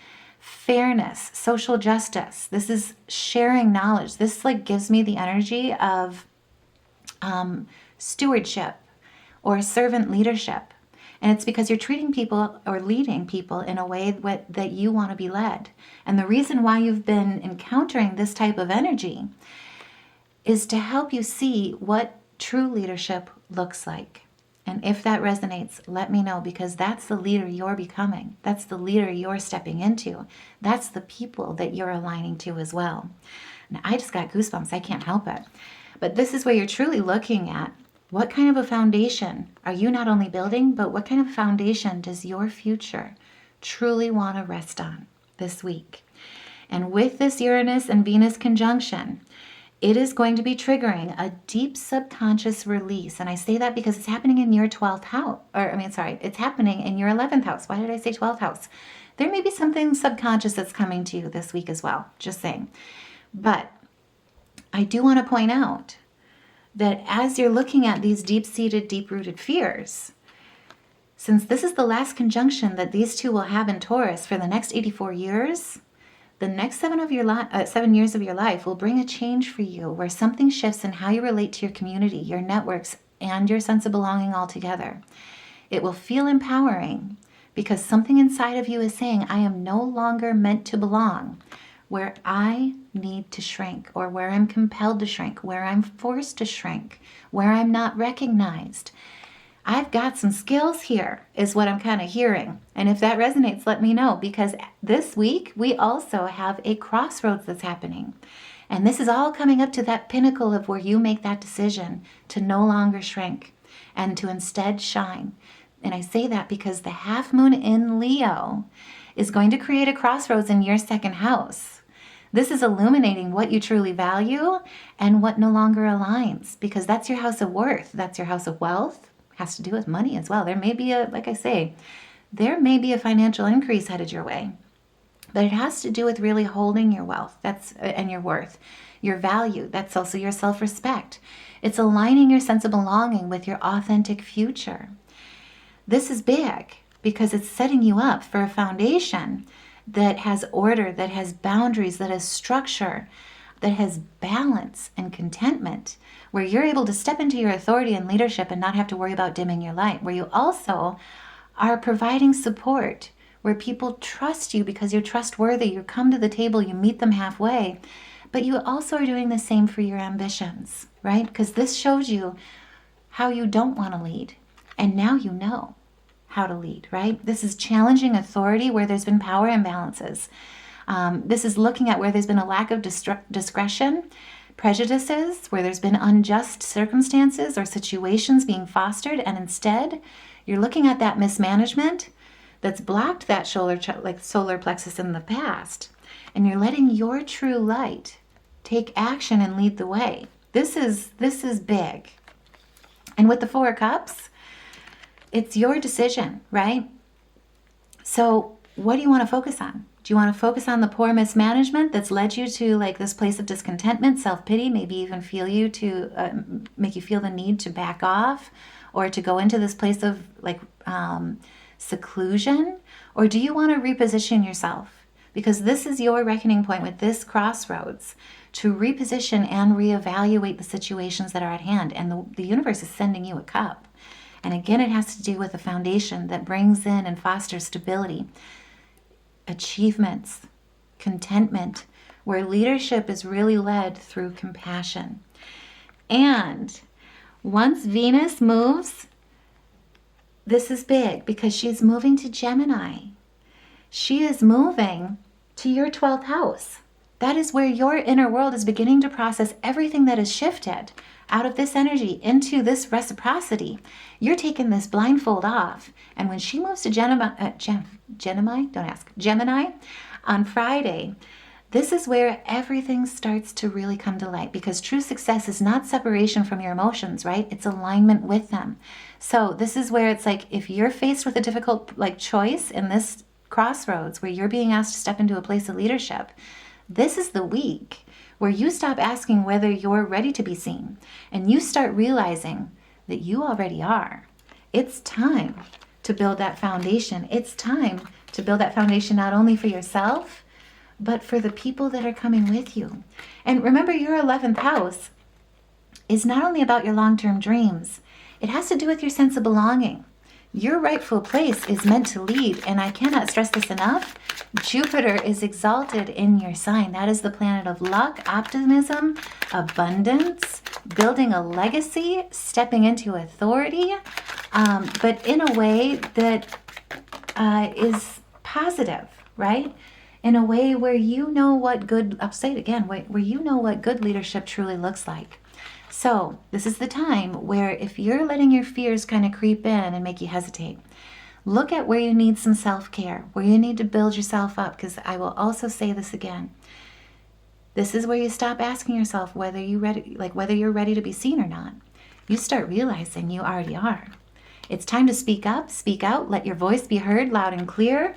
S1: fairness, social justice. This is sharing knowledge. This like gives me the energy of stewardship or servant leadership. And it's because you're treating people or leading people in a way that you want to be led. And the reason why you've been encountering this type of energy is to help you see what true leadership looks like. And if that resonates, let me know, because that's the leader you're becoming. That's the leader you're stepping into. That's the people that you're aligning to as well. And I just got goosebumps. I can't help it. But this is where you're truly looking at what kind of a foundation are you not only building, but what kind of foundation does your future truly want to rest on this week? And with this Uranus and Venus conjunction, it is going to be triggering a deep subconscious release. And I say that because it's happening in your 12th house. It's happening in your 11th house. Why did I say 12th house? There may be something subconscious that's coming to you this week as well. Just saying. But I do want to point out that as you're looking at these deep-seated, deep-rooted fears, since this is the last conjunction that these two will have in Taurus for the next 84 years, the next 7 years of your life will bring a change for you where something shifts in how you relate to your community, your networks, and your sense of belonging altogether. It will feel empowering because something inside of you is saying, I am no longer meant to belong where I need to shrink, or where I'm compelled to shrink, where I'm forced to shrink, where I'm not recognized. I've got some skills here, is what I'm kind of hearing. And if that resonates, let me know, because this week we also have a crossroads that's happening. And this is all coming up to that pinnacle of where you make that decision to no longer shrink and to instead shine. And I say that because the half moon in Leo is going to create a crossroads in your second house. This is illuminating what you truly value and what no longer aligns, because that's your house of worth. That's your house of wealth. Has to do with money as well. There may be there may be a financial increase headed your way, but it has to do with really holding your wealth. And your worth, your value. That's also your self-respect. It's aligning your sense of belonging with your authentic future. This is big because it's setting you up for a foundation that has order, that has boundaries, that has structure, that has balance and contentment, where you're able to step into your authority and leadership and not have to worry about dimming your light, where you also are providing support, where people trust you because you're trustworthy. You come to the table, you meet them halfway, but you also are doing the same for your ambitions, right? Because this shows you how you don't want to lead, and now you know how to lead, right? This is challenging authority where there's been power imbalances. This is looking at where there's been a lack of discretion, prejudices, where there's been unjust circumstances or situations being fostered, and instead you're looking at that mismanagement that's blocked that solar plexus in the past, and you're letting your true light take action and lead the way. This is big. And with the Four of Cups, it's your decision, right? So what do you want to focus on? Do you want to focus on the poor mismanagement that's led you to this place of discontentment, self-pity, maybe even make you feel the need to back off or to go into this place of seclusion? Or do you want to reposition yourself? Because this is your reckoning point with this crossroads, to reposition and reevaluate the situations that are at hand. And the universe is sending you a cup. And again, it has to do with a foundation that brings in and fosters stability, achievements, contentment, where leadership is really led through compassion. And once Venus moves, this is big because she's moving to Gemini. She is moving to your 12th house. That is where your inner world is beginning to process everything that has shifted out of this energy into this reciprocity. You're taking this blindfold off. And when she moves to Gemini on Friday, this is where everything starts to really come to light, because true success is not separation from your emotions, right? It's alignment with them. So this is where it's if you're faced with a difficult choice in this crossroads where you're being asked to step into a place of leadership, this is the week where you stop asking whether you're ready to be seen and you start realizing that you already are. It's time to build that foundation. It's time to build that foundation not only for yourself, but for the people that are coming with you. And remember, your 11th house is not only about your long-term dreams, it has to do with your sense of belonging. Your rightful place is meant to lead, and I cannot stress this enough. Jupiter is exalted in your sign. That is the planet of luck, optimism, abundance, building a legacy, stepping into authority, but in a way that is positive, right? In a way where you know what good, I'll say it again, where you know what good leadership truly looks like. So this is the time where if you're letting your fears kind of creep in and make you hesitate, look at where you need some self-care, where you need to build yourself up, because I will also say this again. This is where you stop asking yourself whether you're ready to be seen or not. You start realizing you already are. It's time to speak up, speak out, let your voice be heard loud and clear,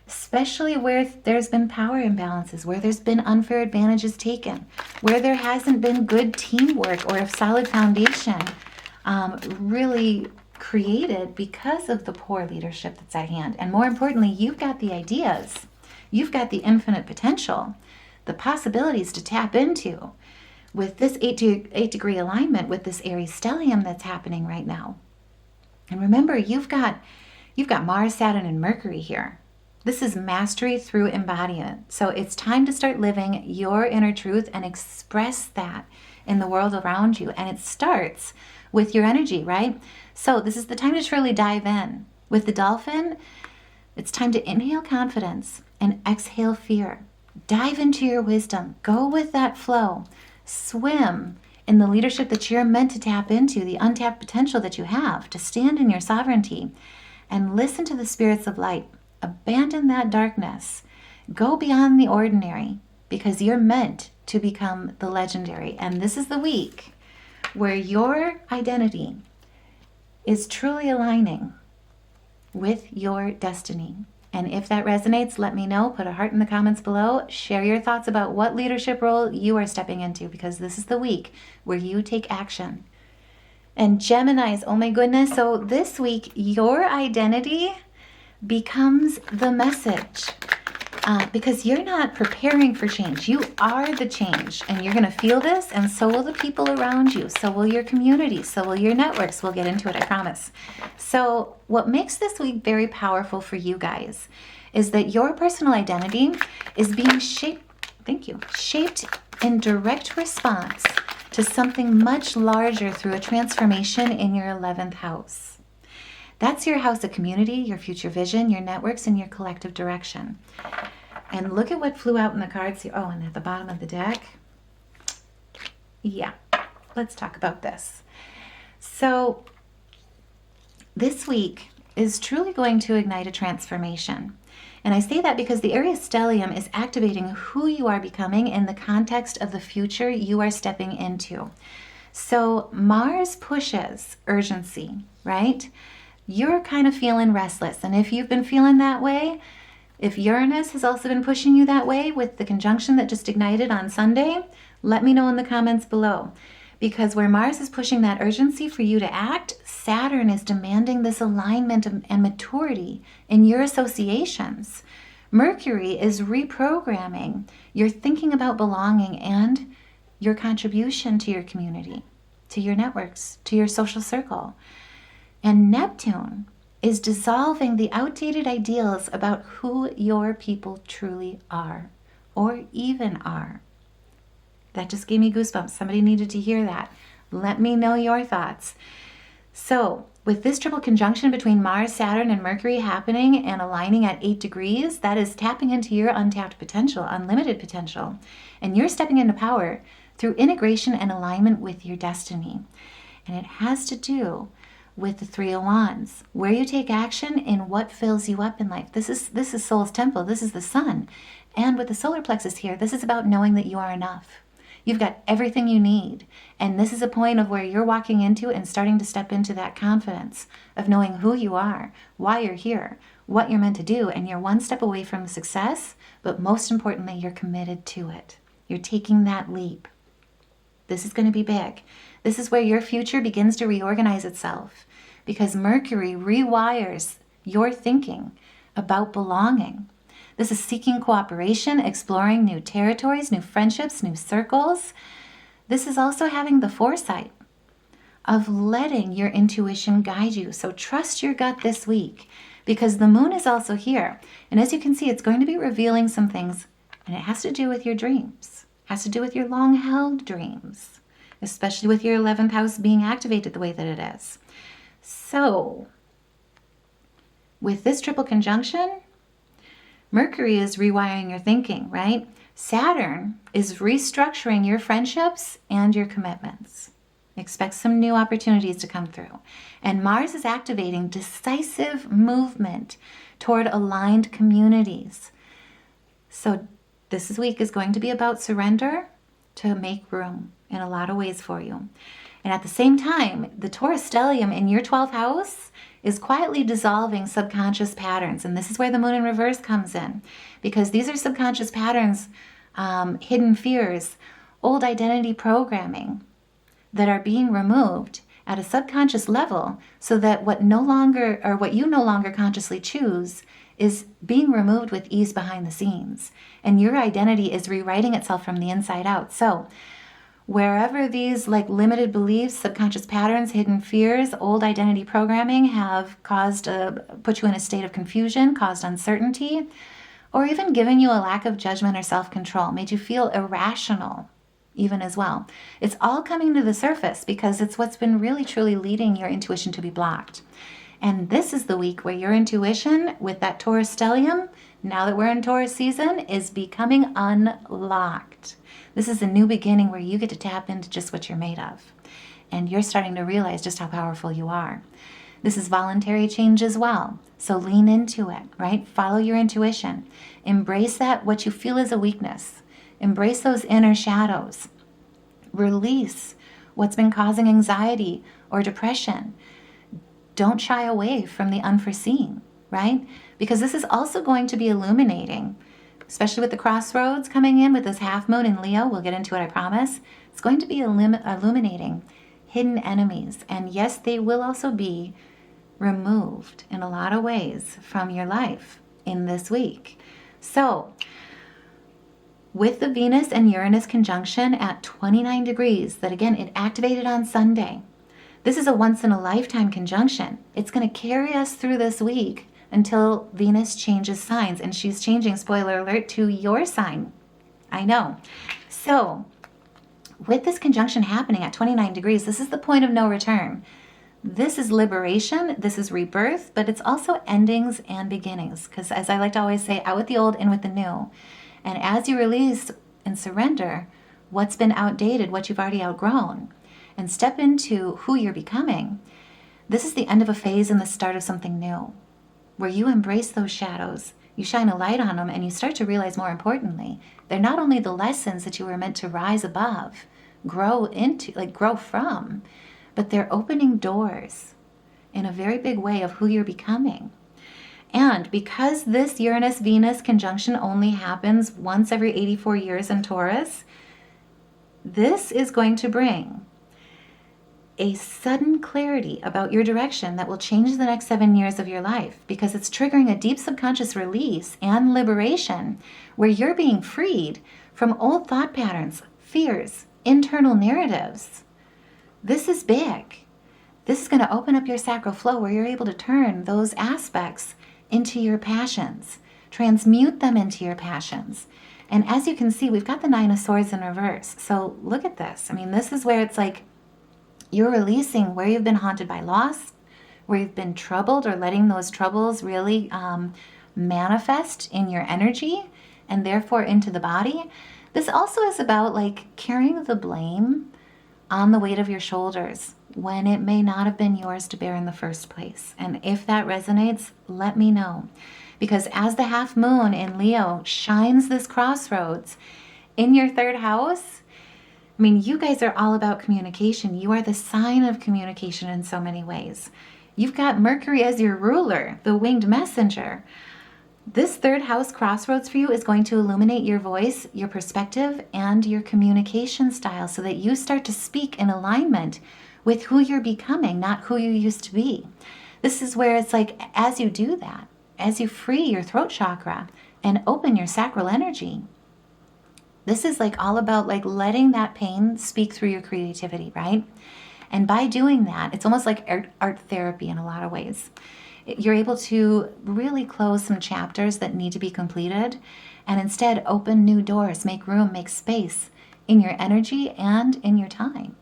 S1: especially where there's been power imbalances, where there's been unfair advantages taken, where there hasn't been good teamwork or a solid foundation really created because of the poor leadership that's at hand. And more importantly, you've got the ideas, you've got the infinite potential, the possibilities to tap into with this 8-degree alignment with this Aries stellium that's happening right now. And remember, you've got Mars, Saturn, and Mercury here. This is mastery through embodiment. So it's time to start living your inner truth and express that in the world around you. And it starts with your energy, right? So this is the time to truly dive in. With the dolphin, it's time to inhale confidence and exhale fear. Dive into your wisdom. Go with that flow. Swim in the leadership that you're meant to tap into, the untapped potential that you have to stand in your sovereignty, and listen to the spirits of light. Abandon that darkness. Go beyond the ordinary, because you're meant to become the legendary. And this is the week where your identity is truly aligning with your destiny. And if that resonates, let me know. Put a heart in the comments below. Share your thoughts about what leadership role you are stepping into, because this is the week where you take action. And Geminis, oh my goodness. So this week, your identity becomes the message, because you're not preparing for change. You are the change, and you're going to feel this, and so will the people around you. So will your community. So will your networks. We'll get into it, I promise. So what makes this week very powerful for you guys is that your personal identity is being shaped in direct response to something much larger through a transformation in your 11th house. That's your house of community, your future vision, your networks, and your collective direction. And look at what flew out in the cards here. Oh, and at the bottom of the deck. Yeah, let's talk about this. So this week is truly going to ignite a transformation. And I say that because the Aries stellium is activating who you are becoming in the context of the future you are stepping into. So Mars pushes urgency, right? You're kind of feeling restless. And if you've been feeling that way, if Uranus has also been pushing you that way with the conjunction that just ignited on Sunday, let me know in the comments below. Because where Mars is pushing that urgency for you to act, Saturn is demanding this alignment and maturity in your associations. Mercury is reprogramming your thinking about belonging and your contribution to your community, to your networks, to your social circle. And Neptune is dissolving the outdated ideals about who your people truly are, or even are. That just gave me goosebumps. Somebody needed to hear that. Let me know your thoughts. So with this triple conjunction between Mars, Saturn, and Mercury happening and aligning at 8 degrees, that is tapping into your untapped potential, unlimited potential. And you're stepping into power through integration and alignment with your destiny. And it has to do with the 3 of Wands, where you take action in what fills you up in life. This is Soul's Temple. This is the sun. And with the solar plexus here, this is about knowing that you are enough. You've got everything you need. And this is a point of where you're walking into and starting to step into that confidence of knowing who you are, why you're here, what you're meant to do. And you're one step away from success, but most importantly, you're committed to it. You're taking that leap. This is going to be big. This is where your future begins to reorganize itself, because Mercury rewires your thinking about belonging. This is seeking cooperation, exploring new territories, new friendships, new circles. This is also having the foresight of letting your intuition guide you. So trust your gut this week, because the moon is also here. And as you can see, it's going to be revealing some things, and it has to do with your dreams. It has to do with your long-held dreams, especially with your 11th house being activated the way that it is. So with this triple conjunction, Mercury is rewiring your thinking, right? Saturn is restructuring your friendships and your commitments. Expect some new opportunities to come through. And Mars is activating decisive movement toward aligned communities. So this week is going to be about surrender to make room in a lot of ways for you. And at the same time, the Taurus stellium in your 12th house is quietly dissolving subconscious patterns. And this is where the moon in reverse comes in, because these are subconscious patterns, hidden fears, old identity programming that are being removed at a subconscious level, so that what you no longer consciously choose is being removed with ease behind the scenes. And your identity is rewriting itself from the inside out. So wherever these limited beliefs, subconscious patterns, hidden fears, old identity programming have put you in a state of confusion, caused uncertainty, or even given you a lack of judgment or self-control, made you feel irrational even as well. It's all coming to the surface because it's what's been really truly leading your intuition to be blocked. And this is the week where your intuition with that Taurus stellium, now that we're in Taurus season, is becoming unlocked. This is a new beginning where you get to tap into just what you're made of. And you're starting to realize just how powerful you are. This is voluntary change as well. So lean into it, right? Follow your intuition. Embrace that, what you feel is a weakness. Embrace those inner shadows. Release what's been causing anxiety or depression. Don't shy away from the unforeseen, right? Because this is also going to be illuminating, especially with the crossroads coming in with this half moon in Leo. We'll get into it, I promise. It's going to be illuminating hidden enemies. And yes, they will also be removed in a lot of ways from your life in this week. So with the Venus and Uranus conjunction at 29 degrees, that again, it activated on Sunday. This is a once-in-a-lifetime conjunction. It's going to carry us through this week until Venus changes signs. And she's changing, spoiler alert, to your sign. I know. So with this conjunction happening at 29 degrees, this is the point of no return. This is liberation. This is rebirth. But it's also endings and beginnings. Because as I like to always say, out with the old, in with the new. And as you release and surrender what's been outdated, what you've already outgrown, and step into who you're becoming, this is the end of a phase and the start of something new, where you embrace those shadows, you shine a light on them, and you start to realize, more importantly, they're not only the lessons that you were meant to rise above, grow from, but they're opening doors in a very big way of who you're becoming. And because this Uranus-Venus conjunction only happens once every 84 years in Taurus, this is going to bring a sudden clarity about your direction that will change the next 7 years of your life, because it's triggering a deep subconscious release and liberation where you're being freed from old thought patterns, fears, internal narratives. This is big. This is going to open up your sacral flow where you're able to turn those aspects into your passions, transmute them into your passions. And as you can see, we've got the Nine of Swords in reverse. So look at this. I mean, this is where it's like you're releasing where you've been haunted by loss, where you've been troubled, or letting those troubles really manifest in your energy and therefore into the body. This also is about carrying the blame on the weight of your shoulders when it may not have been yours to bear in the first place. And if that resonates, let me know. Because as the half moon in Leo shines this crossroads in your third house, I mean, you guys are all about communication. You are the sign of communication in so many ways. You've got Mercury as your ruler, the winged messenger. This third house crossroads for you is going to illuminate your voice, your perspective, and your communication style so that you start to speak in alignment with who you're becoming, not who you used to be. This is where it's like, as you do that, as you free your throat chakra and open your sacral energy, this is like all about like letting that pain speak through your creativity, right? And by doing that, it's almost like art therapy in a lot of ways. You're able to really close some chapters that need to be completed and instead open new doors, make room, make space in your energy and in your time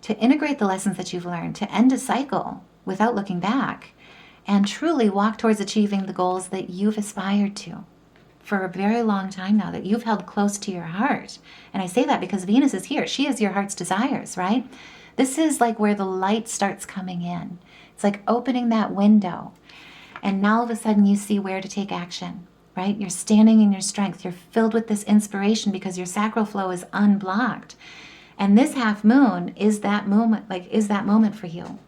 S1: to integrate the lessons that you've learned, to end a cycle without looking back, and truly walk towards achieving the goals that you've aspired to for a very long time now, that you've held close to your heart. And I say that because Venus is here. She is your heart's desires, right? This is like where the light starts coming in. It's like opening that window. And now all of a sudden you see where to take action, right? You're standing in your strength. You're filled with this inspiration because your sacral flow is unblocked. And this half moon is that moment, for you.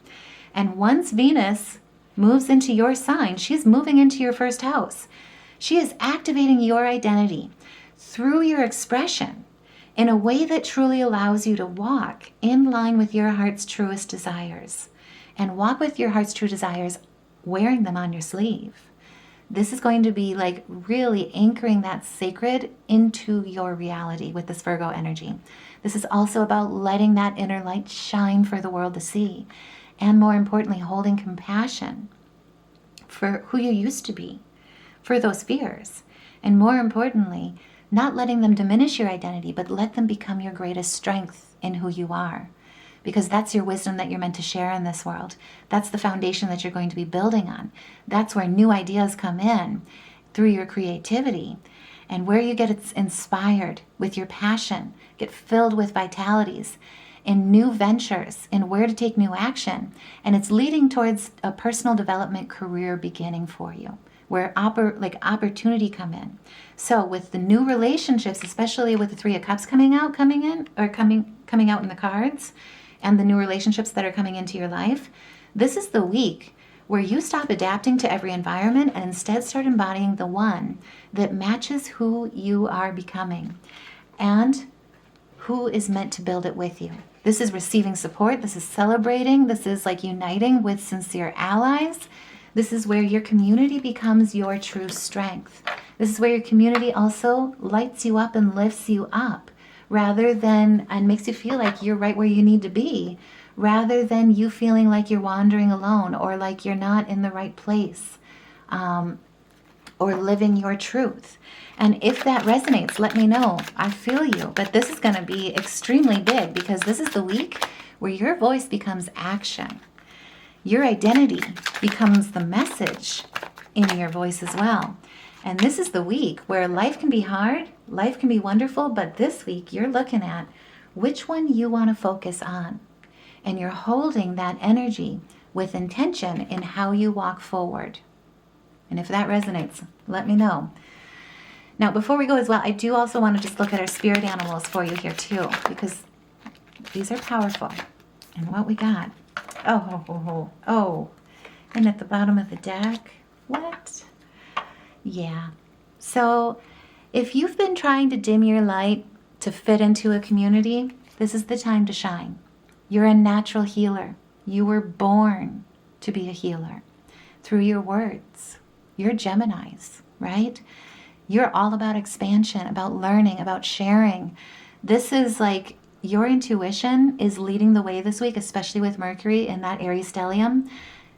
S1: And once Venus moves into your sign, she's moving into your first house. She is activating your identity through your expression in a way that truly allows you to walk in line with your heart's truest desires. And walk with your heart's true desires, wearing them on your sleeve. This is going to be like really anchoring that sacred into your reality with this Virgo energy. This is also about letting that inner light shine for the world to see. And more importantly, holding compassion for who you used to be, for those fears. And more importantly, not letting them diminish your identity, but let them become your greatest strength in who you are. Because that's your wisdom that you're meant to share in this world. That's the foundation that you're going to be building on. That's where new ideas come in through your creativity, and where you get inspired with your passion, get filled with vitalities in new ventures, in where to take new action. And it's leading towards a personal development career beginning for you, where opportunity come in. So with the new relationships, especially with the Three of Cups coming out in the cards, and the new relationships that are coming into your life, this is the week where you stop adapting to every environment and instead start embodying the one that matches who you are becoming and who is meant to build it with you. This is receiving support. This is celebrating. This is like uniting with sincere allies. This is where your community becomes your true strength. This is where your community also lights you up and lifts you up, rather than, and makes you feel like you're right where you need to be, rather than you feeling like you're wandering alone or like you're not in the right place, or living your truth. And if that resonates, let me know. I feel you. But this is going to be extremely big because this is the week where your voice becomes action. Your identity becomes the message in your voice as well. And this is the week where life can be hard, life can be wonderful, but this week you're looking at which one you want to focus on. And you're holding that energy with intention in how you walk forward. And if that resonates, let me know. Now, before we go as well, I do also want to just look at our spirit animals for you here too, because these are powerful. And what we got. Oh. And at the bottom of the deck, what? Yeah. So if you've been trying to dim your light to fit into a community, this is the time to shine. You're a natural healer. You were born to be a healer through your words. You're Geminis, right? You're all about expansion, about learning, about sharing. This is like your intuition is leading the way this week, especially with Mercury in that Aries stellium.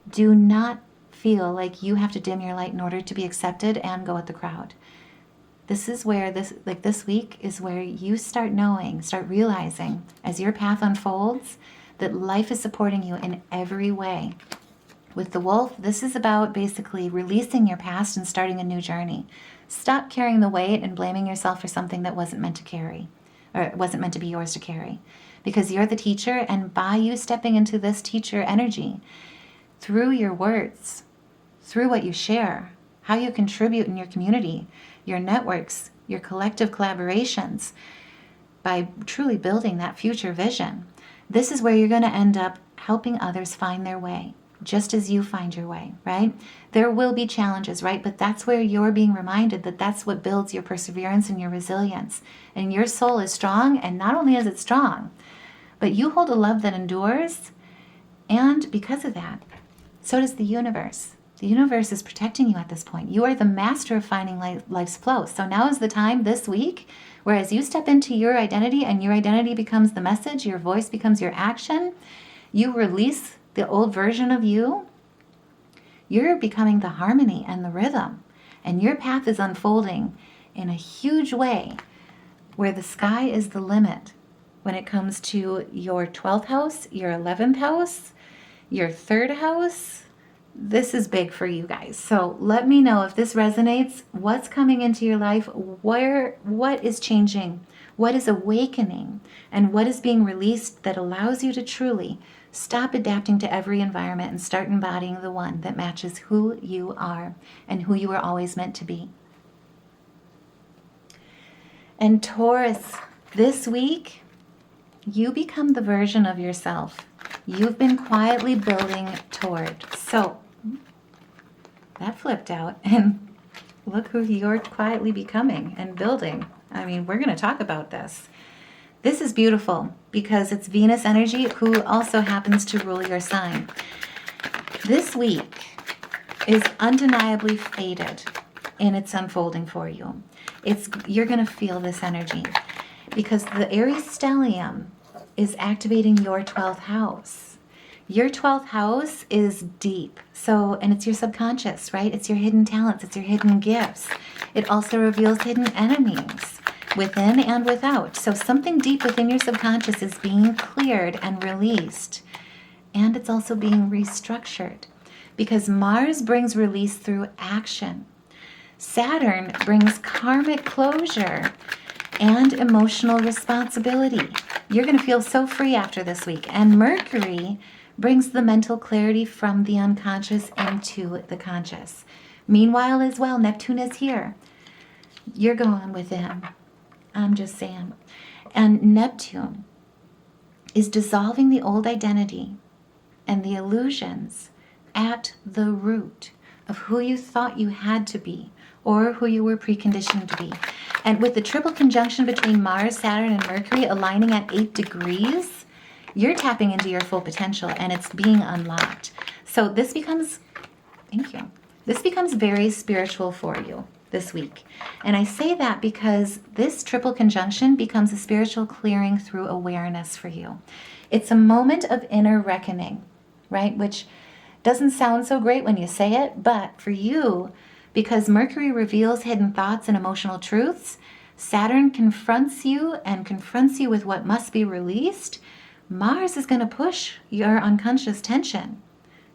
S1: Do not feel like you have to dim your light in order to be accepted and go with the crowd. This is where this week is where you start realizing as your path unfolds that life is supporting you in every way. With the Wolf, this is about basically releasing your past and starting a new journey. Stop carrying the weight and blaming yourself for something that wasn't meant to carry, or it wasn't meant to be yours to carry, because you're the teacher, and by you stepping into this teacher energy, through your words, through what you share, how you contribute in your community, your networks, your collective collaborations, by truly building that future vision, this is where you're going to end up helping others find their way, just as you find your way, right? There will be challenges, right? But that's where you're being reminded that that's what builds your perseverance and your resilience. And your soul is strong, and not only is it strong, but you hold a love that endures, and because of that, So does the universe. The universe is protecting you at this point. You are the master of finding life's flow. So now is the time this week, whereas you step into your identity and your identity becomes the message, your voice becomes your action, you release the old version of you, you're becoming the harmony and the rhythm. And your path is unfolding in a huge way where the sky is the limit when it comes to your 12th house, your 11th house, your 3rd house. This is big for you guys. So let me know if this resonates. What's coming into your life? What is changing? What is awakening? And what is being released that allows you to truly stop adapting to every environment and start embodying the one that matches who you are and who you were always meant to be. And Taurus, this week, you become the version of yourself you've been quietly building toward. So that flipped out, and look who you're quietly becoming and building. I mean, we're going to talk about this. This is beautiful because it's Venus energy, who also happens to rule your sign. This week is undeniably fated in its unfolding for you. You're going to feel this energy because the Aries stellium is activating your 12th house. Your 12th house is deep. And it's your subconscious, right? It's your hidden talents. It's your hidden gifts. It also reveals hidden enemies within and without. So something deep within your subconscious is being cleared and released. And it's also being restructured because Mars brings release through action. Saturn brings karmic closure and emotional responsibility. You're going to feel so free after this week. And Mercury brings the mental clarity from the unconscious into the conscious. Meanwhile, as well, Neptune is here. You're going with him. I'm just saying. And Neptune is dissolving the old identity and the illusions at the root of who you thought you had to be or who you were preconditioned to be. And with the triple conjunction between Mars, Saturn, and Mercury aligning at 8 degrees, you're tapping into your full potential and it's being unlocked. So this becomes, thank you, this becomes very spiritual for you this week. And I say that because this triple conjunction becomes a spiritual clearing through awareness for you. It's a moment of inner reckoning, right? Which doesn't sound so great when you say it, but for you, because Mercury reveals hidden thoughts and emotional truths, Saturn confronts you and confronts you with what must be released. Mars is going to push your unconscious tension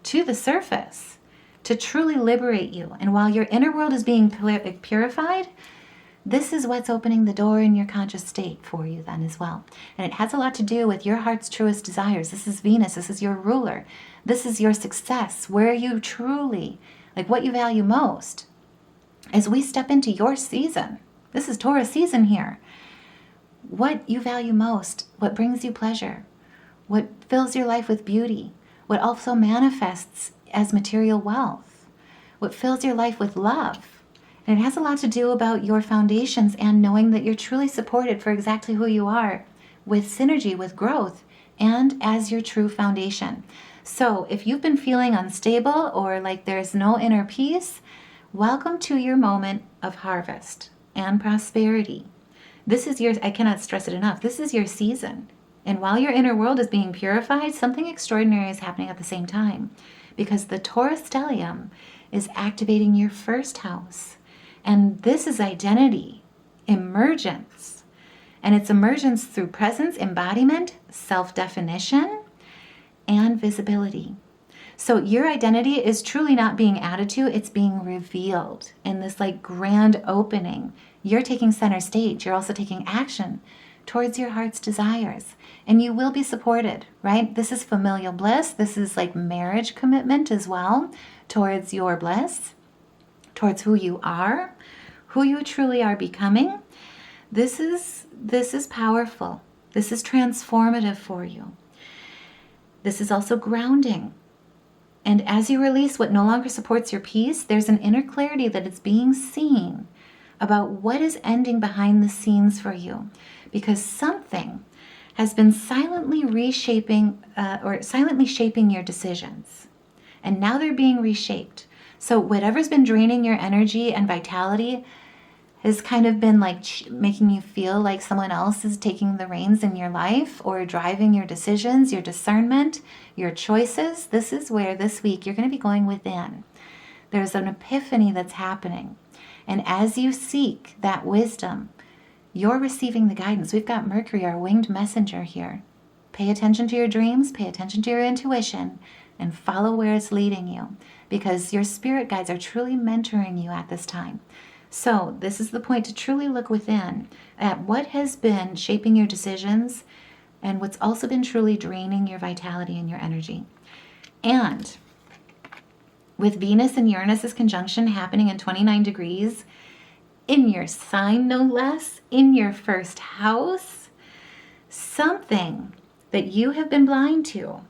S1: to the surface to truly liberate you. And while your inner world is being purified, this is what's opening the door in your conscious state for you then as well. And it has a lot to do with your heart's truest desires. This is Venus. This is your ruler. This is your success, where you truly, like what you value most. As we step into your season, this is Taurus season here, what you value most, what brings you pleasure, what fills your life with beauty, what also manifests as material wealth, what fills your life with love. And it has a lot to do about your foundations and knowing that you're truly supported for exactly who you are, with synergy, with growth, and as your true foundation. So if you've been feeling unstable or like there's no inner peace, welcome to your moment of harvest and prosperity. This is I cannot stress it enough, this is your season. And while your inner world is being purified, something extraordinary is happening at the same time. Because the Taurus stellium is activating your 1st house. And this is identity, emergence. And it's emergence through presence, embodiment, self-definition, and visibility. So your identity is truly not being added to, it's being revealed in this like grand opening. You're taking center stage. You're also taking action towards your heart's desires. And you will be supported, right? This is familial bliss. This is like marriage commitment as well towards your bliss, towards who you are, who you truly are becoming. This is powerful. This is transformative for you. This is also grounding. And as you release what no longer supports your peace, there's an inner clarity that is being seen about what is ending behind the scenes for you. Because something has been silently reshaping or silently shaping your decisions. And now they're being reshaped. So whatever's been draining your energy and vitality has kind of been like making you feel like someone else is taking the reins in your life or driving your decisions, your discernment, your choices. This is where this week you're going to be going within. There's an epiphany that's happening. And as you seek that wisdom, you're receiving the guidance. We've got Mercury, our winged messenger here. Pay attention to your dreams, pay attention to your intuition, and follow where it's leading you, because your spirit guides are truly mentoring you at this time. So this is the point to truly look within at what has been shaping your decisions and what's also been truly draining your vitality and your energy. And with Venus and Uranus's conjunction happening in 29 degrees, in your sign no less, in your first house, something that you have been blind to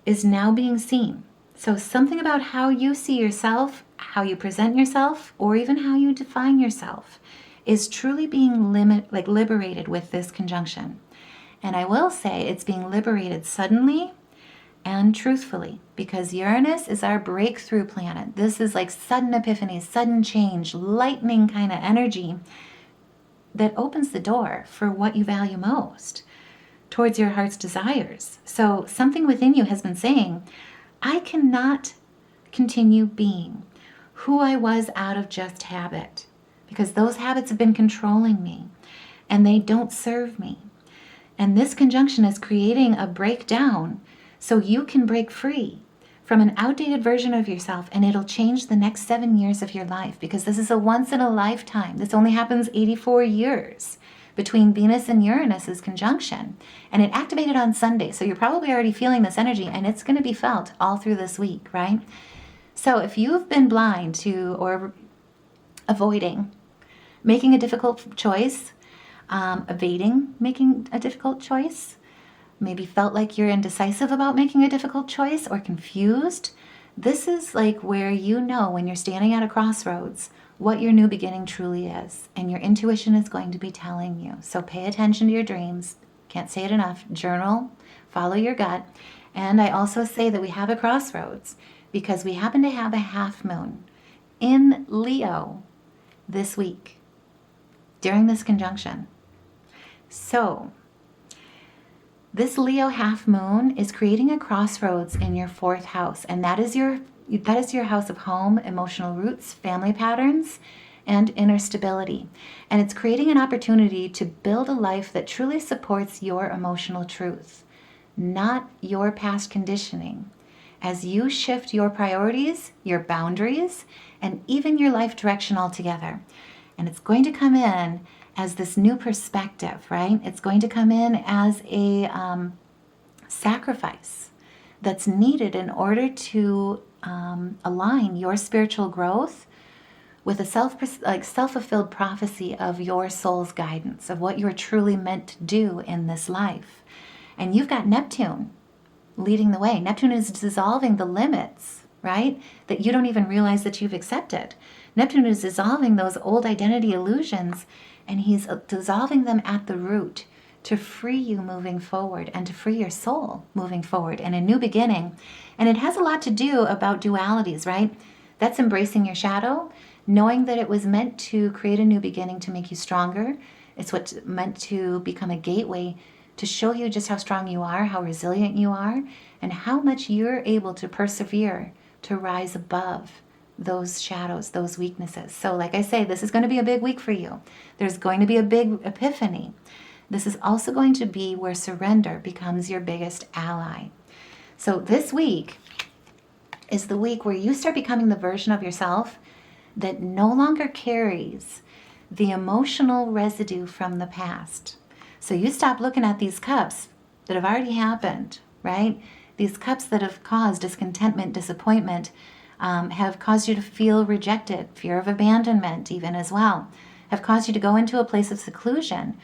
S1: is now being seen. So something about how you see yourself, how you present yourself, or even how you define yourself is truly being liberated with this conjunction. And I will say it's being liberated suddenly and truthfully, because Uranus is our breakthrough planet. This is like sudden epiphany, sudden change, lightning kind of energy that opens the door for what you value most towards your heart's desires. So something within you has been saying, I cannot continue being who I was out of just habit, because those habits have been controlling me and they don't serve me. And this conjunction is creating a breakdown so you can break free from an outdated version of yourself, and it'll change the next 7 years of your life, because this is a once in a lifetime. This only happens 84 years between Venus and Uranus's conjunction. And it activated on Sunday, so you're probably already feeling this energy, and it's going to be felt all through this week, right? So if you've been blind to or avoiding making a difficult choice, evading making a difficult choice, maybe felt like you're indecisive about making a difficult choice or confused, this is like where you know when you're standing at a crossroads what your new beginning truly is, and your intuition is going to be telling you. So pay attention to your dreams. Can't say it enough. Journal, follow your gut. And I also say that we have a crossroads because we happen to have a half moon in Leo this week during this conjunction. So this Leo half moon is creating a crossroads in your fourth house, and that is your house of home, emotional roots, family patterns, and inner stability. And it's creating an opportunity to build a life that truly supports your emotional truth, not your past conditioning, as you shift your priorities, your boundaries, and even your life direction altogether. And it's going to come in as this new perspective, right? It's going to come in as a sacrifice that's needed in order to align your spiritual growth with a self-fulfilled prophecy of your soul's guidance, of what you're truly meant to do in this life. And you've got Neptune leading the way. Neptune is dissolving the limits, right? That you don't even realize that you've accepted. Neptune is dissolving those old identity illusions, and he's dissolving them at the root to free you moving forward and to free your soul moving forward in a new beginning. And it has a lot to do about dualities, right? That's embracing your shadow, knowing that it was meant to create a new beginning to make you stronger. It's what's meant to become a gateway to show you just how strong you are, how resilient you are, and how much you're able to persevere to rise above those shadows, those weaknesses. So like I say, this is going to be a big week for you. There's going to be a big epiphany. This is also going to be where surrender becomes your biggest ally. So this week is the week where you start becoming the version of yourself that no longer carries the emotional residue from the past. So you stop looking at these cups that have already happened, right? These cups that have caused discontentment, disappointment, have caused you to feel rejected, fear of abandonment even as well, have caused you to go into a place of seclusion,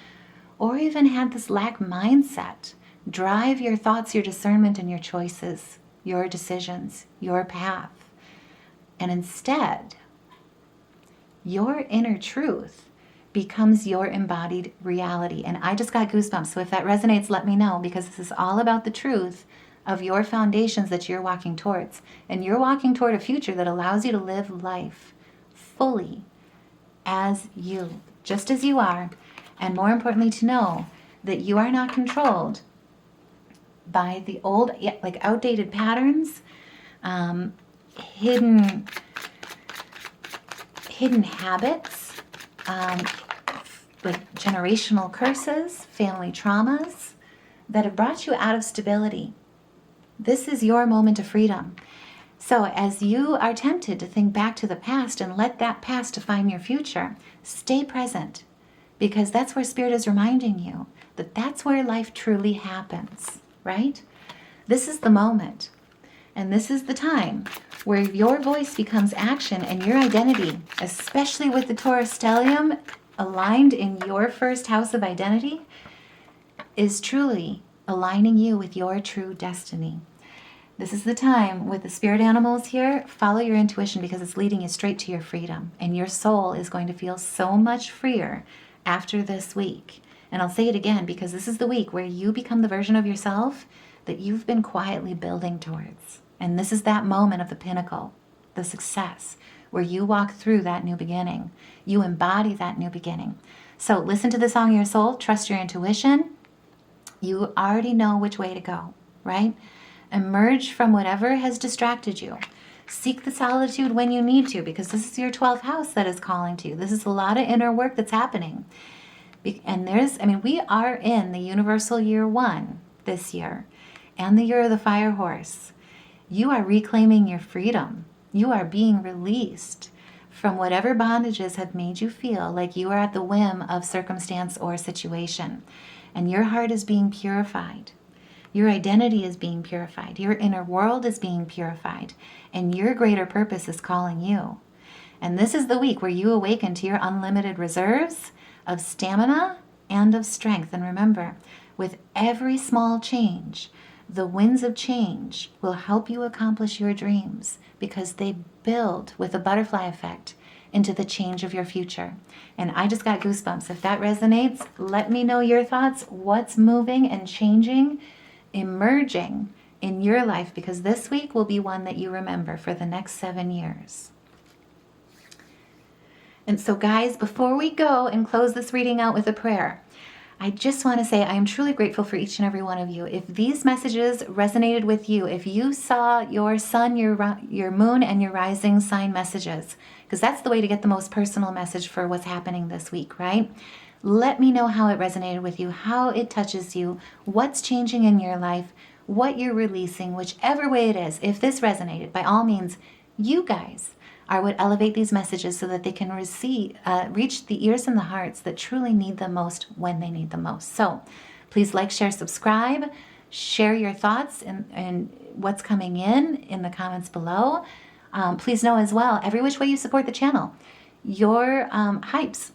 S1: or even had this lack mindset drive your thoughts, your discernment, and your choices, your decisions, your path. And instead, your inner truth becomes your embodied reality. And I just got goosebumps. So if that resonates, let me know, because this is all about the truth of your foundations that you're walking towards. And you're walking toward a future that allows you to live life fully as you, just as you are. And more importantly, to know that you are not controlled by the old, like outdated patterns, hidden habits, like generational curses, family traumas that have brought you out of stability. This is your moment of freedom. So as you are tempted to think back to the past and let that past define your future, stay present, because that's where Spirit is reminding you that that's where life truly happens, right? This is the moment. And this is the time where your voice becomes action and your identity, especially with the Taurus stellium aligned in your first house of identity, is truly aligning you with your true destiny. This is the time with the spirit animals here. Follow your intuition, because it's leading you straight to your freedom. And your soul is going to feel so much freer after this week. And I'll say it again, because this is the week where you become the version of yourself that you've been quietly building towards. And this is that moment of the pinnacle, the success, where you walk through that new beginning. You embody that new beginning. So listen to the song of your soul. Trust your intuition. You already know which way to go, right? Emerge from whatever has distracted you. Seek the solitude when you need to, because this is your 12th house that is calling to you. This is a lot of inner work that's happening. And we are in the universal year 1 this year, and the year of the fire horse. You are reclaiming your freedom. You are being released from whatever bondages have made you feel like you are at the whim of circumstance or situation. And your heart is being purified. Your identity is being purified. Your inner world is being purified. And your greater purpose is calling you. And this is the week where you awaken to your unlimited reserves of stamina and of strength. And remember, with every small change, the winds of change will help you accomplish your dreams, because they build with a butterfly effect into the change of your future. And I just got goosebumps. If that resonates, let me know your thoughts. What's moving and changing, emerging in your life, because this week will be one that you remember for the next 7 years. And so guys, before we go and close this reading out with a prayer, I just want to say I am truly grateful for each and every one of you. If these messages resonated with you, if you saw your sun, your moon, and your rising sign messages, because that's the way to get the most personal message for what's happening this week, right? Let me know how it resonated with you, how it touches you, what's changing in your life, what you're releasing, whichever way it is. If this resonated, by all means, you guys are what elevate these messages so that they can reach the ears and the hearts that truly need them most when they need them most. So please like, share, subscribe, share your thoughts and what's coming in the comments below. Please know as well, every which way you support the channel, your hypes,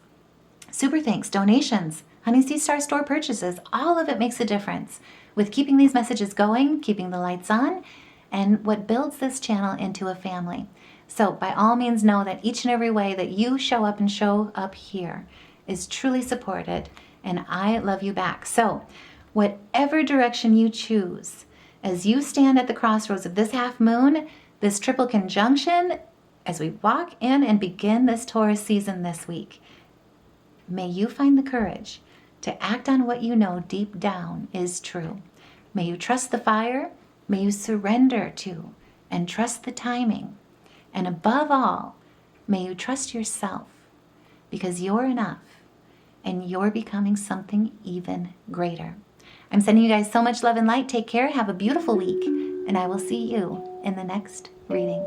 S1: super thanks, donations, Honey Sea Star store purchases, all of it makes a difference with keeping these messages going, keeping the lights on, and what builds this channel into a family. So by all means, know that each and every way that you show up here is truly supported, and I love you back. So whatever direction you choose, as you stand at the crossroads of this half moon, this triple conjunction, as we walk in and begin this Taurus season this week, may you find the courage to act on what you know deep down is true. May you trust the fire, may you surrender to and trust the timing. And above all, may you trust yourself, because you're enough and you're becoming something even greater. I'm sending you guys so much love and light. Take care. Have a beautiful week. And I will see you in the next reading.